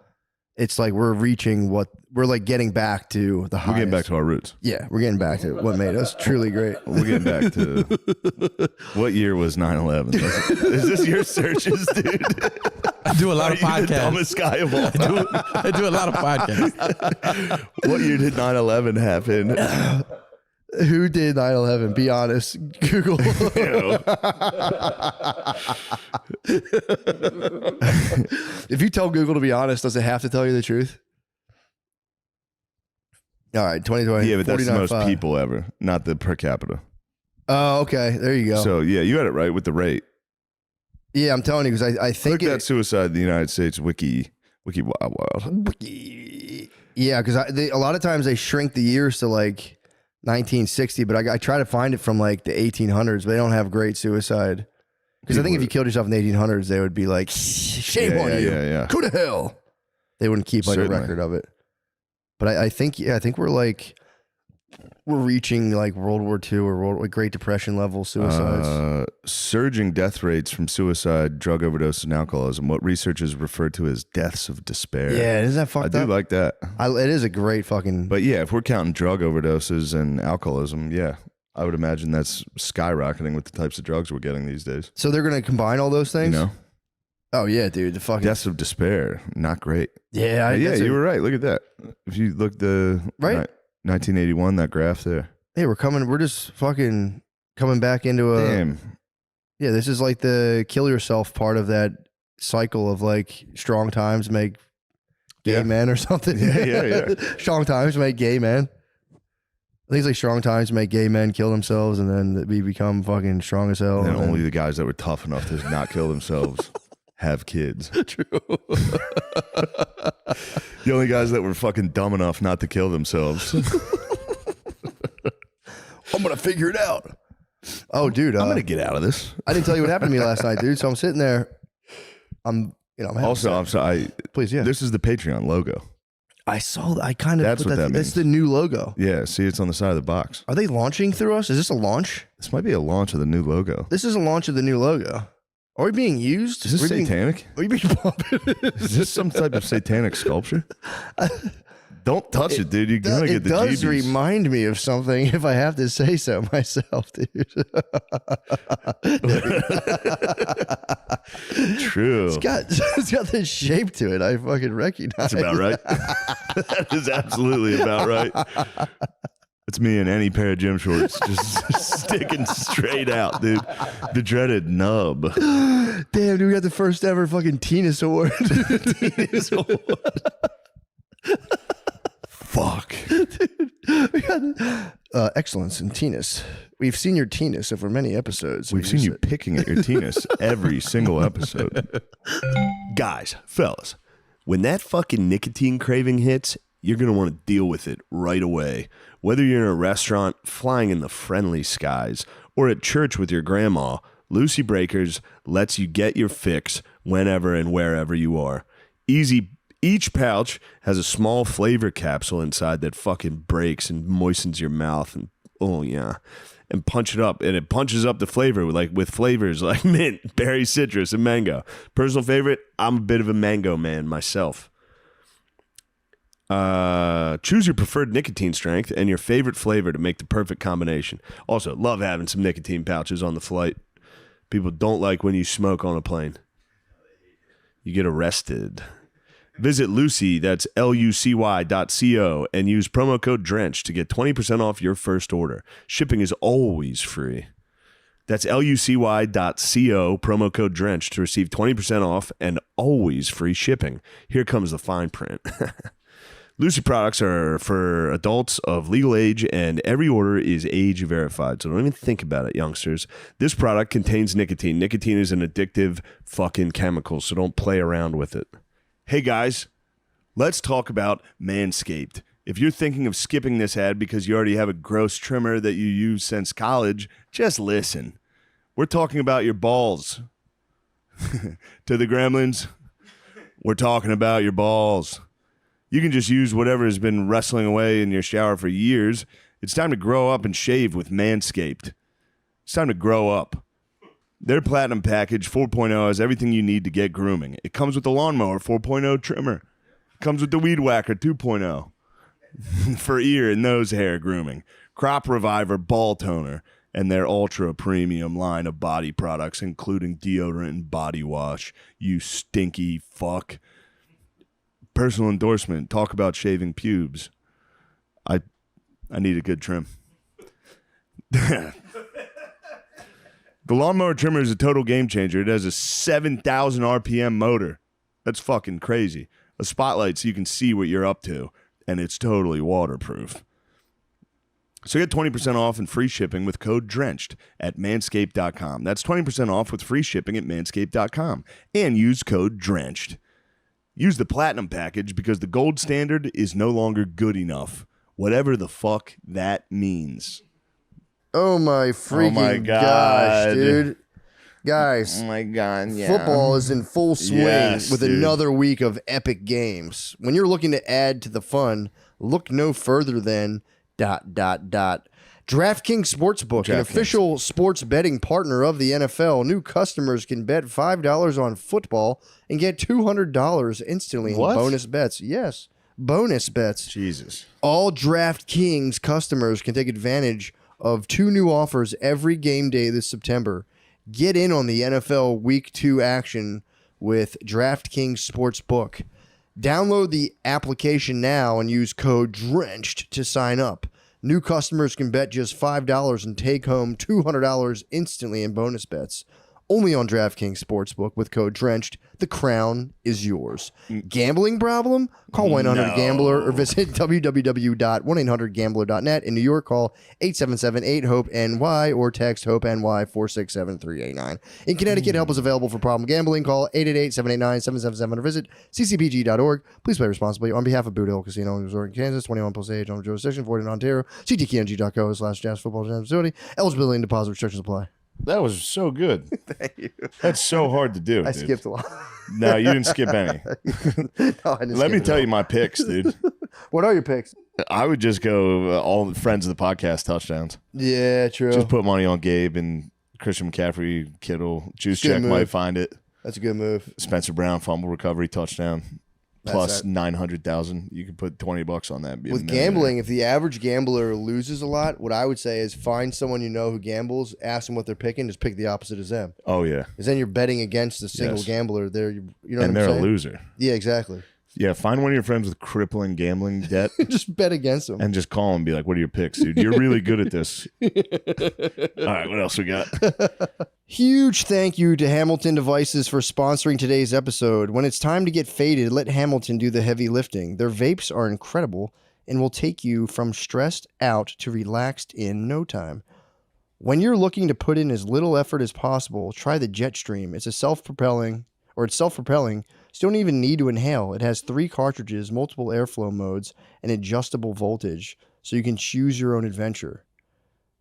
It's like we're reaching we're like getting back to the highest. We're getting back to our roots. Yeah, we're getting back to what made us truly great. We're getting back to what year was 9/11? Is this your searches, dude? I do a lot of Are you the podcasts. dumbest guy of all time? I do a lot of podcasts. What year did 9/11 happen? Who did 9/11? Be honest. Google. If you tell Google to be honest, does it have to tell you the truth? All right, 2020. Yeah, but that's the most 49.5. people ever, not the per capita. Oh, okay. There you go. So yeah, you got it right with the rate. Yeah, I'm telling you because I think Look at suicide in the United States wiki wild. Yeah, because a lot of times they shrink the years to like 1960, but I try to find it from like the 1800s, but they don't have great suicide. Because I think if you killed yourself in the 1800s, they would be like, shame on you. Yeah. Go to hell. They wouldn't keep like Certainly. a record of it. But I think we're reaching like World War II or Great Depression level suicides. Surging death rates from suicide, drug overdose, and alcoholism. What researchers refer to as deaths of despair. Yeah, isn't that fucked I up? do like that. It is a great fucking. But yeah, if we're counting drug overdoses and alcoholism, yeah, I would imagine that's skyrocketing with the types of drugs we're getting these days. So they're gonna combine all those You things. know, Oh yeah, dude. The fucking. deaths of despair, not great. Yeah, Yeah, you were right. Look at that. If you look Right. 1981, that graph there. Hey, we're just fucking coming back into a. Damn. Yeah, this is like the kill yourself part of that cycle of like strong times make gay Yeah. men or something. Yeah. Strong times make gay men. I think it's like strong times make gay men kill themselves and then we become fucking strong as hell. And only the guys that were tough enough to not kill themselves have kids. True. The only guys that were fucking dumb enough not to kill themselves. I'm going to figure it out. Oh, dude. I'm going to get out of this. I didn't tell you what happened to me last night, dude. So I'm sitting there. I'm having Also, sex. I'm sorry. Please, yeah. This is the Patreon logo. I saw I kind of That's put what that That's means. the new logo. Yeah, see, it's on the side of the box. Are they launching through us? Is this a launch? This might be a launch of the new logo. This is a launch of the new logo. Are we being used? Is this Are we being- satanic? Are you being pumped? Is this some type of satanic sculpture? Don't touch it, dude. You're going to get It the does GBs. remind me of something if I have to say so myself, dude. True. It's got this shape to it. I fucking recognize. That's about right. That is absolutely about right. It's me in any pair of gym shorts, just sticking straight out, dude. The dreaded nub. Damn, dude, we got the first ever fucking Teenus Award. Teenus Award. Fuck. We got excellence in Teenus. We've seen your Teenus over many episodes. We've seen you picking at your penis every single episode. Guys, fellas, when that fucking nicotine craving hits, you're going to want to deal with it right away. Whether you're in a restaurant, flying in the friendly skies, or at church with your grandma, Lucy Breakers lets you get your fix whenever and wherever you are. Each pouch has a small flavor capsule inside that fucking breaks and moistens your mouth. And oh, yeah. and punch it up. And it punches up the flavor with flavors like mint, berry, citrus, and mango. Personal favorite, I'm a bit of a mango man myself. Choose your preferred nicotine strength and your favorite flavor to make the perfect combination. Also, love having some nicotine pouches on the flight. People don't like when you smoke on a plane. You get arrested. Visit Lucy, that's lucy.co, and use promo code DRENCH to get 20% off your first order. Shipping is always free. That's lucy.co, promo code DRENCH to receive 20% off and always free shipping. Here comes the fine print. Lucy products are for adults of legal age, and every order is age verified. So don't even think about it, youngsters. This product contains nicotine. Nicotine is an addictive fucking chemical, so don't play around with it. Hey, guys, let's talk about Manscaped. If you're thinking of skipping this ad because you already have a gross trimmer that you use since college, just listen. We're talking about your balls. To the gremlins, we're talking about your balls. You can just use whatever has been wrestling away in your shower for years. It's time to grow up and shave with Manscaped. It's time to grow up. Their Platinum Package 4.0 has everything you need to get grooming. It comes with the Lawnmower 4.0 trimmer. It comes with the Weed Whacker 2.0 for ear and nose hair grooming. Crop Reviver Ball Toner, and their ultra premium line of body products, including deodorant and body wash. You stinky fuck. Personal endorsement. Talk about shaving pubes. I need a good trim. The lawnmower trimmer is a total game changer. It has a 7,000 RPM motor. That's fucking crazy. A spotlight so you can see what you're up to, and it's totally waterproof. So get 20% off and free shipping with code DRENCHED at manscaped.com. That's 20% off with free shipping at manscaped.com. And use code DRENCHED. Use the Platinum Package because the gold standard is no longer good enough. Whatever the fuck that means. Oh my freaking gosh, dude. Guys. Oh my God, yeah. Football is in full swing with dude. another week of epic games. When you're looking to add to the fun, look no further than ... DraftKings Sportsbook, an official sports betting partner of the NFL. New customers can bet $5 on football and get $200 instantly in bonus bets. Yes, bonus bets. Jesus. All DraftKings customers can take advantage of 2 new offers every game day this September. Get in on the NFL Week 2 action with DraftKings Sportsbook. Download the application now and use code DRENCHED to sign up. New customers can bet just $5 and take home $200 instantly in bonus bets. Only on DraftKings Sportsbook with code DRENCHED. The crown is yours. Gambling problem? Call 1-800-GAMBLER or visit www.1800gambler.net. In New York, call 877-8-HOPE-NY or text HOPE-NY 467-389. In Connecticut, help is available for problem gambling. Call 888-789-777 or visit ccpg.org. Please play responsibly. On behalf of Boot Hill Casino and Resort in Kansas, 21 plus age, on jurisdiction, 40 in Ontario. ctkng.co/jazz football facility. Eligibility and deposit restrictions apply. That was so good. Thank you. That's so hard to do. I dude. skipped a lot. No, you didn't skip any. No, I didn't Let me skip tell it you my picks, dude. What are your picks? I would just go all the friends of the podcast touchdowns. Yeah, true. Just put money on Gabe and Christian McCaffrey, Kittle. Juice Good check move. might find it. That's a good move. Spencer Brown fumble recovery touchdown. Plus 900,000. You can put $20 on that. With gambling, if the average gambler loses a lot, what I would say is find someone you know who gambles, ask them what they're picking, just pick the opposite as them. Oh yeah, because then you're betting against the single gambler. There, you know, what and I'm they're saying? a loser. Yeah, exactly. Yeah, find one of your friends with crippling gambling debt. Just bet against them. And just call them and be like, what are your picks, dude? You're really good at this. All right, what else we got? Huge thank you to Hamilton Devices for sponsoring today's episode. When it's time to get faded, let Hamilton do the heavy lifting. Their vapes are incredible and will take you from stressed out to relaxed in no time. When you're looking to put in as little effort as possible, try the Jetstream. It's self-propelling, so you don't even need to inhale. It has 3 cartridges, multiple airflow modes, and adjustable voltage, so you can choose your own adventure.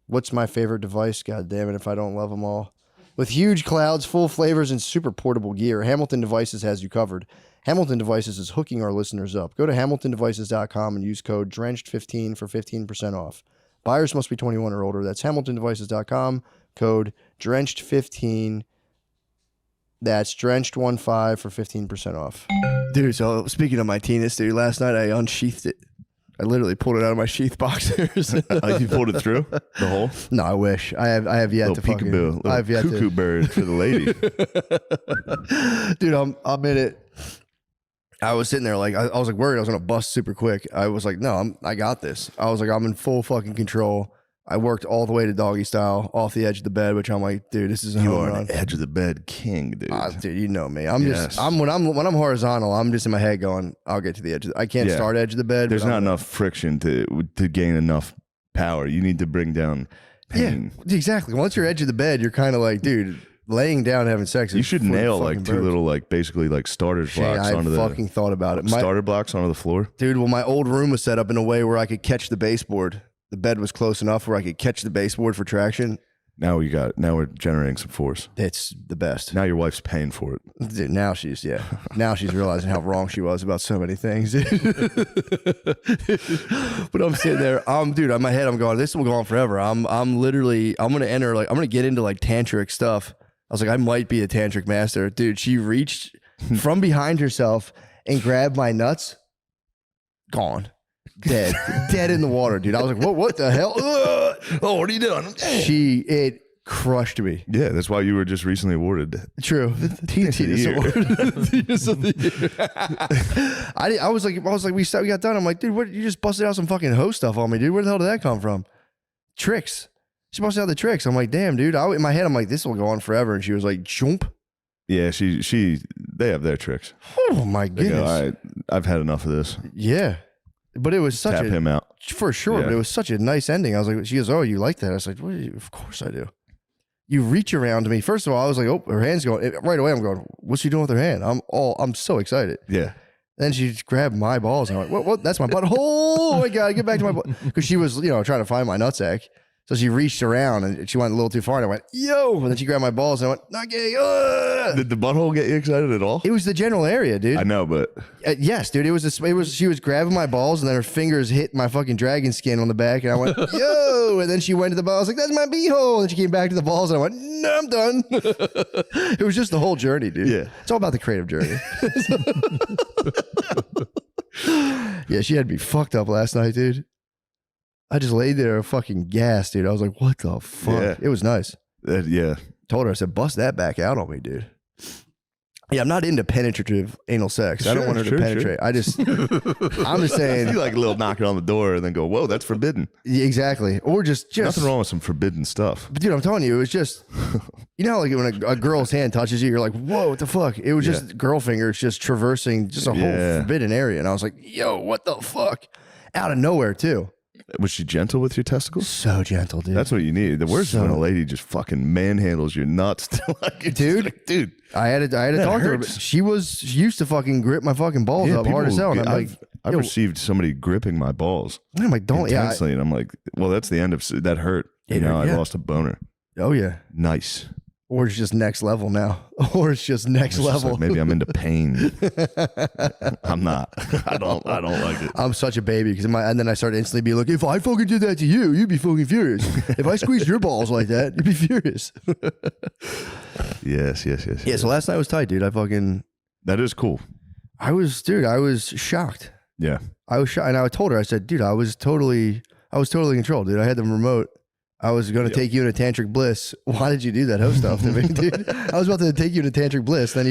What's my favorite device? God damn it if I don't love them all. With huge clouds, full flavors, and super portable gear, Hamilton Devices has you covered. Hamilton Devices is hooking our listeners up. Go to hamiltondevices.com and use code DRENCHED15 for 15% off. Buyers must be 21 or older. That's HamiltonDevices.com. Code DRENCHED15. That's DRENCHED15 for 15% off. Dude, so speaking of my Teenus, dude, last night I unsheathed it. I literally pulled it out of my sheath boxers. You pulled it through the hole? No, I wish. I have yet to fucking. Peekaboo, I've yet cuckoo to. bird for the lady. Dude, I'm in it. I was sitting there like I was like worried I was gonna bust super quick. I was like, no, I got this. I was like, I'm in full fucking control. I worked all the way to doggy style off the edge of the bed, which I'm like, dude, this is a You home are run. an edge of the bed king, dude. Dude, you know me. I'm Yes. just when I'm horizontal, I'm just in my head going, I'll get to the edge. I can't Yeah. start edge of the bed. There's but not I'm- enough friction to gain enough power. You need to bring down pain. Yeah, exactly. Once you're edge of the bed, you're kind of like, dude, laying down having sex. You is should for the nail fucking like two birds. little like basically like starter Shane, blocks I onto the fucking thought about it. starter blocks onto the floor. Dude, well, my old room was set up in a way where I could catch the baseboard. The bed was close enough where I could catch the baseboard for traction. Now we're generating some force. It's the best. Now your wife's paying for it. Dude, now she's realizing how wrong she was about so many things. But I'm sitting there, dude, on my head, I'm going, this will go on forever. I'm gonna get into like tantric stuff. I was like, I might be a tantric master. Dude, she reached from behind herself and grabbed my nuts. Gone. Dead in the water, dude. I was like, what the hell? Oh, what are you doing? It crushed me. Yeah, that's why you were just recently awarded. True. Teenus Award. Teenus of the year. I was like, we got done. I'm like, dude, what? You just busted out some fucking hoe stuff on me, dude. Where the hell did that come from? Tricks. She busted out the tricks. I'm like, damn, dude. In my head, I'm like, this will go on forever. And she was like, jump. Yeah, they have their tricks. Oh my They goodness. go, all right, I've had enough of this. Yeah. But it was such Tap him out. for sure. Yeah. But it was such a nice ending. I was like, she goes, oh, you like that? I was like, what do you, of course I do. You reach around to me. First of all, I was like, oh, her hand's going. Right away, I'm going, what's she doing with her hand? I'm so excited. Yeah. Then she grabbed my balls and I went, what? That's my butthole. Oh, I gotta get back to my butt. Because she was, trying to find my nutsack. So she reached around and she went a little too far and I went, yo. And then she grabbed my balls and I went, not gay. Did the butthole get you excited at all? It was the general area, dude. I know, but Yes, dude. She was grabbing my balls and then her fingers hit my fucking dragon skin on the back and I went, yo. And then she went to the balls like, that's my beehole. And she came back to the balls and I went, no, I'm done. It was just the whole journey, dude. Yeah. It's all about the creative journey. Yeah, she had me fucked up last night, dude. I just laid there fucking gassed, dude. I was like, what the fuck? Yeah. It was nice. yeah. Told her, I said, bust that back out on me, dude. Yeah, I'm not into penetrative anal sex. I don't want her to penetrate. I'm just saying. You like a little knock it on the door and then go, whoa, that's forbidden. Yeah, exactly. Or just Nothing wrong with some forbidden stuff. But dude, I'm telling you, it was just, how like when a girl's hand touches you, you're like, whoa, what the fuck? It was just girl fingers just traversing just a whole forbidden area. And I was like, yo, what the fuck? Out of nowhere, too. Was she gentle with your testicles? So gentle, dude. That's what you need. The worst is when a lady just fucking manhandles your nuts. Dude. I had to talk to her. But she used to fucking grip my fucking balls up hard as hell. And I'm like, I've received somebody gripping my balls. I'm like, don't, intensely, and I'm like, well, that's the end of that hurt. I lost a boner. Oh yeah. Nice. Or it's just next level now. Or it's just next It's just level. like, maybe I'm into pain. I'm not. I don't like it. I'm such a baby because and then I started instantly being like, if I fucking did that to you, you'd be fucking furious. If I squeezed your balls like that, you'd be furious. Yes. Yeah. So last night was tight, dude. That is cool. I was shocked. Yeah. I was shocked, and I told her, I said, dude, I was totally controlled, dude. I had the remote. I was going to take you into tantric bliss. Why did you do that hoe stuff to me, dude? I was about to take you into tantric bliss. Then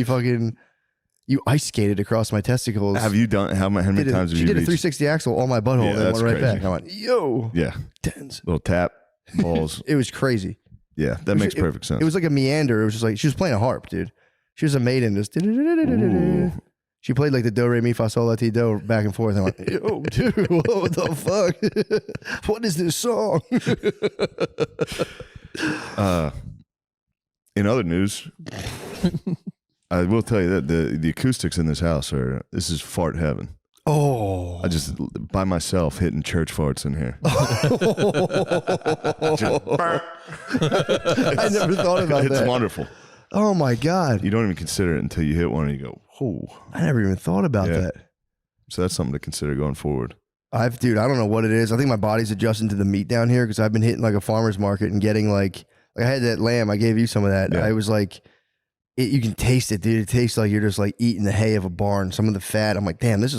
you ice skated across my testicles. Have you done, how many times have you She did a reached? 360 axle on my butthole and then went right crazy. back. I went, yo. Yeah. Tens. Little tap, balls. It was crazy. Yeah, that makes perfect sense. It was like a meander. It was just like, she was playing a harp, dude. She was a maiden. Just Ooh. she played like the do, re, mi, fa, sol, la, ti, do back and forth. I went, yo, dude, what the fuck? What is this song? In other news, I will tell you that the acoustics in this house this is fart heaven. Oh. I just, by myself, hitting church farts in here. I never thought about It's that. wonderful. Oh my God. You don't even consider it until you hit one and you go, oh. I never even thought about that. So that's something to consider going forward. I don't know what it is. I think my body's adjusting to the meat down here because I've been hitting like a farmer's market and getting like I had that lamb. I gave you some of that. Yeah. I was like, you can taste it, dude. It tastes like you're just like eating the hay of a barn. Some of the fat. I'm like, damn, this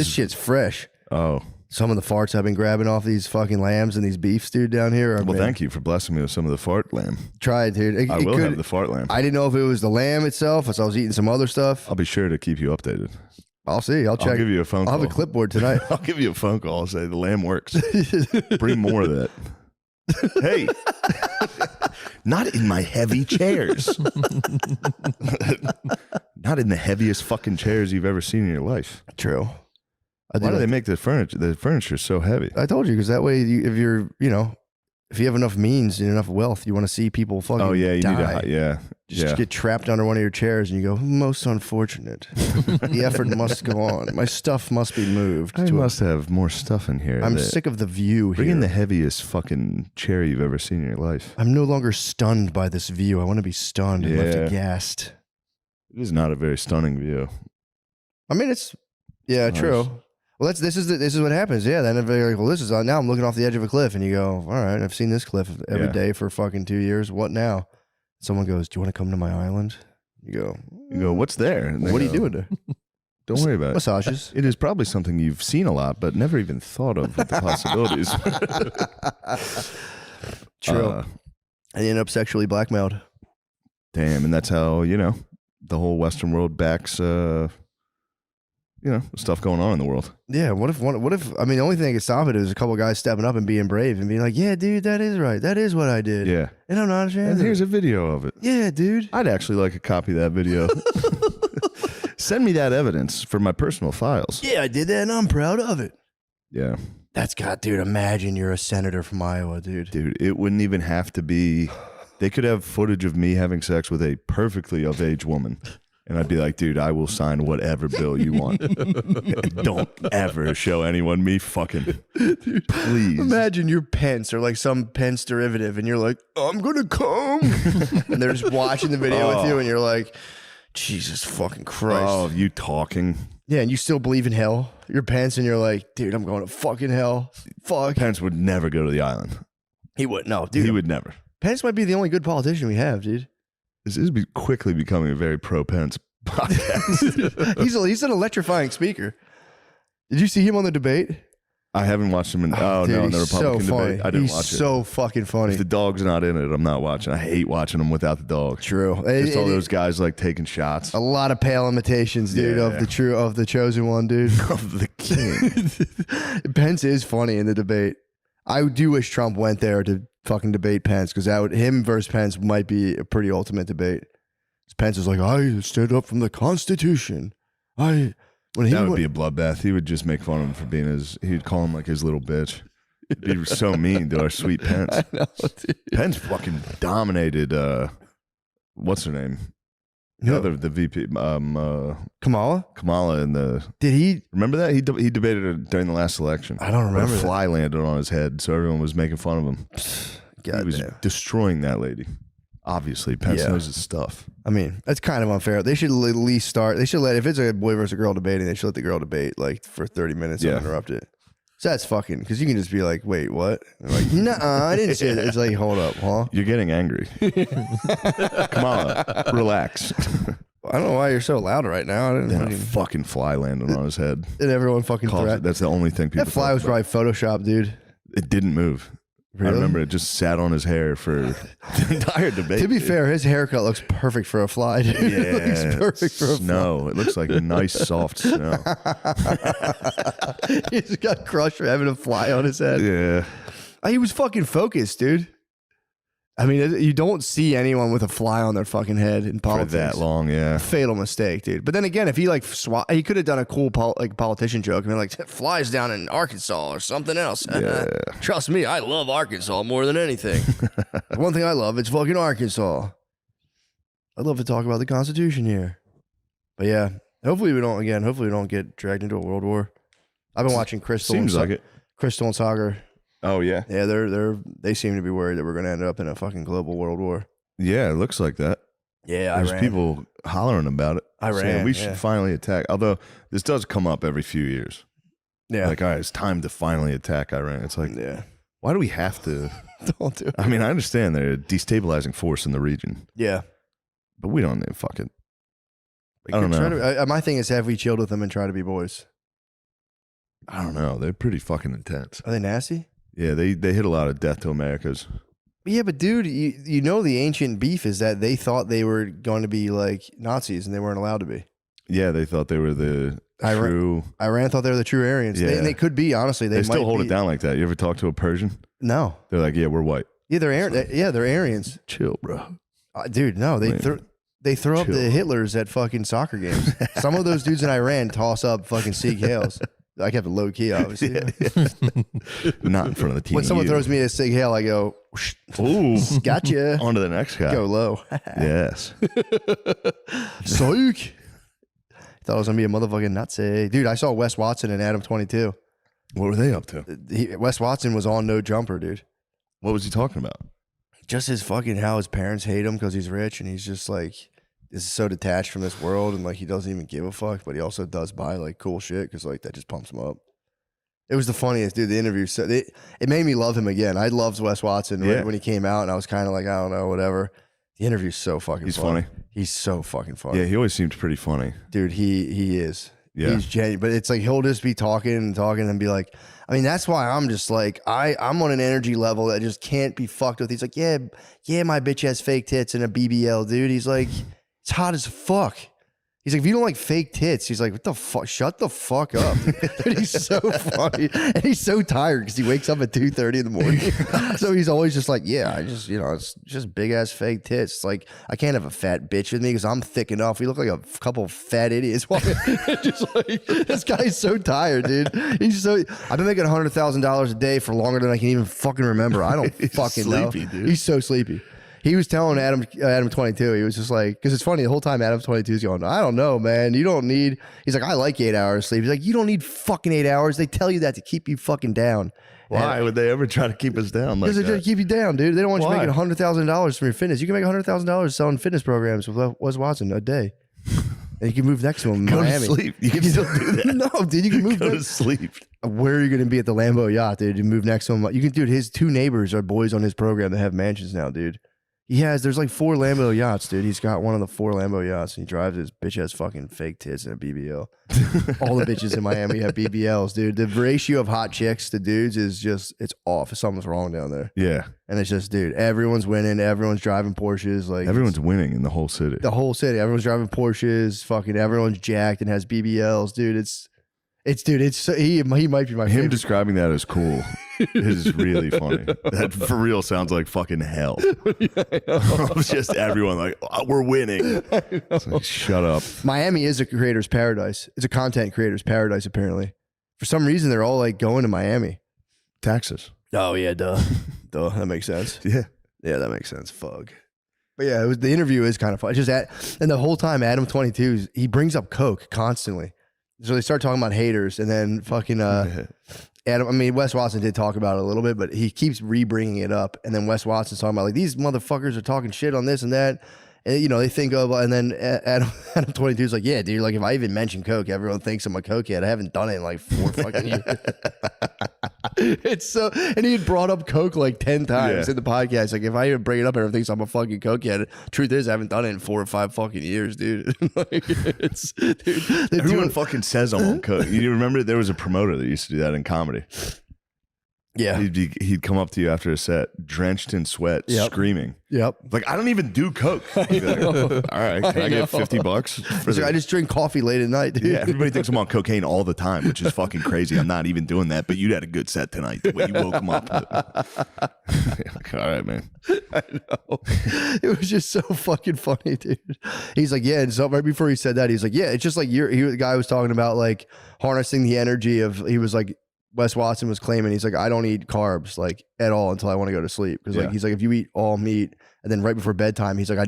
shit's fresh. Oh. Some of the farts I've been grabbing off these fucking lambs and these beefs, dude, down here. Well, thank you for blessing me with some of the fart lamb. Try it, dude. I will have the fart lamb. I didn't know if it was the lamb itself, as I was eating some other stuff. I'll be sure to keep you updated. I'll see. I'll check. I'll give you a phone call. I'll have a clipboard tonight. I'll give you a phone call and say the lamb works. Bring more of that. Hey, not in my heavy chairs. Not in the heaviest fucking chairs you've ever seen in your life. True. Why do they make the furniture? The furniture so heavy. I told you because that way, if you're, if you have enough means and enough wealth, you want to see people fucking. Oh yeah, you die. need to. Just get trapped under one of your chairs and you go, most unfortunate. The effort must go on. My stuff must be moved. I must have more stuff in here. I'm sick of the view Bring here. in the heaviest fucking chair you've ever seen in your life. I'm no longer stunned by this view. I want to be stunned and left Yeah. aghast. It is not a very stunning view. I mean, it's true. Well, this is what happens. Yeah, then they're like, well, this is now I'm looking off the edge of a cliff, and you go, all right, I've seen this cliff every day for fucking 2 years. What now? Someone goes, do you want to come to my island? You go, What's there? And they what are go, you doing there? Don't worry about it. Massages. It is probably something you've seen a lot, but never even thought of with the possibilities. True. And you end up sexually blackmailed. Damn, and that's how, the whole Western world backs, stuff going on in the world. Yeah. What if? I mean, the only thing that could stop it is a couple guys stepping up and being brave and being like, "Yeah, dude, that is right. That is what I did. Yeah. And I'm not ashamed. And of here's it. a video of it. Yeah, dude. I'd actually like a copy of that video. Send me that evidence for my personal files. Yeah, I did that, and I'm proud of it. Yeah. Dude. Imagine you're a senator from Iowa, dude. Dude, it wouldn't even have to be. They could have footage of me having sex with a perfectly of age woman. And I'd be like, dude, I will sign whatever bill you want. Don't ever show anyone me fucking. Please. Imagine you're Pence or like some Pence derivative, and you're like, I'm gonna come, and they're just watching the video with you, and you're like, Jesus fucking Christ. Oh, you talking. Yeah, and you still believe in hell. You're Pence, and you're like, dude, I'm going to fucking hell. Fuck. Pence would never go to the island. He would no, dude. He would never. Pence might be the only good politician we have, dude. This is quickly becoming a very pro-Pence podcast. He's an electrifying speaker. Did you see him on the debate? I haven't watched him in. Dude, in the he's Republican so funny. debate. I didn't He's watch it. so fucking funny. If the dog's not in it, I'm not watching. I hate watching him without the dog. True. Just all those guys like taking shots A lot of pale imitations, dude, Yeah. of the chosen one, dude. of the king. Pence is funny in the debate. I do wish Trump went there to fucking debate Pence because him versus Pence might be a pretty ultimate debate. Pence is like, I stood up from the Constitution. That would be a bloodbath. He would just make fun of him for being he'd call him like his little bitch. He'd be so mean to our sweet Pence. I know, dude. Pence fucking dominated, what's her name? The VP, Kamala? Kamala Did he? remember that? He debated her during the last election. I don't remember A that. fly landed on his head, so everyone was making fun of him. He was Goddamn. destroying that lady. Obviously, Pence Yeah. knows his stuff. I mean, that's kind of unfair. They should at least start. They should if it's a boy versus a girl debating, they should let the girl debate like for 30 minutes uninterrupted. So that's fucking, because you can just be like, wait, what? And they're like, nah, I didn't say that. It's like, hold up, huh? You're getting angry. Kamala, relax. I don't know why you're so loud right now. Then a fucking fly landed on his head. And everyone fucking threat. That's the only thing people. That fly was talk probably Photoshopped, dude. about. It didn't move. Really? I remember it just sat on his hair for the entire debate. To be dude. fair, his haircut looks perfect for a fly, dude. It looks perfect for a snow. It looks like nice soft snow. fly. He just got crushed for having a fly on his head. Yeah. He was fucking focused, dude. I mean, you don't see anyone with a fly on their fucking head in For politics. that long, yeah. Fatal mistake, dude. But then again, if he like he could have done a cool politician joke and been like, flies down in Arkansas or something else. Yeah. Trust me, I love Arkansas more than anything. One thing I love, it's fucking Arkansas. I'd love to talk about the Constitution here. But yeah, hopefully we don't get dragged into a world war. I've been watching Crystal. Seems like it. Crystal and Sagar. Oh, yeah. Yeah, they seem to be worried that we're going to end up in a fucking global world war. Yeah, it looks like that. Yeah, There's people hollering about it. Iran, saying we should finally attack. Although this does come up every few years. Yeah. Like, all right, it's time to finally attack Iran. It's like, Yeah. why do we have to? Don't do it. I mean, I understand they're a destabilizing force in the region, Yeah. but we don't need fuck it. I don't Try know. to, my thing is, have we chilled with them and try to be boys? I don't know. They're pretty fucking intense. Are they nasty? Yeah, they hit a lot of death to Americas. Yeah, but dude, you know the ancient beef is that they thought they were going to be like Nazis and they weren't allowed to be. Yeah, they thought they were the true. Iran thought they were the true Aryans. Yeah. And they could be, honestly. They still might hold be. it down like that. You ever talk to a Persian? No. They're like, yeah, we're white. Yeah, they're Aryans. Chill, bro. Dude, no, they throw up Chill. the Hitlers at fucking soccer games. Some of those dudes in Iran toss up fucking Sieg Heils. I kept it low key, obviously. Not in front of the team. When someone throws me a Sieg Heil, I go, ooh, gotcha. on to the next guy. Go low. Yes. Psych. Thought I was gonna be a motherfucking Nazi. Dude, I saw Wes Watson and Adam 22. What were they up to? Wes Watson was on No Jumper, dude. What was he talking about? Just his fucking how his parents hate him because he's rich and he's just like is so detached from this world and like he doesn't even give a fuck, but he also does buy like cool shit because like that just pumps him up. It was the funniest, dude. The interview, so it made me love him again. I loved Wes Watson when he came out, and I was kind of like, I don't know, whatever. The interview's so fucking. He's funny. He's so fucking funny. Yeah, he always seemed pretty funny. Dude, he is. Yeah. He's genuine, but it's like he'll just be talking and be like, I mean, that's why I'm just like I'm on an energy level that just can't be fucked with. He's like, yeah, my bitch has fake tits and a BBL, dude. He's like, it's hot as fuck. He's like, if you don't like fake tits, he's like, what the fuck? Shut the fuck up. Dude, he's so funny. And he's so tired because he wakes up at 2:30 in the morning. So he's always just like, yeah, I just, it's just big ass fake tits. It's like, I can't have a fat bitch with me because I'm thick enough. We look like a couple of fat idiots. Just like, this guy's so tired, dude. I've been making $100,000 a day for longer than I can even fucking remember. I don't fucking sleepy, know. Dude. He's so sleepy. He was telling Adam 22, he was just like, because it's funny, the whole time Adam 22 is going, I don't know, man. You don't need, he's like, I like 8 hours sleep. He's like, you don't need fucking 8 hours. They tell you that to keep you fucking down. Why would they ever try to keep us down like Because they're trying to keep you down, dude. They don't want you making $100,000 from your fitness. You can make $100,000 selling fitness programs with Wes Watson a day. And you can move next to him in Go Miami. to sleep. You can still do that. No, dude, you can move Go to sleep. Where are you going to be at the Lambo yacht, dude? You move next to him. You can, dude, his two neighbors are boys on his program that have mansions now, dude. There's like 4 Lambo yachts, dude. He's got one of the 4 Lambo yachts and he drives his bitch has fucking fake tits and a BBL. All the bitches in Miami have BBLs, dude. The ratio of hot chicks to dudes is just, it's off. Something's wrong down there. Yeah. And it's just, dude, everyone's winning. Everyone's driving Porsches. Like Everyone's winning in the whole city. the whole city. Everyone's driving Porsches. Fucking everyone's jacked and has BBLs, dude. He might be my Him favorite. describing that as cool is really funny. That for real sounds like fucking hell. Just everyone like, oh, we're winning. It's like, shut up. Miami is a creator's paradise. It's a content creator's paradise, apparently. For some reason, they're all like going to Miami. Taxes. Oh, yeah, duh. That makes sense. Yeah. Yeah, that makes sense. Fuck. But yeah, the interview is kind of fun. It's just and the whole time, Adam 22, he brings up Coke constantly. So they start talking about haters, and then fucking Wes Watson did talk about it a little bit, but he keeps re-bringing it up. And then Wes Watson's talking about like these motherfuckers are talking shit on this and that. And, they think of, and then Adam 22 is like, yeah, dude, like if I even mention Coke, everyone thinks I'm a cokehead. I haven't done it in like 4 fucking years. It's so, and he had brought up Coke like 10 times in the podcast. Like if I even bring it up, everyone thinks I'm a fucking cokehead. Truth is, I haven't done it in 4 or 5 fucking years, dude. Everyone fucking says I'm on Coke. You remember there was a promoter that used to do that in comedy. Yeah. He'd come up to you after a set, drenched in sweat, screaming. Yep. Like, I don't even do Coke. Like, all right, can I get $50? I just drink coffee late at night, dude. Yeah, everybody thinks I'm on cocaine all the time, which is fucking crazy. I'm not even doing that, but you had a good set tonight. The way you woke him up. Like, all right, man. I know. It was just so fucking funny, dude. He's like, yeah. And so right before he said that, he's like, yeah, it's just like the guy was talking about like harnessing the energy of, he was like, Wes Watson was claiming, he's like, I don't eat carbs like at all until I want to go to sleep. Because like he's like, if you eat all meat and then right before bedtime, he's like, I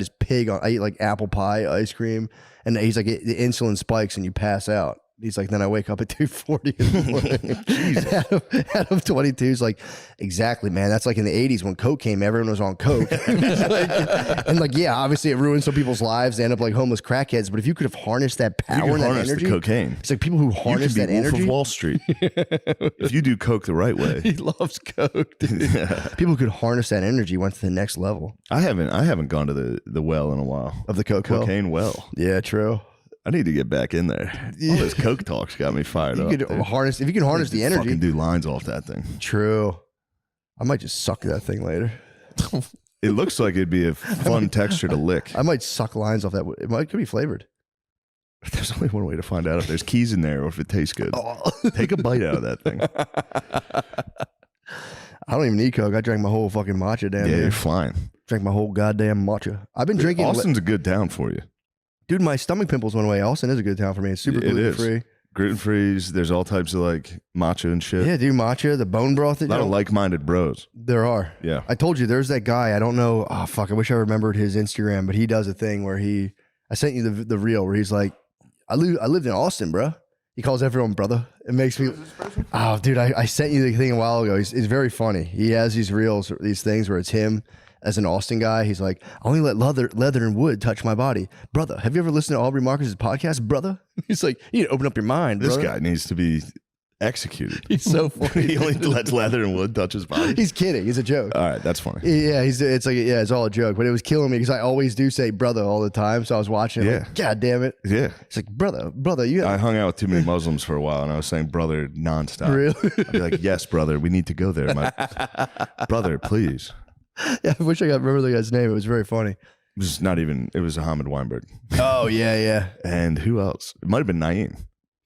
eat like apple pie, ice cream, and he's like, the insulin spikes and you pass out. He's like, then I wake up at 2:40 in the morning. Adam 22 is like, exactly, man. That's like in the 80s when Coke came, everyone was on Coke. and like, yeah, obviously it ruined some people's lives. They end up like homeless crackheads. But if you could have harnessed that power and that energy, the cocaine. It's like people who harness that Wolf energy. of Wall Street. If you do Coke the right way. He loves Coke. People who could harness that energy went to the next level. I haven't gone to the well in a while. Of the cocaine well. Yeah, true. I need to get back in there. All this Coke talk's got me fired up. If you can harness the energy. Fucking do lines off that thing. True. I might just suck that thing later. It looks like it'd be a fun texture to lick. I might suck lines off that. Could be flavored. There's only one way to find out if there's keys in there or if it tastes good. Take a bite out of that thing. I don't even need Coke. I drank my whole fucking matcha down Yeah, there. you're fine. Drank my whole goddamn matcha. I've been drinking. Austin's a good town for you. Dude, my stomach pimples went away. Austin is a good town for me. It's super gluten free. Gluten free. There's all types of like matcha and shit. Yeah, dude, matcha, the bone broth. A lot of like-minded bros. There are. Yeah. I told you, there's that guy. I don't know. Oh, fuck. I wish I remembered his Instagram, but he does a thing where I sent you the reel where he's like, I lived in Austin, bro. He calls everyone brother. It makes me. Oh, dude, I sent you the thing a while ago. He's very funny. He has these reels, these things where it's him as an Austin guy. He's like, I only let leather and wood touch my body. Brother, have you ever listened to Aubrey Marcus' podcast, brother? He's like, you need to open up your mind, This brother. guy needs to be executed. He's so funny. He only lets leather and wood touch his body. He's kidding. He's a joke. All right, that's funny. Yeah, it's all a joke, but it was killing me because I always do say brother all the time. So I was watching it. Yeah. Like, God damn it. Yeah. It's like, brother, you I hung out with too many Muslims for a while and I was saying brother nonstop. Really? I'd be like, yes, brother, we need to go there. My brother, please. Yeah, I wish I could remember the guy's name. It was very funny. It was Ahmed Weinberg. Oh, yeah. And who else? It might have been Naeem.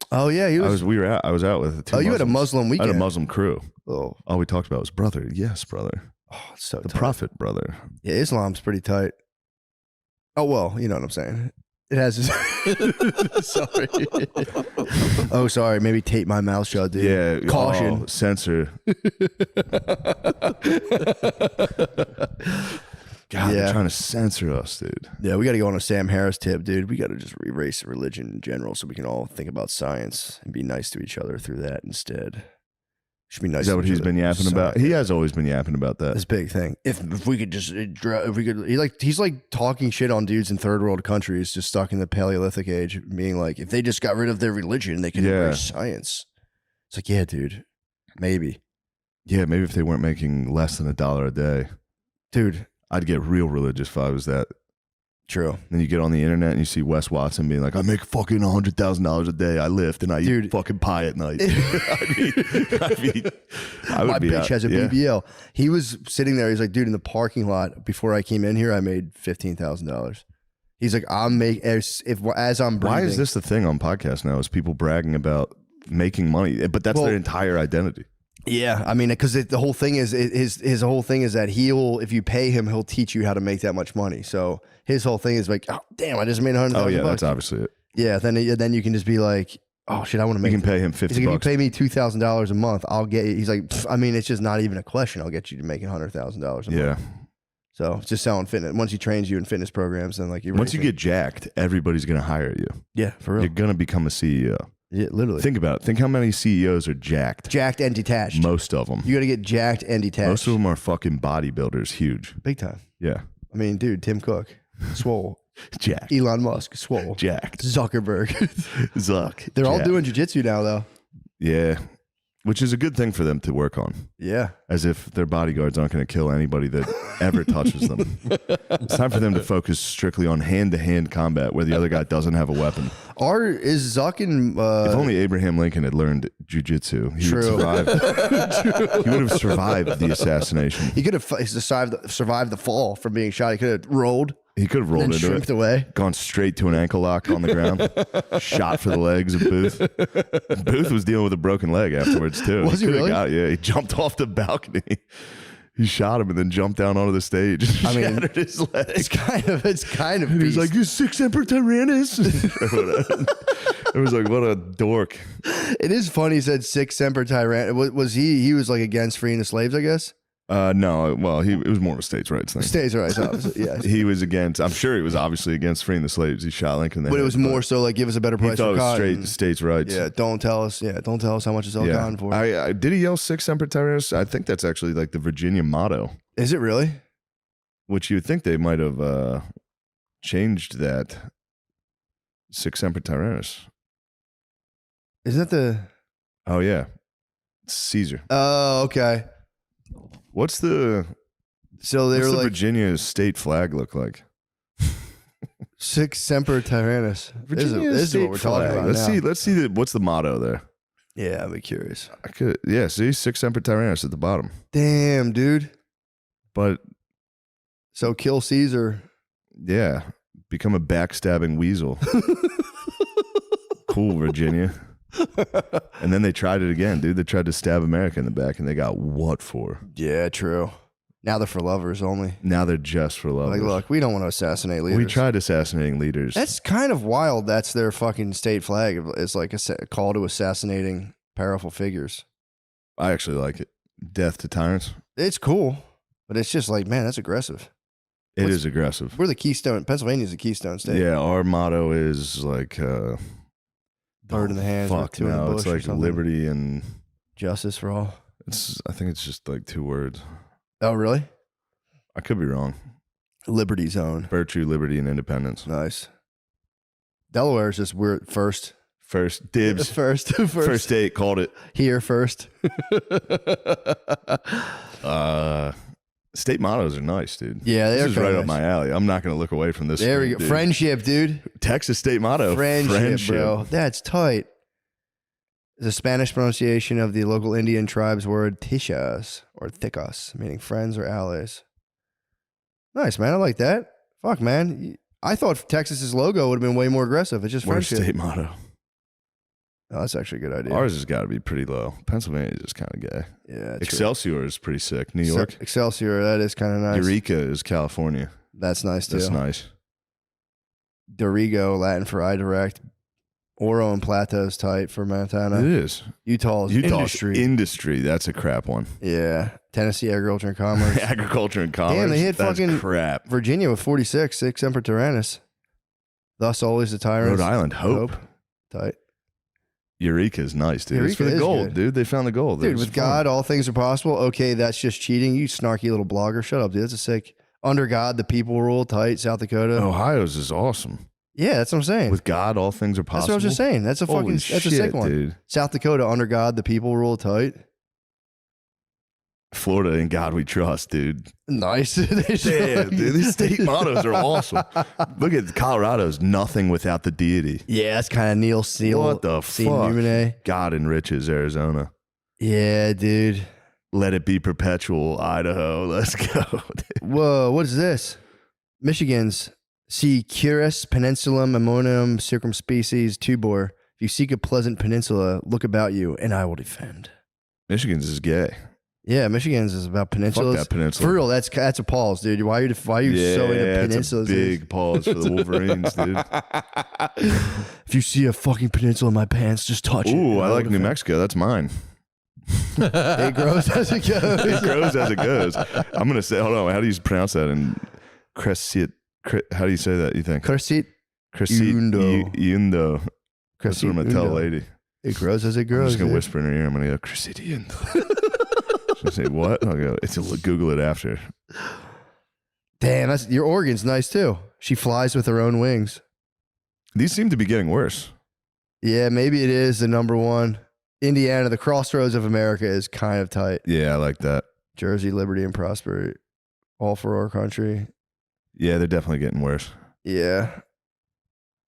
Oh, yeah, he was. I was out with two you had a Muslims. Muslim I weekend. had a Muslim crew. Oh, All we talked about was brother. Yes, brother. it's so The tight. prophet, brother. Yeah, Islam's pretty tight. Oh, well, you know what I'm saying. It has his... Sorry. Oh, sorry. Maybe tape my mouth shut, dude. Yeah. Caution. Censor. God, they're trying to censor us, dude. Yeah, we got to go on a Sam Harris tip, dude. We got to just erase religion in general so we can all think about science and be nice to each other through that instead. Should be nice. Is that to what each he's other. been yapping about? He has always been yapping about that. This big thing. If we could just, he's like talking shit on dudes in third world countries just stuck in the Paleolithic age, being like, if they just got rid of their religion, they could embrace science. It's like, yeah, dude, maybe. Yeah, maybe if they weren't making less than $1 a day, Dude, I'd get real religious if I was that. true. Then you get on the internet and you see Wes Watson being like, I make fucking $100,000 a day. I lift and I eat fucking pie at night. I would My be bitch out. has a Yeah. BBL. He was sitting there. He's like, dude, in the parking lot before I came in here, I made $15,000. He's like, as I'm breathing. Why is this the thing on podcasts now? Is people bragging about making money? But that's their entire identity. Yeah, I mean, because the whole thing is his whole thing is that if you pay him, he'll teach you how to make that much money. So his whole thing is like, oh damn, I just made $100,000. Oh yeah, that's obviously it. Yeah, then you can just be like, oh shit, I want to make. You can pay him $50. He's like, if you pay me $2,000 a month, I'll get. He's like, I mean, it's just not even a question. I'll get you to making $100,000 a month. Yeah. So it's just selling fitness. Once he trains you in fitness programs, then like once you get jacked, everybody's gonna hire you. Yeah, for real. You're gonna become a CEO. Yeah, literally. Think about it. Think how many CEOs are jacked. Jacked and detached. Most of them. You got to get jacked and detached. Most of them are fucking bodybuilders. Huge. Big time. Yeah. I mean, dude, Tim Cook, swole. Jacked. Elon Musk, swole. Jacked. Zuckerberg. Zuck. They're all jacked. doing jiu-jitsu now, though. Yeah. Which is a good thing for them to work on. Yeah. As if their bodyguards aren't going to kill anybody that ever touches them. It's time for them to focus strictly on hand-to-hand combat where the other guy doesn't have a weapon. Is Zuck and... If only Abraham Lincoln had learned jiu-jitsu, he would survive. He would have survived the assassination. He could have survived the fall from being shot. He could have rolled. He could have rolled and into shrimped it, away. gone straight to an ankle lock on the ground, shot for the legs of Booth. Booth was dealing with a broken leg afterwards too. Was he really? Yeah, he jumped off the balcony. He shot him and then jumped down onto the stage. And shattered his leg. It's kind of. And he's like, "You six Emperor Tyrannus." It was like, what a dork. It is funny. He said six Semper Tyrann. Was he? He was like against freeing the slaves, I guess. No, well, it was more of a states' rights thing. States' rights, obviously. Yes. He was against. I'm sure he was obviously against freeing the slaves. He shot Lincoln. But it was more so like give us a better He price thought for it was cotton. straight states' rights. Yeah, don't tell us how much to sell cotton for. I did he yell "Sic Semper Tyrannis"? I think that's actually like the Virginia motto, Is it really? which you would think they might have changed that. "Sic Semper Tyrannis." Isn't that the? Oh yeah, it's Caesar. Oh, okay. What's the So they what's were the like Virginia state flag look like? Sic Semper Tyrannis. This is what we're talking about Let's now. see what's the motto there. Yeah, I'd be curious. See "Sic Semper Tyrannis" at the bottom. Damn, dude. But So kill Caesar. yeah, become a backstabbing weasel. Cool, Virginia. And then they tried it again, dude. They tried to stab America in the back, and they got what for? Yeah, true. Now they're for lovers only. Now they're just for lovers. Like, look, we don't want to assassinate leaders. We tried assassinating leaders. That's kind of wild. That's their fucking state flag. It's like a call to assassinating powerful figures. I actually like it. Death to tyrants. It's cool, but it's just like, man, that's aggressive. It is aggressive. We're the Keystone. Pennsylvania's the Keystone State. Yeah, our motto is like Bird in the hands. Fuck two in the no, bush it's or like something. liberty and Justice for all. I think it's just like 2 words. Oh, really? I could be wrong. Liberty Zone. Virtue, liberty, and independence. Nice. Delaware is just we're first. First dibs. First. First state called it. Here first. State mottos are nice, dude. Yeah, this they're is kinda right up nice. my alley. I'm not going to look away from this. There we go. dude. Friendship, dude. Texas state motto. Friendship, bro. That's tight. It's a Spanish pronunciation of the local Indian tribe's word tichas or ticas, meaning friends or allies. Nice, man. I like that. Fuck, man. I thought Texas's logo would have been way more aggressive. It's just Worst friendship. state motto. Oh, that's actually a good idea. Ours has got to be pretty low. Pennsylvania is just kind of gay. Yeah, true. Excelsior is pretty sick. New York. Excelsior, that is kind of nice. Eureka is California. That's nice too. That's nice. Dorigo, Latin for I direct. Oro and Plateau is tight for Montana. It is. Utah's industry. Industry. That's a crap one. Yeah. Tennessee, agriculture and commerce. Agriculture and commerce. Damn, they hit That's fucking crap. Virginia with 46, Sic Semper Tyrannis. Thus always the tyrant. Rhode Island, hope. Tight. Eureka is nice, dude. It's Eureka for the is gold, good. dude. They found the gold. Dude, It was with fun. God, all things are possible. Okay, that's just cheating. You snarky little blogger. Shut up, dude. That's a sick. Under God, the people rule. Tight, South Dakota. Ohio's is awesome. Yeah, that's what I'm saying. With God, all things are possible. That's what I was just saying. That's a Holy fucking. That's a shit, sick one. dude. South Dakota, under God, the people rule. Tight. Florida, in God we trust, dude. Nice. Damn, dude. These state mottos are awesome. Look at Colorado's nothing without the deity. Yeah, that's kind of Neil Steele. What the fuck? Lumine. God enriches Arizona. Yeah, dude. Let it be perpetual, Idaho. Let's go. Whoa, what is this? Michigan's see Curus Peninsulum Ammonium Circumspecies Tubor. If you seek a pleasant peninsula, look about you, and I will defend. Michigan's is gay. Yeah, Michigan's is about peninsulas. Fuck that peninsula. For real, that's a pause, dude. Why are you so into It's a peninsulas? big pause for the Wolverines, dude. If you see a fucking peninsula in my pants, just touch it. Ooh, I will like New defend. Mexico. That's mine. It grows as it goes. It grows as it goes. I'm gonna say, hold on. How do you pronounce that? In Crescit. How do you say that? You think? Crescit. Crescit Undo. Undo. That's what I'm gonna tell a Undo. lady. It grows as it I'm grows. just gonna dude. whisper in her ear. I'm gonna go Crescit Undo. She'll say what? I'll go. Google it after. Damn, that's your organ's nice too. She flies with her own wings. These seem to be getting worse. Yeah, maybe it is the number one. Indiana, the crossroads of America, is kind of tight. Yeah, I like that. Jersey, liberty, and prosperity, all for our country. Yeah, they're definitely getting worse. Yeah,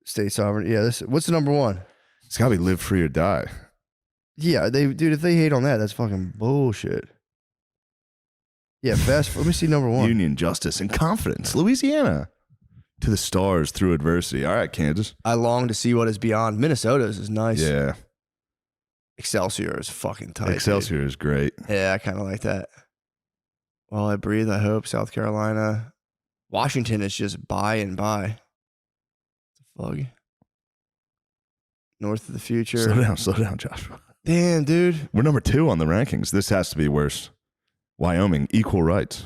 state sovereignty. Yeah, what's the number one? It's gotta be live free or die. Yeah, dude. If they hate on that, that's fucking bullshit. Yeah, fast. Let me see number one. Union, justice, and confidence. Louisiana. To the stars through adversity. All right, Kansas. I long to see what is beyond. Minnesota's is nice. Yeah. Excelsior is fucking tight. Excelsior is great. Dude. Yeah, I kind of like that. While I breathe, I hope. South Carolina. Washington is just by and by. What the fuck? North of the future. Slow down, Joshua. Damn, dude. We're number 2 on the rankings. This has to be worse. Wyoming, equal rights.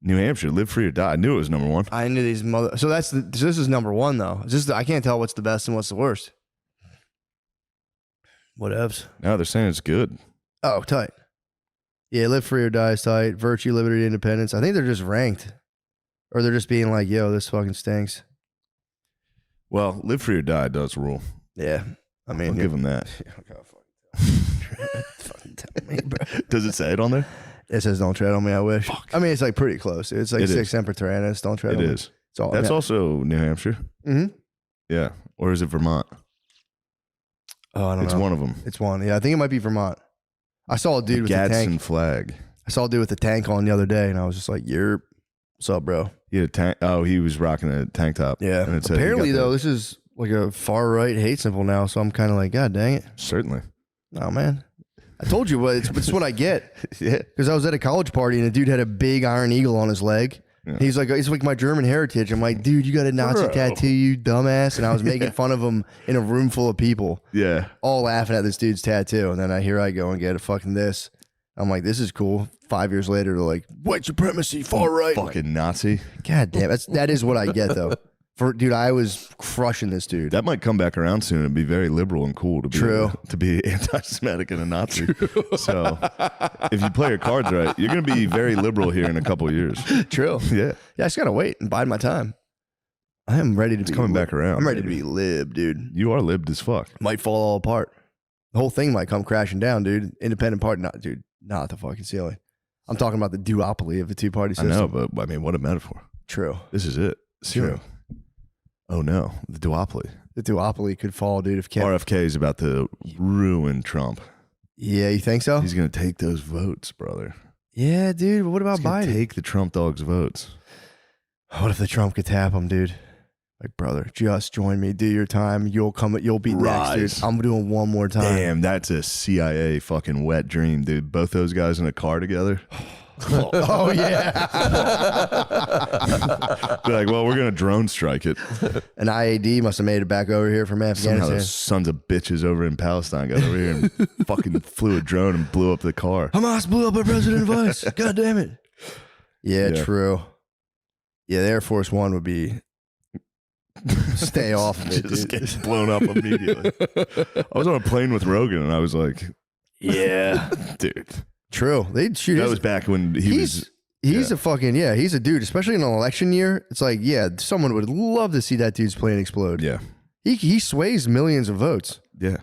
New Hampshire, live free or die. I knew it was number one. I knew these mother. So this is number one though. I can't tell what's the best and what's the worst. Whatevs. No, they're saying it's good. Oh, tight. Yeah, live free or die is tight. Virtue, liberty, independence. I think they're just ranked, or they're just being like, "Yo, this fucking stinks." Well, live free or die does rule. Yeah, I mean, I'll give them that. Fucking tell me, bro. Does it say it on there? It says, "Don't tread on me." I wish. Fuck. I mean, it's like pretty close. It's like It six is. Semper Tyrannis. Don't tread It on me. is. It's all. That's also New Hampshire. Mm-hmm. Yeah. Or is it Vermont? Oh, I don't It's know. one of them. It's one. Yeah, I think it might be Vermont. I saw a dude with a Gadsden tank. flag. I saw a dude with a tank on the other day, and I was just like, "Yerp, what's up, bro?" He had a tank. Oh, he was rocking a tank top. Yeah. And it said he Apparently, got though, the- this is like a far right hate symbol now. So I'm kind of like, God dang it. Certainly. Oh man, I told you, it's what I get. Yeah. Because I was at a college party and a dude had a big iron eagle on his leg. Yeah. He's like, it's like my German heritage. I'm like, dude, you got a Nazi tattoo, you dumbass. And I was making fun of him in a room full of people, Yeah. all laughing at this dude's tattoo. And then I go and get a fucking this. I'm like, this is cool. 5 years later, they're like, white supremacy, far right. I'm like, Fucking Nazi. God damn, that is what I get though. Dude, I was crushing this dude. That might come back around soon and be very liberal and cool to be True. to be anti-Semitic and a Nazi. So if you play your cards right, you're going to be very liberal here in a couple of years. True. Yeah. Yeah, I just gotta wait and bide my time. I am ready to be coming back around, I'm ready baby. to be lib, dude. You are libbed as fuck. Might fall all apart. The whole thing might come crashing down, dude. Independent party, not the fucking ceiling. I'm talking about the duopoly of the two-party I system. know, but I mean, what a metaphor. True. This is it. True. Oh no, the duopoly. The duopoly could fall, dude. If RFK is about to ruin Trump. Yeah, you think so? He's going to take those votes, brother. Yeah, dude. But what about He's gonna Biden? take the Trump dogs' votes. What if the Trump could tap him, dude? Like, brother, just join me. Do your time. You'll be next, Rise. dude. I'm doing one more time. Damn, that's a CIA fucking wet dream, dude. Both those guys in a car together. Oh yeah. They're like, well, we're gonna drone strike it. An IAD must have made it back over here from Somehow Afghanistan. those sons of bitches over in Palestine got over here and fucking flew a drone and blew up the car. Hamas blew up our president vice. God damn it. Yeah, Yeah. true. Yeah, the Air Force One would be stay off of it, Just dude. get blown up immediately. I was on a plane with Rogan and I was like, Yeah. dude, True. They'd shoot that his- was back when he's a fucking he's a dude, especially in an election year. It's like, yeah, someone would love to see that dude's plane explode. yeah, He sways millions of votes. yeah.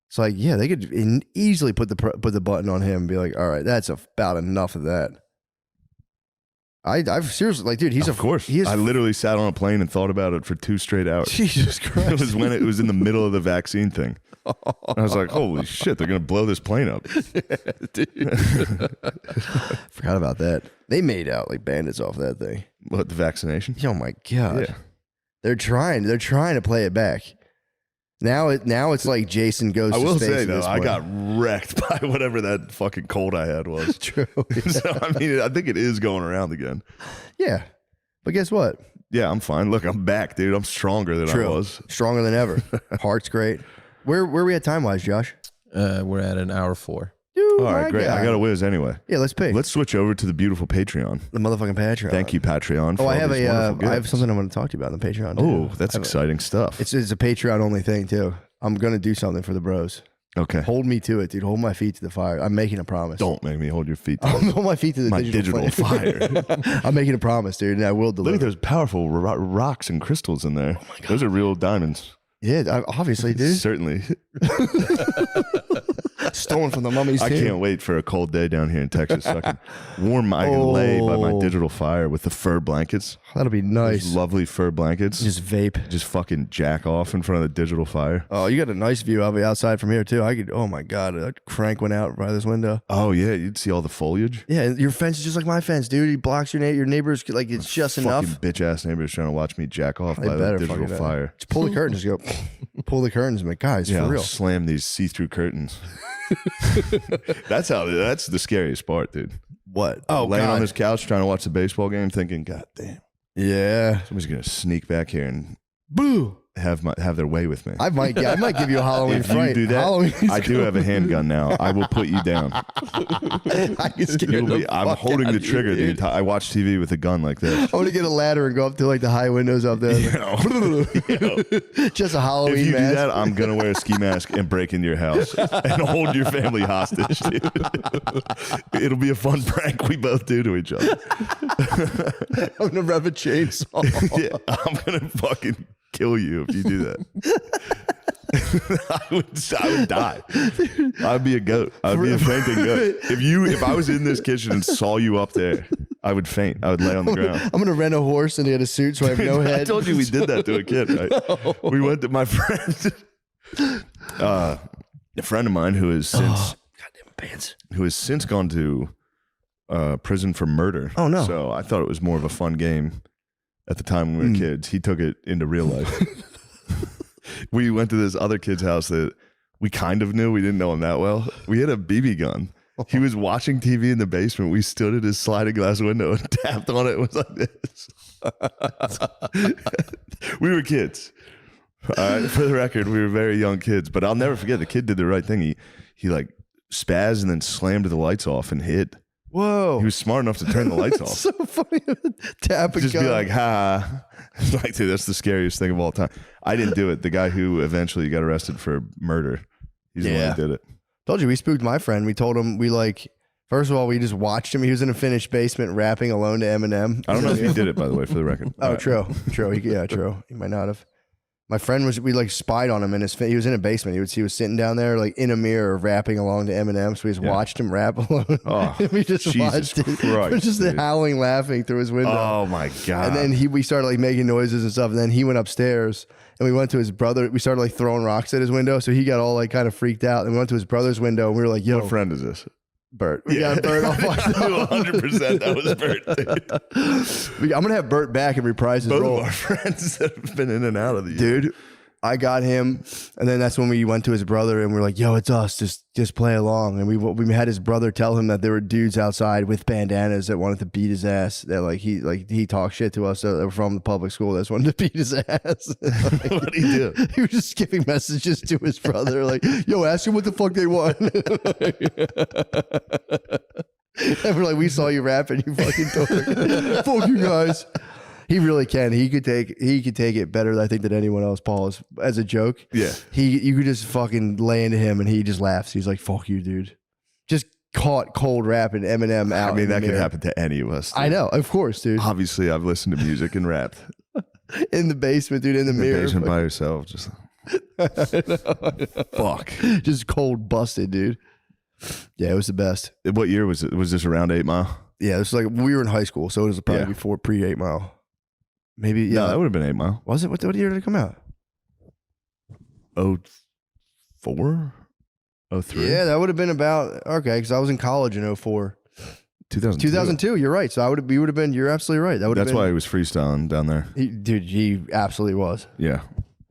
It's like, yeah, they could easily put the button on him and be like, all right, that's about enough of that. I've seriously, like, dude, Of course. I literally sat on a plane and thought about it for 2 straight hours. Jesus Christ. It was when it was in the middle of the vaccine thing. And I was like, holy shit, they're going to blow this plane up. Forgot about that. They made out like bandits off that thing. What, the vaccination? Oh my god. Yeah. They're trying to play it back. Now it's like Jason goes I to will space say, at though, this I point. got wrecked by whatever that fucking cold I had was. True. So, I mean, I think it is going around again. Yeah. But guess what? Yeah, I'm fine. Look, I'm back, dude. I'm stronger than I was. Stronger than ever. Heart's great. Where we at time wise, Josh? We're at an hour 4. Dude, All right, my great. God. I got a whiz anyway. Yeah, let's pick. Let's switch over to the beautiful Patreon. The motherfucking Patreon. Thank you, Patreon. For Oh, I all have these wonderful I have gifts. something I'm going to talk to you about on the Patreon. Oh, too. that's I have exciting stuff. It's a Patreon only thing too. I'm going to do something for the bros. Okay. Hold me to it, dude. Hold my feet to the fire. I'm making a promise. Don't make me hold your feet. I'll hold my feet to the My digital, digital fire. I'm making a promise, dude, and I will deliver. Look at those powerful rocks and crystals in there. Oh Those are real diamonds. Yeah, obviously, dude. Certainly. Stolen from the mummies. I too. can't wait for a cold day down here in Texas. So I can warm. I can lay by my digital fire with the fur blankets. That'll be nice. Those lovely fur blankets. Just vape. Just fucking jack off in front of the digital fire. Oh, you got a nice view of it outside from here too. I could. Oh my god, a crank went out by this window. Oh yeah, you'd see all the foliage. Yeah, your fence is just like my fence, dude. He blocks your neighbors. Like it's just enough. Fucking bitch ass neighbors trying to watch me jack off They by the better digital fucking fire. Just pull the curtains. Just go. Pull the curtains. I'm like, guys, Yeah, for I'll real. slam these see-through curtains. That's the scariest part, dude. What? Laying on this couch trying to watch the baseball game, thinking, God damn, Yeah. somebody's gonna sneak back here and Boo. have their way with me. I might give you a Halloween If fright. you do that, Halloween's I do have a handgun now. I will put you down. I'm holding the trigger the entire. I watch TV with a gun like this. I want to get a ladder and go up to like the high windows up there. Just a Halloween If you mask. do that, I'm gonna wear a ski mask and break into your house and hold your family hostage. Dude. It'll be a fun prank we both do to each other. I'm gonna rev a chainsaw. Yeah, I'm gonna fucking kill you if you do that. I would die. I'd be a goat. I'd be a fainting goat. If I was in this kitchen and saw you up there, I would faint. I would lay on the ground. I'm gonna rent a horse and get a suit so I have no head. I told you we did that to a kid, right? No. We went to my friend, a friend of mine who has since gone to prison for murder. Oh no! So I thought it was more of a fun game at the time when we were kids. He took it into real life. We went to this other kid's house that we kind of knew. We didn't know him that well. We had a BB gun. He was watching TV in the basement. We stood at his sliding glass window and tapped on it. It was like this. We were kids. For the record, we were very young kids. But I'll never forget, the kid did the right thing. He like spazzed and then slammed the lights off and hid. Whoa! He was smart enough to turn the lights off. So funny. Tap a Just gun. be like, ha. Like, dude, that's the scariest thing of all time. I didn't do it. The guy who eventually got arrested for murder, he's the one who did it. Told you, we spooked my friend. We told him, first of all, we just watched him. He was in a finished basement rapping alone to Eminem. I don't know if he did it, by the way, for the record. Oh, true. True. True. He might not have. My friend we like spied on him in he was in a basement. He was sitting down there like in a mirror rapping along to Eminem. So we just watched him rap alone. Oh, we just Jesus watched it. Christ, We're just dude. howling, laughing through his window. Oh my God. And then we started like making noises and stuff. And then he went upstairs and we went to his brother. We started like throwing rocks at his window. So he got all like kind of freaked out. And we went to his brother's window and we were like, yo, what friend is this? Bert. We got Bert all fucked I knew up. 100% that was Bert. Dude. I'm going to have Bert back and reprise his Both role. of our friends that have been in and out of the Dude, I got him, and then that's when we went to his brother, and we're like, "Yo, it's us. Just play along." And we had his brother tell him that there were dudes outside with bandanas that wanted to beat his ass. That he talked shit to us that were from the public school that just wanted to beat his ass. What did he do? He was just giving messages to his brother, like, "Yo, ask him what the fuck they want." And we're like, "We saw you rapping, you fucking dork. Fuck you guys." He really can. He could take it better, I think, than anyone else. Paul is as a joke. Yeah. You could just fucking lay into him and he just laughs. He's like, "Fuck you, dude." Just caught cold rapping Eminem out. I mean, in the that could mirror. happen to any of us. Dude. I know, of course, dude. Obviously, I've listened to music and rapped. In the basement, dude, in the mirror. Basement by yourself. Just fuck. Just cold busted, dude. Yeah, it was the best. What year was it? Was this around 8 Mile? Yeah, this was like we were in high school, so it was probably Yeah. before pre 8 Mile. Maybe, yeah. No, that would have been 8 Mile. Was it? What year did it come out? 04? 03? Yeah, that would have been about, okay, because I was in college in 04. 2002. 2002, you're right. So we would have been, you're absolutely right. That would have That's been. why he was freestyling down there. Dude, he absolutely was. Yeah.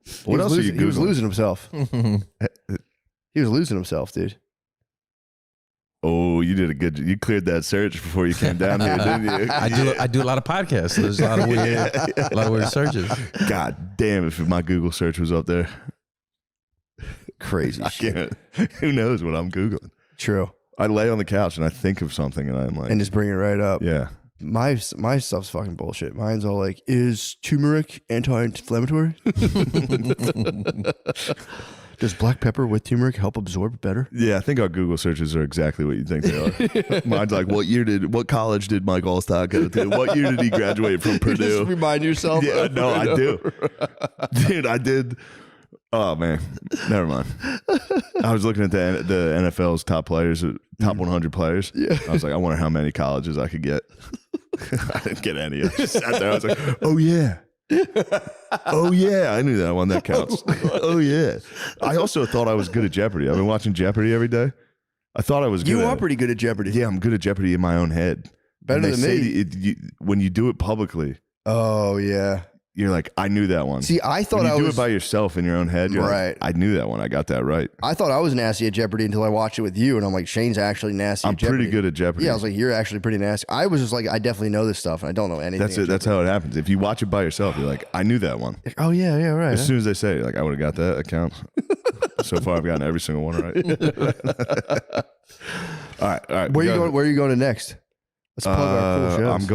He was else are you losing, He was Googling? losing himself. He was losing himself, dude. Oh, you cleared that search before you came down here, didn't you? I do a lot of podcasts. So there's a lot of weird searches. God damn, if my Google search was up there. Crazy I shit. can't. Who knows what I'm Googling? True. I lay on the couch and I think of something and I'm like, And just bring it right up. yeah. My stuff's fucking bullshit. Mine's all like, is turmeric anti-inflammatory? Does black pepper with turmeric help absorb better? Yeah, I think our Google searches are exactly what you think they are. Mine's like, what college did Mike Allstott go to? What year did he graduate from Purdue? Just remind yourself. Yeah, over no, and I do. over. Dude, I did. Oh, man. Never mind. I was looking at the NFL's top players, top 100 players. Yeah. I was like, I wonder how many colleges I could get. I didn't get any. I just sat there. I was like, oh, yeah. Oh, yeah. I knew that one. That counts. Oh, yeah. I also thought I was good at Jeopardy. I've been watching Jeopardy every day. I thought I was good You at are it. pretty good at Jeopardy. Yeah, I'm good at Jeopardy in my own head. Better And they than say me. when you do it publicly, Oh, yeah. you're like, I knew that one. See, I thought when you I do was it by yourself in your own head. You're right. Like, I knew that one. I got that right. I thought I was nasty at Jeopardy until I watched it with you, and I'm like, Shane's actually nasty. I'm at Jeopardy. pretty good at Jeopardy. Yeah, I was like, you're actually pretty nasty. I was just like, I definitely know this stuff, and I don't know anything. That's it. That's how it happens. If you watch it by yourself, you're like, I knew that one. Oh yeah, right. As soon as they say it, like, I would have got that. That counts. So far, I've gotten every single one right. All right. Where are you going to next? Let's plug our cool shows. I'm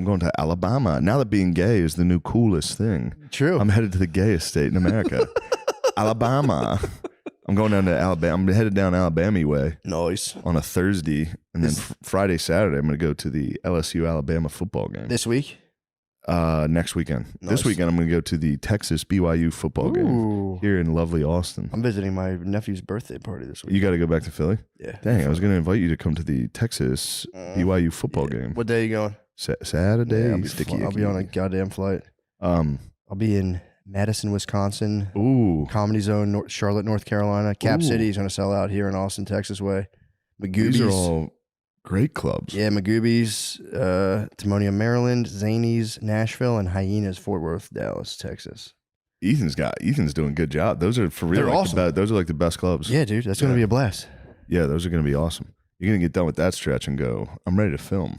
going to Alabama. Now that being gay is the new coolest thing. True. I'm headed to the gayest state in America. Alabama. I'm going down to Alabama. I'm headed down Alabama way. Nice. On a Thursday. And then Friday, Saturday, I'm going to go to the LSU Alabama football game. This week? Next weekend. Nice. This weekend, I'm going to go to the Texas BYU football game here in lovely Austin. I'm visiting my nephew's birthday party this week. You got to go back to Philly? Yeah. Dang, I was going to invite you to come to the Texas BYU football game. What day are you going? Saturday. Yeah, I'll be on a goddamn flight. I'll be in Madison, Wisconsin. Ooh. Comedy Zone, Charlotte, North Carolina. Cap City is going to sell out here in Austin, Texas way. Magoobies. These are all great clubs. Yeah, Magoobies, Timonium, Maryland, Zanies, Nashville, and Hyenas, Fort Worth, Dallas, Texas. Ethan's doing a good job. Those are for real. They're awesome. Those are like the best clubs. Yeah, dude, that's going to be a blast. Yeah, those are going to be awesome. You're going to get done with that stretch and go, I'm ready to film.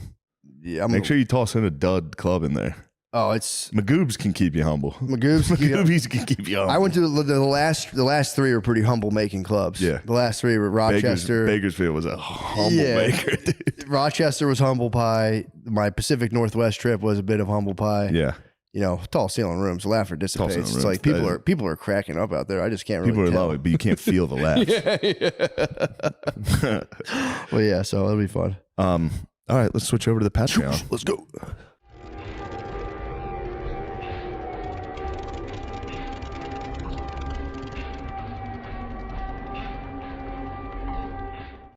Yeah, Make sure you toss in a dud club in there. Oh, it's Magoobs can keep you humble. Magoobies can keep you humble. I went to the last three were pretty humble making clubs. Yeah. The last three were Rochester. Bakersfield was a humble maker, dude. Rochester was humble pie. My Pacific Northwest trip was a bit of humble pie. Yeah. You know, tall ceiling rooms, laughter dissipates. It's like people are cracking up out there. I just can't really People are tell. loving it, but you can't feel the laugh. Well, yeah, so it'll be fun. All right, let's switch over to the Patreon. Let's go.